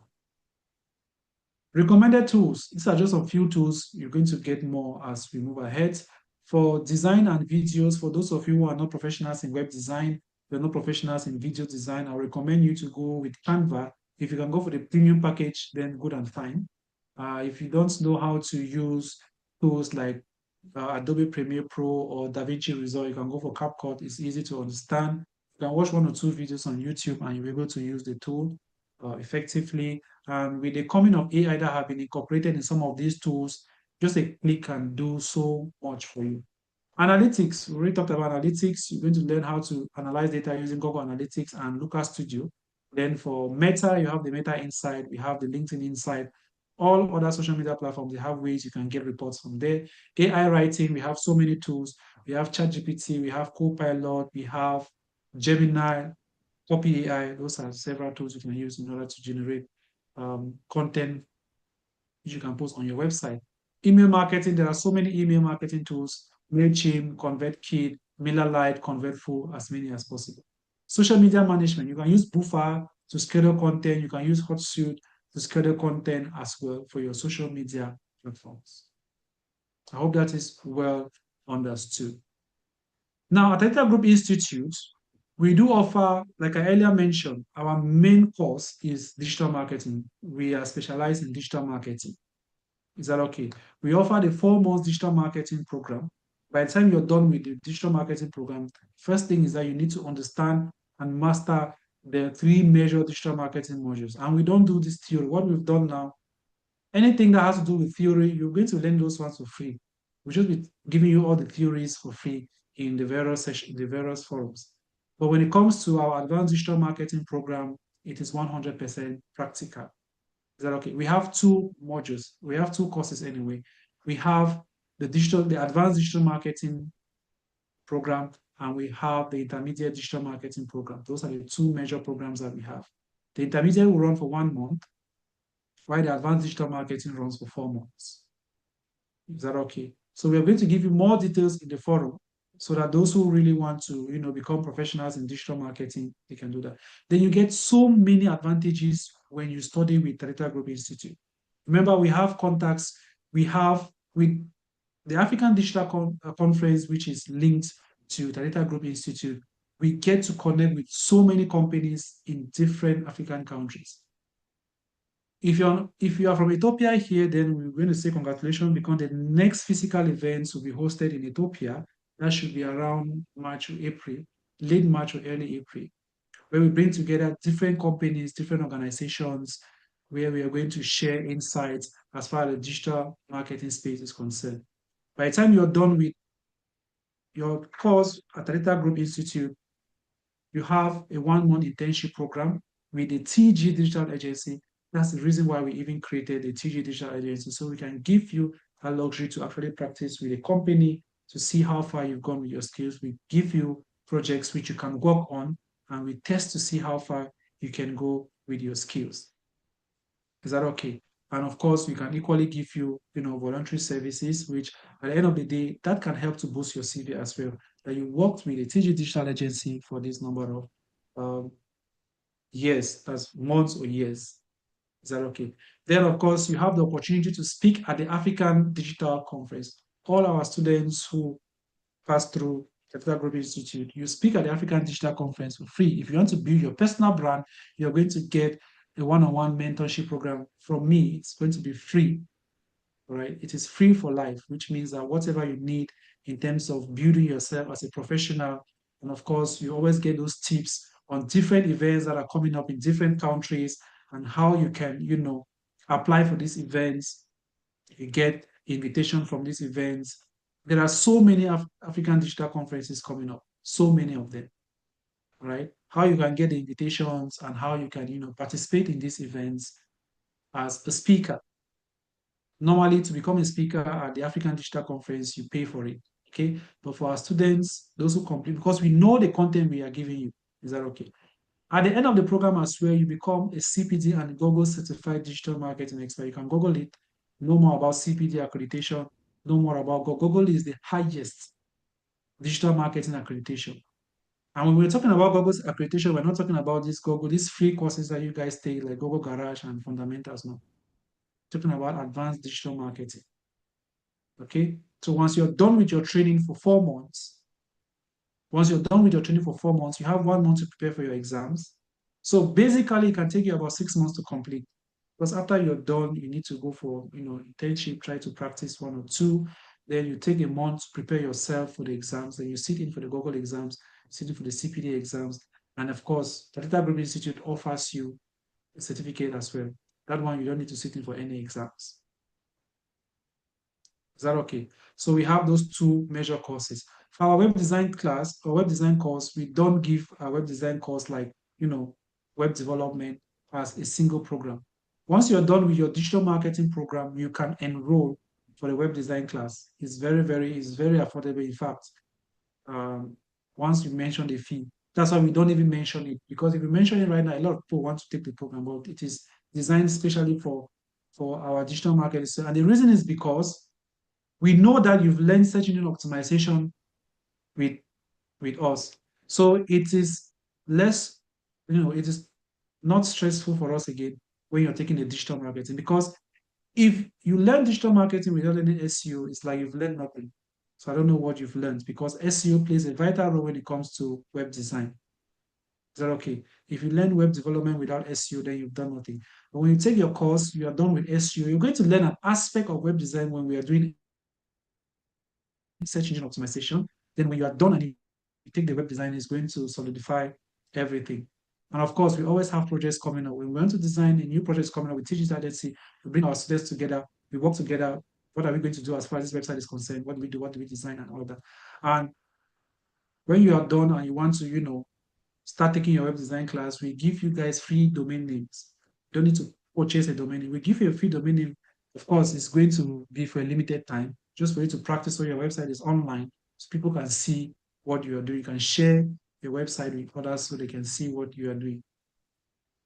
Recommended tools. These are just a few tools. You're going to get more as we move ahead. For design and videos, for those of you who are not professionals in web design, you're not professionals in video design, I recommend you to go with Canva. If you can go for the premium package, then good and fine. If you don't know how to use tools like Adobe Premiere Pro or DaVinci Resolve, you can go for CapCut. It's easy to understand. You can watch one or two videos on YouTube and you'll be able to use the tool effectively. And with the coming of AI that have been incorporated in some of these tools, just a click can do so much for you. Analytics, we already talked about analytics. You're going to learn how to analyze data using Google Analytics and Looker Studio. Then for Meta, you have the Meta Insight, we have the LinkedIn Insight. All other social media platforms, they have ways you can get reports from there. AI writing, we have so many tools. We have ChatGPT, we have Copilot, we have Gemini, Copy AI. Those are several tools you can use in order to generate content which you can post on your website. Email marketing, there are so many email marketing tools, MailChimp, ConvertKit, MailerLite, ConvertFull, as many as possible. Social media management, you can use Buffer to schedule content, you can use Hotsuite to schedule content as well for your social media platforms. I hope that is well understood. Now, at Data Group Institute, we do offer, like I earlier mentioned, our main course is digital marketing. We are specialized in digital marketing. Is that okay? We offer the 4 months digital marketing program. By the time you're done with the digital marketing program, first thing is that you need to understand and master the 3 major digital marketing modules. And we don't do this theory. What we've done now, anything that has to do with theory, you're going to learn those ones for free. We'll just be giving you all the theories for free in the various sessions, the various forums. But when it comes to our advanced digital marketing program, it is 100% practical. Is that okay? We have 2 modules. We have 2 courses anyway. We have the advanced digital marketing program, and we have the intermediate digital marketing program. Those are the 2 major programs that we have. The intermediate will run for 1 month, while the advanced digital marketing runs for 4 months. Is that okay? So we are going to give you more details in the forum so that those who really want to, become professionals in digital marketing, they can do that. Then you get so many advantages when you study with Data Group Institute. Remember, we have contacts. We have with the African Digital Conference, which is linked to Data Group Institute. We get to connect with so many companies in different African countries. If you are from Ethiopia here, then we're going to say congratulations, because the next physical events will be hosted in Ethiopia. That should be around March or April, late March or early April, where we bring together different companies, different organizations, where we are going to share insights as far as the digital marketing space is concerned. By the time you're done with your course at Talita Group Institute, you have a 1 month internship program with the TG Digital Agency. That's the reason why we even created the TG Digital Agency. So we can give you a luxury to actually practice with a company to see how far you've gone with your skills. We give you projects which you can work on, and we test to see how far you can go with your skills. Is that okay? And of course, we can equally give you, voluntary services, which at the end of the day, that can help to boost your CV as well. That you worked with a TG Digital Agency for this number of um, years, that's months or years. Is that okay? Then, of course, you have the opportunity to speak at the African Digital Conference. All our students who pass through Capital Group Institute, you speak at the African Digital Conference for free. If you want to build your personal brand, you're going to get a one-on-one mentorship program from me. It's going to be free. All right. It is free for life, which means that whatever you need in terms of building yourself as a professional, and of course, you always get those tips on different events that are coming up in different countries and how you can, apply for these events. You get invitation from these events. There are so many African digital conferences coming up, so many of them, right? How you can get the invitations and how you can, participate in these events as a speaker. Normally, to become a speaker at the African Digital Conference, you pay for it, okay? But for our students, those who complete, because we know the content we are giving you, is that okay? At the end of the program as well, you become a CPD and Google Certified Digital Marketing Expert. You can Google it, know more about CPD accreditation, know more about Google. Google is the highest digital marketing accreditation. And when we're talking about Google's accreditation, we're not talking about this Google, these free courses that you guys take, like Google Garage and Fundamentals. No, we're talking about advanced digital marketing. Okay. So once you're done with your training for 4 months, you have 1 month to prepare for your exams. So basically, it can take you about 6 months to complete. Because after you're done, you need to go for internship, try to practice 1 or 2. Then you take a month to prepare yourself for the exams. Then you sit in for the Google exams, sit in for the CPD exams, and of course, the Data Group Institute offers you a certificate as well. That one you don't need to sit in for any exams. Is that okay? So we have those two major courses. For our web design class or web design course, we don't give a web design course like, web development as a single program. Once you're done with your digital marketing program, you can enroll for the web design class. It's very affordable. In fact, um, once you mention the fee, that's why we don't even mention it. Because if you mention it right now, a lot of people want to take the program, but it is designed especially for our digital marketing. So, and the reason is because we know that you've learned search engine optimization with with us. So it is less, it is not stressful for us again when you're taking the digital marketing. Because if you learn digital marketing without learning SEO, it's like you've learned nothing. So I don't know what you've learned because SEO plays a vital role when it comes to web design. Is that okay? If you learn web development without SEO, then you've done nothing. But when you take your course, you are done with SEO, you're going to learn an aspect of web design when we are doing search engine optimization. Then when you are done and you take the web design, it's going to solidify everything. And of course, we always have projects coming up. When we want to design a new project coming up, we teach it, let's see, we bring our students together, we work together. What are we going to do as far as this website is concerned? What do we do? What do we design and all that? And when you are done and you want to, start taking your web design class, we give you guys free domain names. You don't need to purchase a domain name. We give you a free domain name. Of course, it's going to be for a limited time, just for you to practice so your website is online, so people can see what you are doing. You can share your website with others so they can see what you are doing.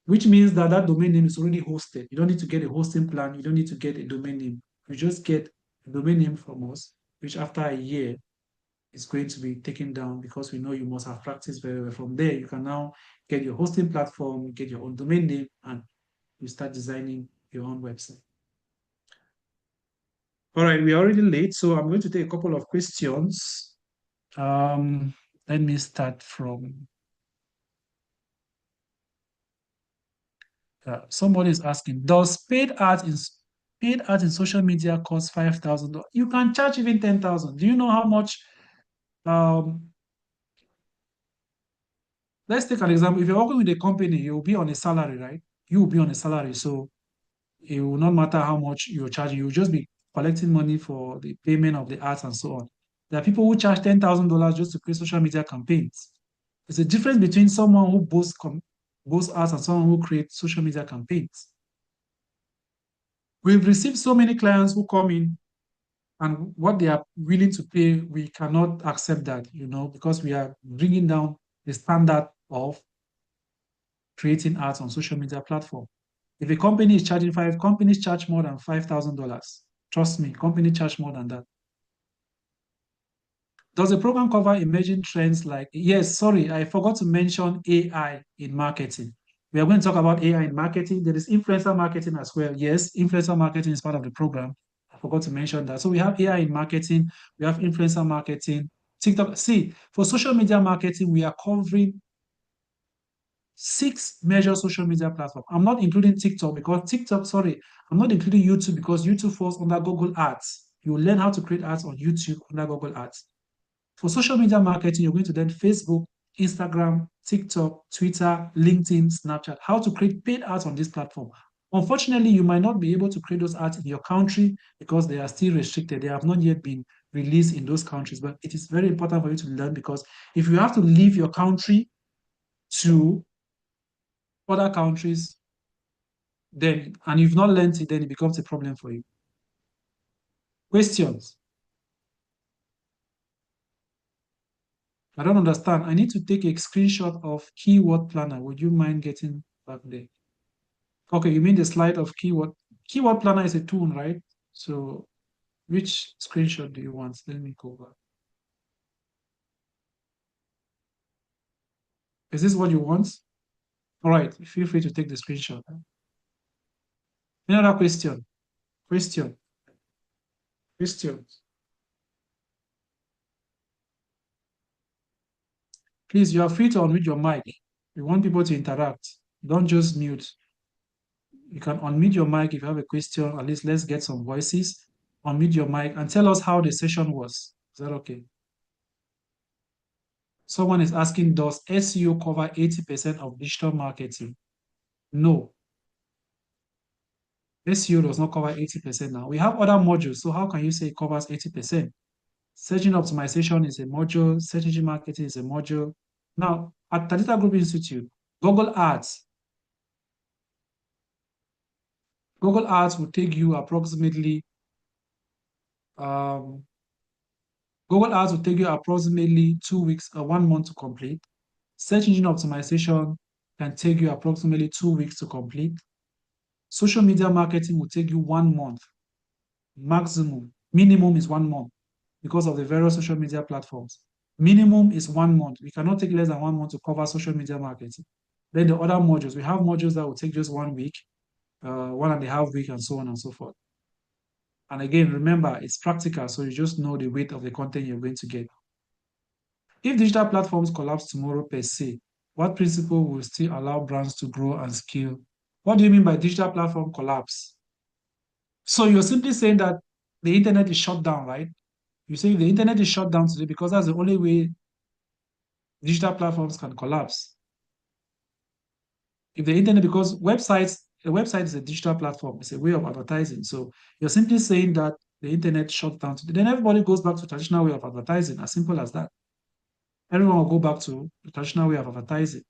Which means that that domain name is already hosted. You don't need to get a hosting plan. You don't need to get a domain name. You just get a domain name from us, which after a year is going to be taken down because we know you must have practiced very well. From there, you can now get your hosting platform, get your own domain name, and you start designing your own website. All right, we are already late, so I'm going to take a couple of questions. Let me start from somebody is asking, does paid ads in social media cost $5,000? You can charge even 10,000. Do you know how much? Um, let's take an example. If you're working with a company, you'll be on a salary, right? You will be on a salary, so it will not matter how much you're charging. You'll just be collecting money for the payment of the ads and so on. There are people who charge $10,000 just to create social media campaigns. There's a difference between someone who boasts ads and someone who creates social media campaigns. We've received so many clients who come in and what they are willing to pay, we cannot accept that, because we are bringing down the standard of creating ads on social media platform. If a company is charging companies charge more than $5,000. Trust me, companies charge more than that. Does the program cover emerging trends like, yes, sorry, I forgot to mention AI in marketing. We are going to talk about AI in marketing. There is influencer marketing as well. Yes, influencer marketing is part of the program. I forgot to mention that. So we have AI in marketing, we have influencer marketing, TikTok. See, for social media marketing, we are covering 6 major social media platforms. I'm not including TikTok because I'm not including YouTube because YouTube falls under Google Ads. You learn how to create ads on YouTube under Google Ads. For social media marketing, you're going to learn Facebook, Instagram, TikTok, Twitter, LinkedIn, Snapchat, how to create paid ads on this platform. Unfortunately, you might not be able to create those ads in your country because they are still restricted. They have not yet been released in those countries, but it is very important for you to learn because if you have to leave your country to other countries, and you've not learned it, then it becomes a problem for you. Questions? I don't understand. I need to take a screenshot of keyword planner. Would you mind getting back there? Okay, you mean the slide of keyword? Keyword planner is a tool, right? So which screenshot do you want? Let me go back. Is this what you want? All right, feel free to take the screenshot. Any other question? Question? Questions? Please, you are free to unmute your mic. We want people to interact. Don't just mute. You can unmute your mic if you have a question. At least let's get some voices. Unmute your mic and tell us how the session was. Is that okay? Someone is asking, does SEO cover 80% of digital marketing? No. SEO does not cover 80% now. We have other modules, so how can you say it covers 80%? Search engine optimization is a module, search engine marketing is a module. Now, at Talita Group Institute, Google Ads will take you approximately Google Ads will take you approximately 2 weeks or 1 month to complete. Search engine optimization can take you approximately 2 weeks to complete. Social media marketing will take you 1 month. Maximum. Minimum is 1 month because of the various social media platforms. Minimum is 1 month. We cannot take less than 1 month to cover social media marketing. Then the other modules, we have modules that will take just 1 week, 1.5 weeks, and so on and so forth. And again, remember, it's practical, so you just know the weight of the content you're going to get. If digital platforms collapse tomorrow per se, what principle will still allow brands to grow and scale? What do you mean by digital platform collapse? So you're simply saying that the internet is shut down, right? You say the internet is shut down today because that's the only way digital platforms can collapse. If the internet, because a website is a digital platform, it's a way of advertising. So you're simply saying that the internet shut down today. Then everybody goes back to traditional way of advertising, as simple as that. Everyone will go back to the traditional way of advertising.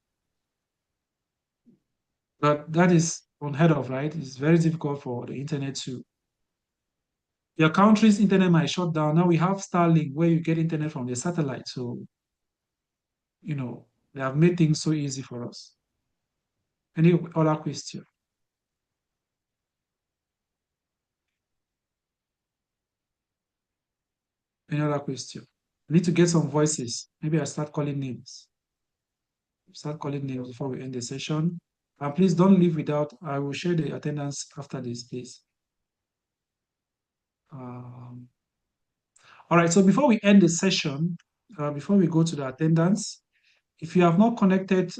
But that is unheard of, right? It's very difficult for the internet to. Your country's internet might shut down. Now we have Starlink where you get internet from the satellite. So, they have made things so easy for us. Any other question? Any other question? I need to get some voices. Maybe I start calling names. Start calling names before we end the session. And please don't leave without, I will share the attendance after this, please. All right, so before we end the session, before we go to the attendance, if you have not connected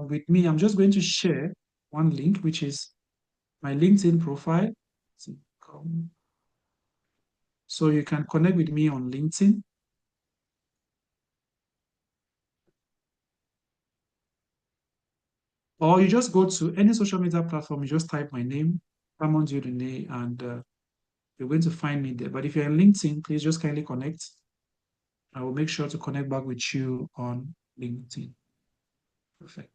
with me, I'm just going to share one link, which is my LinkedIn profile. So you can connect with me on LinkedIn. Or you just go to any social media platform, you just type my name, Ramon Diodune, and you're going to find me there. But if you're on LinkedIn, please just kindly connect. I will make sure to connect back with you on LinkedIn. Perfect.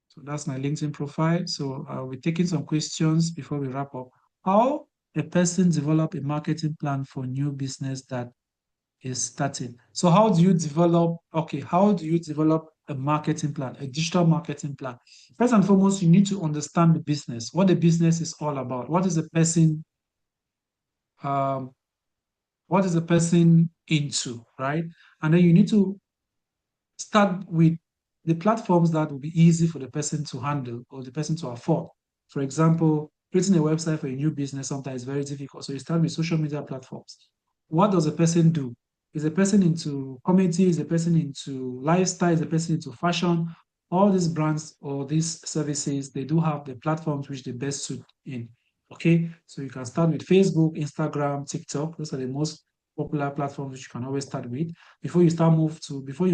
So that's my LinkedIn profile. So I'll be taking some questions before we wrap up. How a person develop a marketing plan for new business that is starting. So how do you develop a marketing plan, a digital marketing plan? First and foremost, you need to understand the business, what the business is all about. Um, what is the person into, right? And then you need to start with the platforms that will be easy for the person to handle or the person to afford. For example, creating a website for a new business sometimes is very difficult. So you start with social media platforms. What does a person do? Is a person into comedy? Is a person into lifestyle? Is a person into fashion? All these brands or these services, they do have the platforms which they best suit in. Okay, so you can start with Facebook, Instagram, TikTok. Those are the most popular platforms which you can always start with before you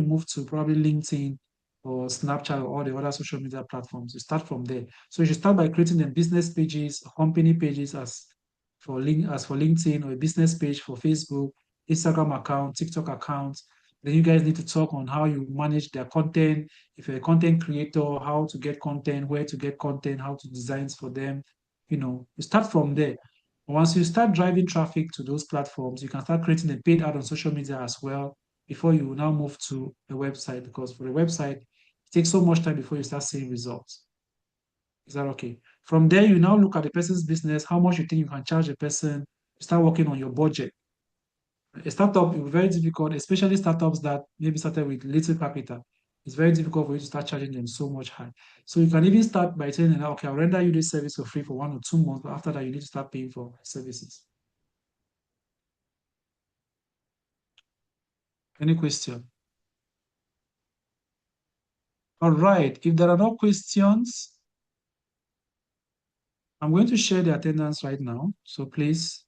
move to probably LinkedIn or Snapchat or all the other social media platforms. You start from there. So you should start by creating the business pages, company pages as for LinkedIn, or a business page for Facebook, Instagram account, TikTok account. Then you guys need to talk on how you manage their content. If you're a content creator, how to get content, where to get content, how to design for them. You start from there. Once you start driving traffic to those platforms, you can start creating a paid ad on social media as well before you now move to a website. Because for a website, it takes so much time before you start seeing results. Is that okay? From there, you now look at the person's business, how much you think you can charge a person, start working on your budget. A startup will be very difficult, especially startups that maybe started with little capital. It's very difficult for you to start charging them so much high. So you can even start by telling them, okay, I'll render you this service for free for 1 or 2 months, but after that, you need to start paying for services. Any question? All right. If there are no questions, I'm going to share the attendance right now. So please,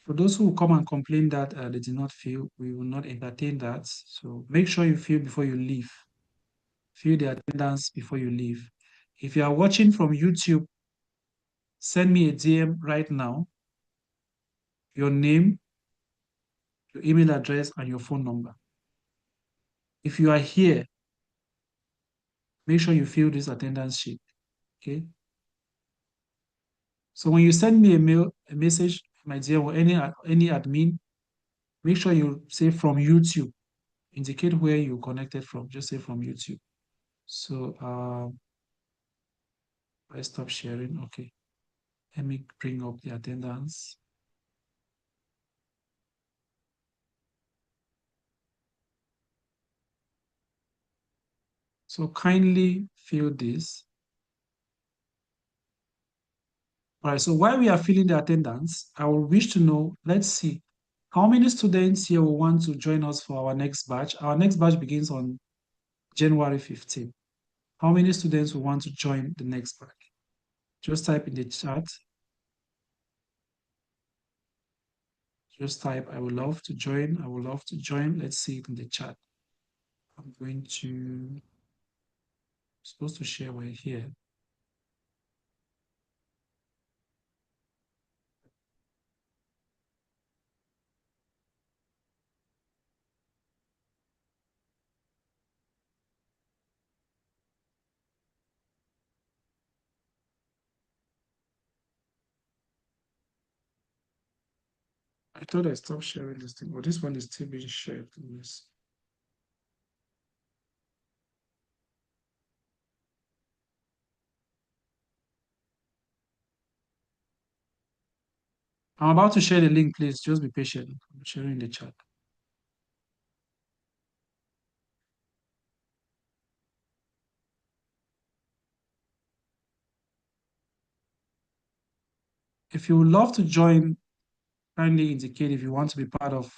for those who come and complain that they did not feel, we will not entertain that. So make sure you fill before you leave. Fill the attendance before you leave. If you are watching from YouTube, send me a DM right now, your name, your email address, and your phone number. If you are here, make sure you fill this attendance sheet. Okay. So when you send me a message, my dear, or any admin, make sure you say from YouTube. Indicate where you connected from. Just say from YouTube. So I stop sharing. Okay. Let me bring up the attendance. So kindly fill this. All right, so while we are filling the attendance, I will wish to know, let's see, how many students here will want to join us for our next batch? Our next batch begins on January 15th. How many students will want to join the next batch? Just type in the chat. Just type, I would love to join. I would love to join. Let's see it in the chat. I'm supposed to share right here. I thought I stopped sharing this thing, but this one is still being shared. Yes. I'm about to share the link, please. Just be patient. I'm sharing the chat. If you would love to join, kindly indicate if you want to be part of.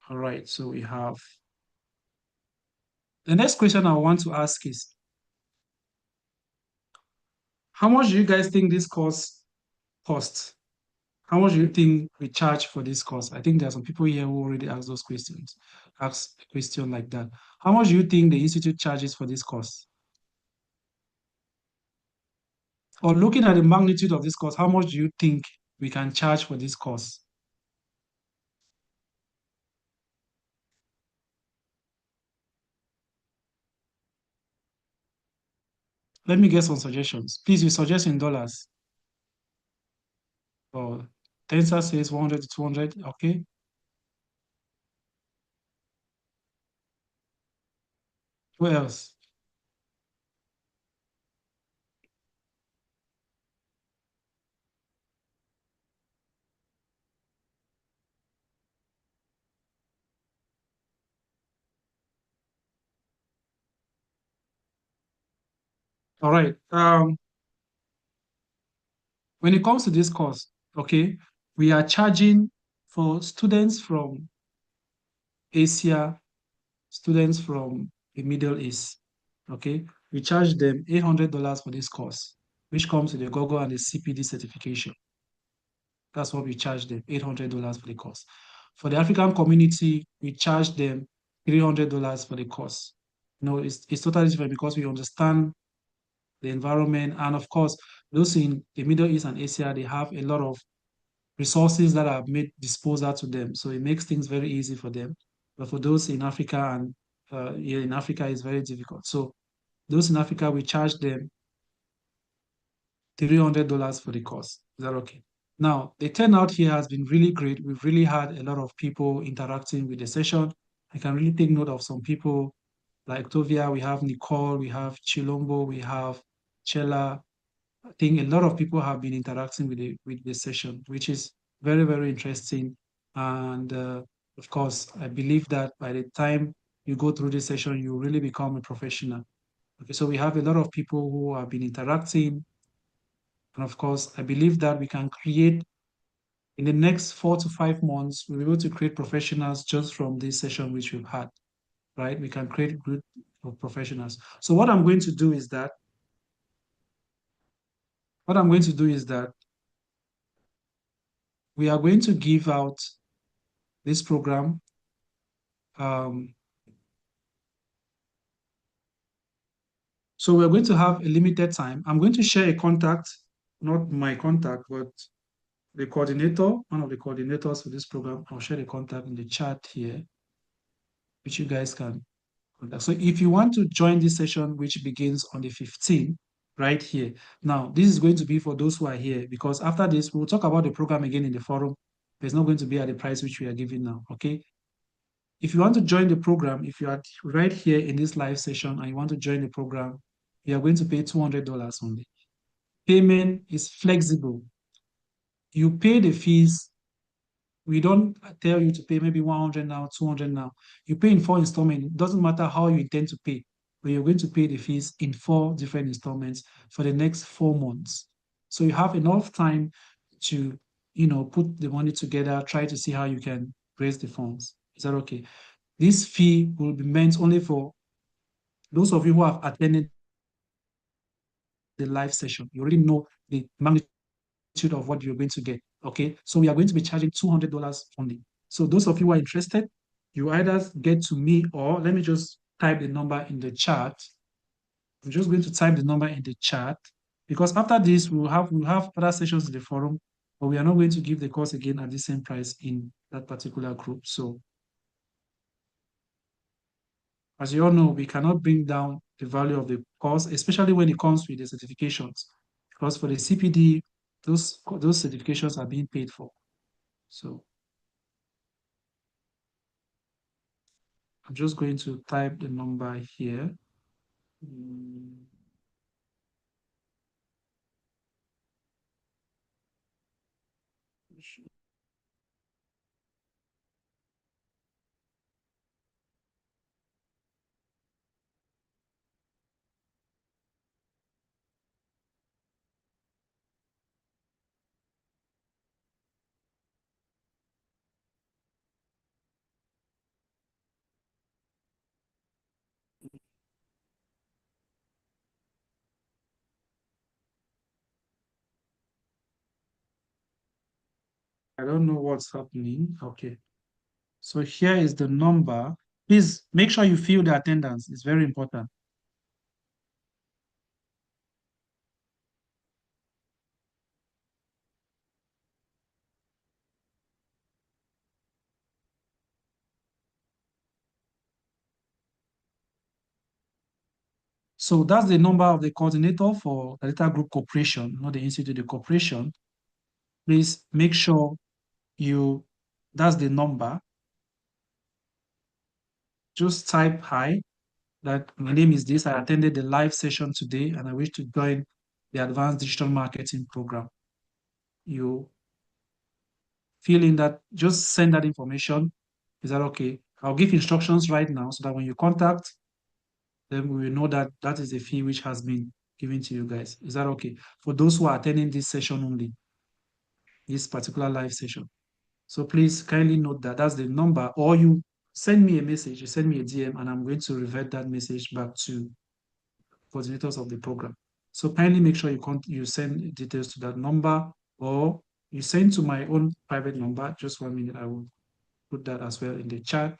All right, so we have the next question I want to ask is, how much do you guys think this course costs? How much do you think we charge for this course? I think there are some people here who already asked those questions, asked a question like that. How much do you think the institute charges for this course? Or looking at the magnitude of this course, how much do you think we can charge for this course? Let me get some suggestions. Please, you suggest in dollars. Or Tensor says 100 to 200. Okay. Who else? All right. When it comes to this course, okay, we are charging for students from Asia, students from the Middle East. Okay, we charge them $800 for this course, which comes with the Google and the CPD certification. That's what we charge them, $800 for the course. For the African community, we charge them $300 for the course. No, it's totally different because we understand the environment. And of course, those in the Middle East and Asia, they have a lot of resources that are made disposal to them. So it makes things very easy for them. But for those in Africa and here in Africa, it's very difficult. So those in Africa, we charge them $300 for the course. Is that okay? Now, the turnout here has been really great. We've really had a lot of people interacting with the session. I can really take note of some people like Tovia, we have Nicole, we have Chilombo, we have Chela. I think a lot of people have been interacting with the session, which is very, very interesting. And of course, I believe that by the time you go through this session, you really become a professional. Okay, so we have a lot of people who have been interacting. And of course, I believe that we can create in the next 4 to 5 months, we'll be able to create professionals just from this session which we've had, right? We can create group of professionals. So what I'm going to do is that we are going to give out this program. Um, so we're going to have a limited time. I'm going to share a contact, not my contact, but the coordinator, one of the coordinators for this program. I'll share the contact in the chat here, which you guys can contact. So if you want to join this session, which begins on the 15th, right here. Now, this is going to be for those who are here because after this, we'll talk about the program again in the forum. It's not going to be at the price which we are giving now, okay? If you want to join the program, if you are right here in this live session and you want to join the program, you are going to pay $200 only. Payment is flexible. You pay the fees. We don't tell you to pay maybe 100 now, 200 now. You pay in 4 installments. It doesn't matter how you intend to pay, but you're going to pay the fees in 4 different installments for the next 4 months. So you have enough time to, put the money together, try to see how you can raise the funds. Is that okay? This fee will be meant only for those of you who have attended the live session. You already know the magnitude of what you're going to get. Okay. So we are going to be charging $200 only. So those of you who are interested, you either get to me or let me just type the number in the chat. I'm just going to type the number in the chat because after this, we'll have other sessions in the forum, but we are not going to give the course again at the same price in that particular group. So as you all know, we cannot bring down the value of the course, especially when it comes with the certifications, because for the CPD, those certifications are being paid for. So I'm just going to type the number here. Mm, I don't know what's happening. Okay. So here is the number. Please make sure you fill the attendance. It's very important. So that's the number of the coordinator for the Data Group Corporation, not the institute, the corporation. Please make sure that's the number. Just type hi, that my name is this. I attended the live session today and I wish to join the Advanced Digital Marketing Program. You fill in that, just send that information. Is that okay? I'll give instructions right now so that when you contact, then we will know that that is the fee which has been given to you guys. Is that okay? For those who are attending this session only, this particular live session. So please kindly note that that's the number, or you send me a message, you send me a DM, and I'm going to revert that message back to coordinators of the program. So kindly make sure you send details to that number, or you send to my own private number. Just 1 minute, I will put that as well in the chat.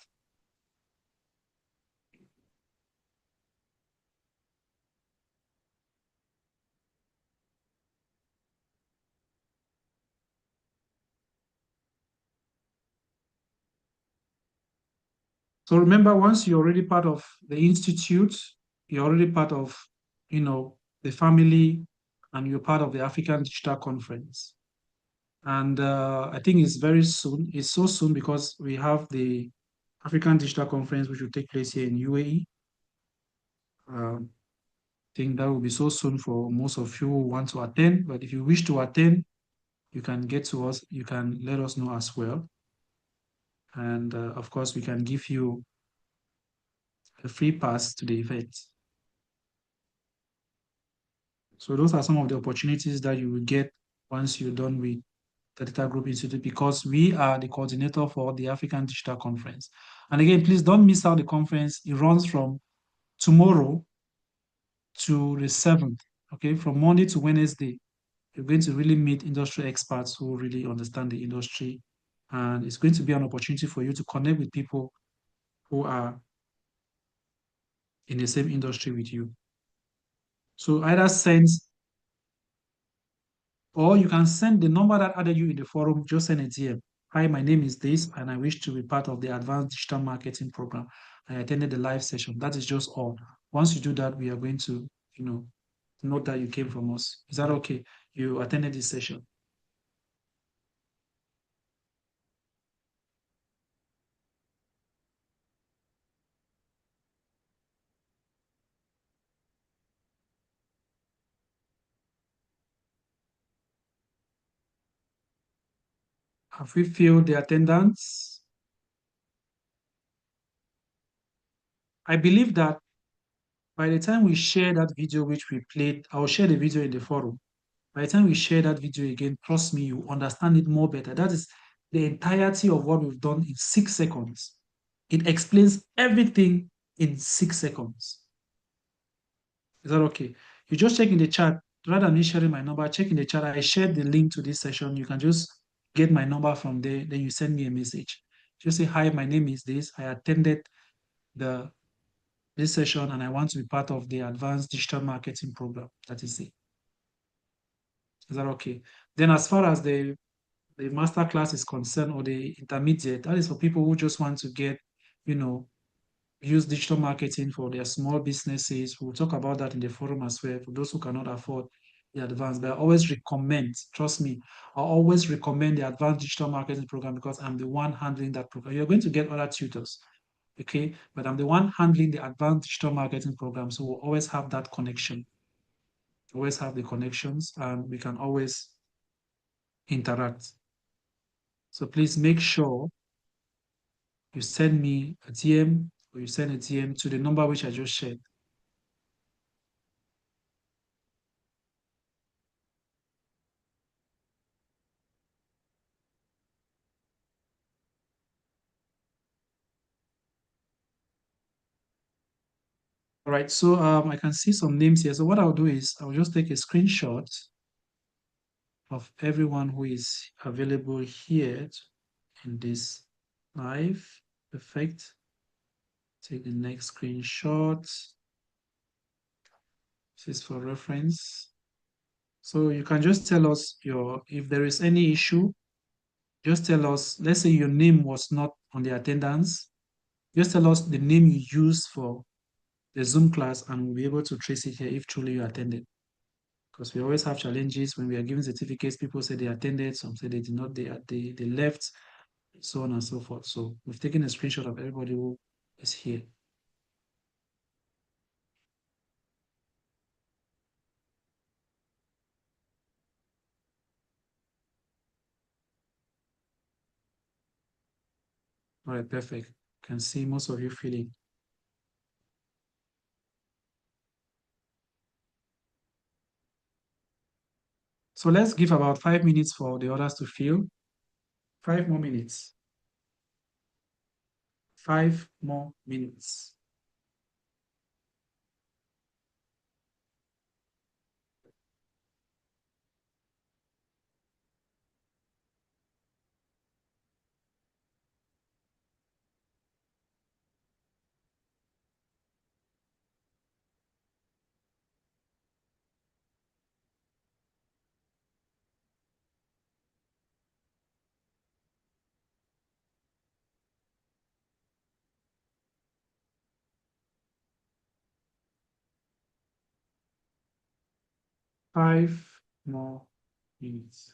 So remember, once you're already part of the institute, you're already part of, the family, and you're part of the African Digital Conference. And I think it's very soon. It's so soon because we have the African Digital Conference, which will take place here in UAE. I think that will be so soon for most of you who want to attend. But if you wish to attend, you can get to us. You can let us know as well. And of course, we can give you a free pass to the event. So those are some of the opportunities that you will get once you're done with the Data Group Institute, because we are the coordinator for the African Digital Conference. And again, please don't miss out the conference. It runs from tomorrow to the 7th, okay? From Monday to Wednesday, you're going to really meet industry experts who really understand the industry. And it's going to be an opportunity for you to connect with people who are in the same industry with you. So either send, or you can send the number that added you in the forum, just send a DM. Hi, my name is this, and I wish to be part of the Advanced Digital Marketing Program. I attended the live session. That is just all. Once you do that, we are going to, note that you came from us. Is that okay? You attended this session. Have we filled the attendance? I believe that by the time we share that video which we played, I'll share the video in the forum. By the time we share that video again, trust me, you understand it more better. That is the entirety of what we've done in 6 seconds. It explains everything in 6 seconds. Is that okay? You just check in the chat, rather than me sharing my number, check in the chat. I shared the link to this session. You can just get my number from there. Then you send me a message. Just say, hi, my name is this. I attended this session and I want to be part of the Advanced Digital Marketing Program. That is it. Is that okay? Then as far as the masterclass is concerned, or the intermediate, that is for people who just want to get, use digital marketing for their small businesses. We'll talk about that in the forum as well, for those who cannot afford the advanced. But I always recommend, trust me, I always recommend the Advanced Digital Marketing Program, because I'm the one handling that program. You're going to get other tutors, okay? But I'm the one handling the Advanced Digital Marketing Program. So we'll always have that connection, always have the connections, and we can always interact. So please make sure you send me a DM, or you send a DM to the number which I just shared. All right, so I can see some names here. So what I'll do is I'll just take a screenshot of everyone who is available here in this live. Perfect. Take the next screenshot. This is for reference. So you can just tell us if there is any issue, just tell us. Let's say your name was not on the attendance. Just tell us the name you used for the Zoom class, and we'll be able to trace it here if truly you attended. Because we always have challenges when we are giving certificates. People say they attended, some say they did not, they left, so on and so forth. So we've taken a screenshot of everybody who is here. All right, perfect. Can see most of you filling. So let's give about 5 minutes for the others to fill. 5 more minutes. 5 more minutes. 5 more minutes.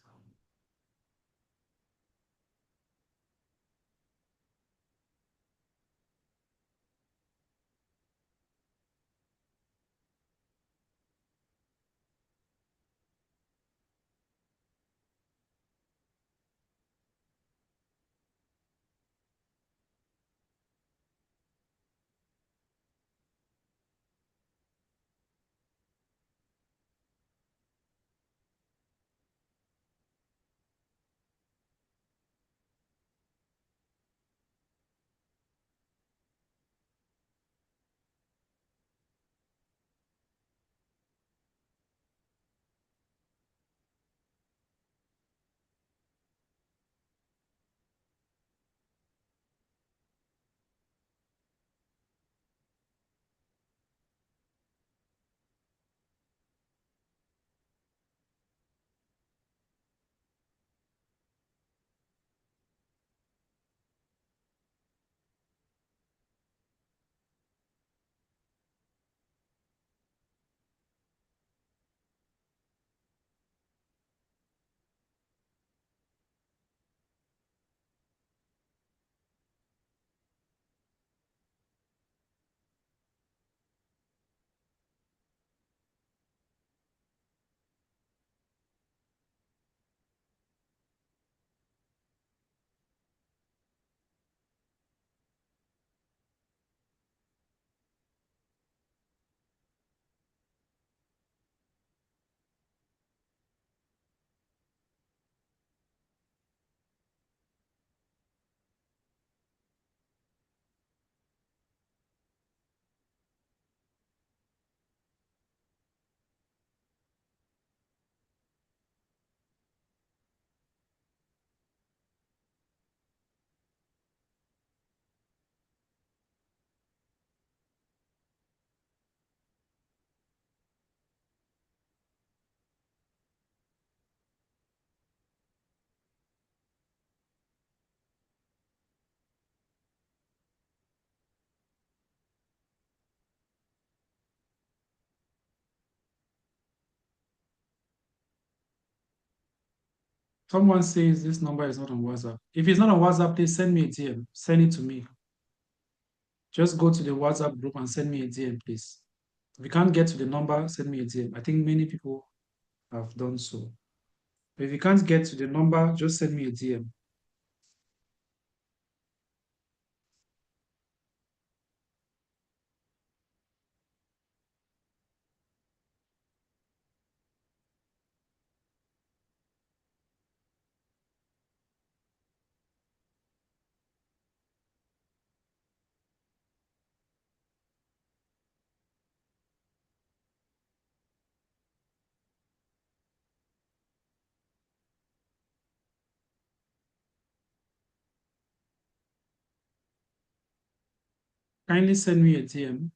Someone says this number is not on WhatsApp. If it's not on WhatsApp, please send me a DM. Send it to me. Just go to the WhatsApp group and send me a DM, please. If you can't get to the number, send me a DM. I think many people have done so. But if you can't get to the number, just send me a DM. Kindly send me a DM.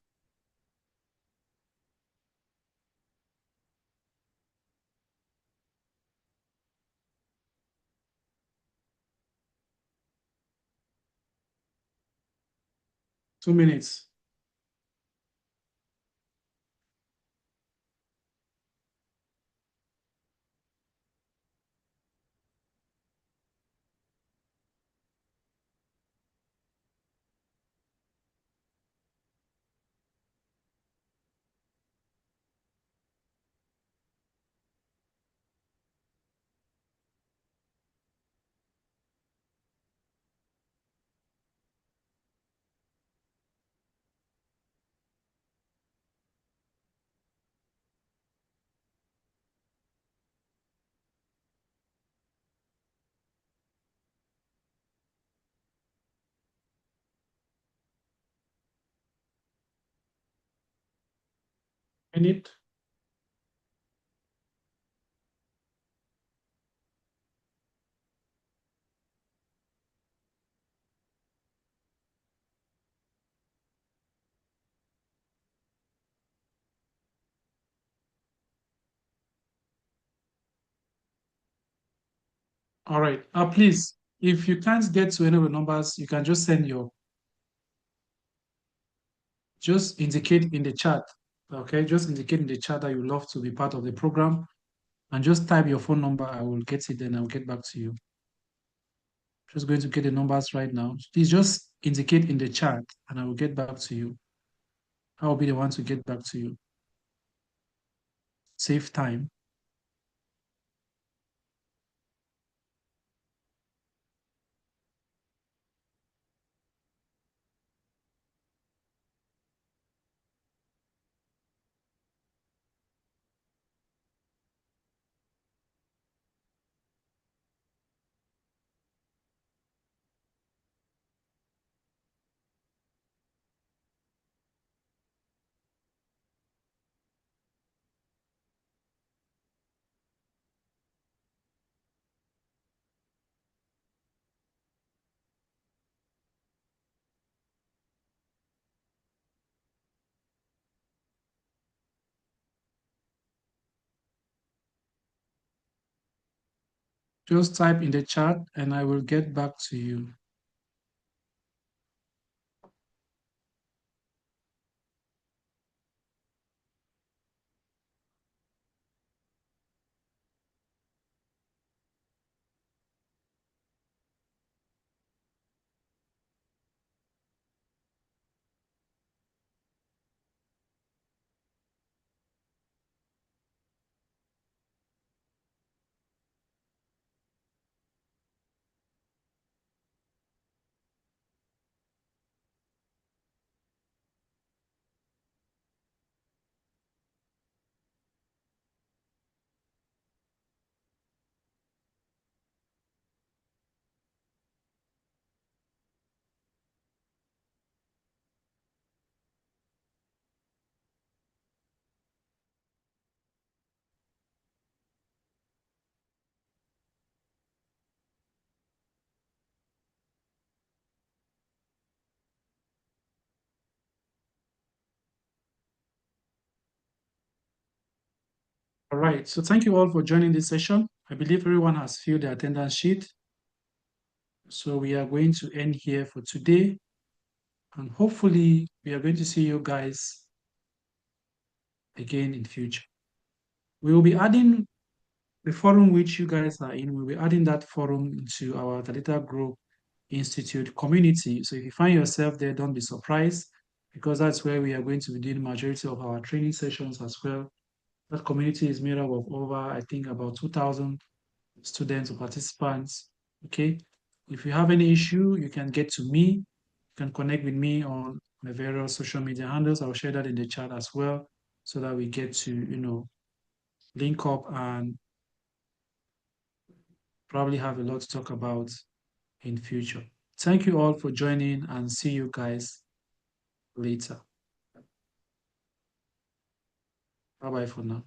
Two minutes. minute. All right. Please, if you can't get to any of the numbers, you can just just indicate in the chat. Okay, just indicate in the chat that you love to be part of the program and just type your phone number. I will get it, then I'll get back to you. Just going to get the numbers right now. Please just indicate in the chat and I will get back to you. I will be the one to get back to you. Save time. Just type in the chat and I will get back to you. All right. So thank you all for joining this session. I believe everyone has filled the attendance sheet. So we are going to end here for today. And hopefully we are going to see you guys again in future. We will be adding the forum which you guys are in. We'll be adding that forum into our Data Group Institute community. So if you find yourself there, don't be surprised because that's where we are going to be doing the majority of our training sessions as well. That community is made up of over, I think, about 2,000 students or participants. Okay. If you have any issue, you can get to me. You can connect with me on my various social media handles. I'll share that in the chat as well so that we get to, link up and probably have a lot to talk about in future. Thank you all for joining and see you guys later. Bye-bye for now.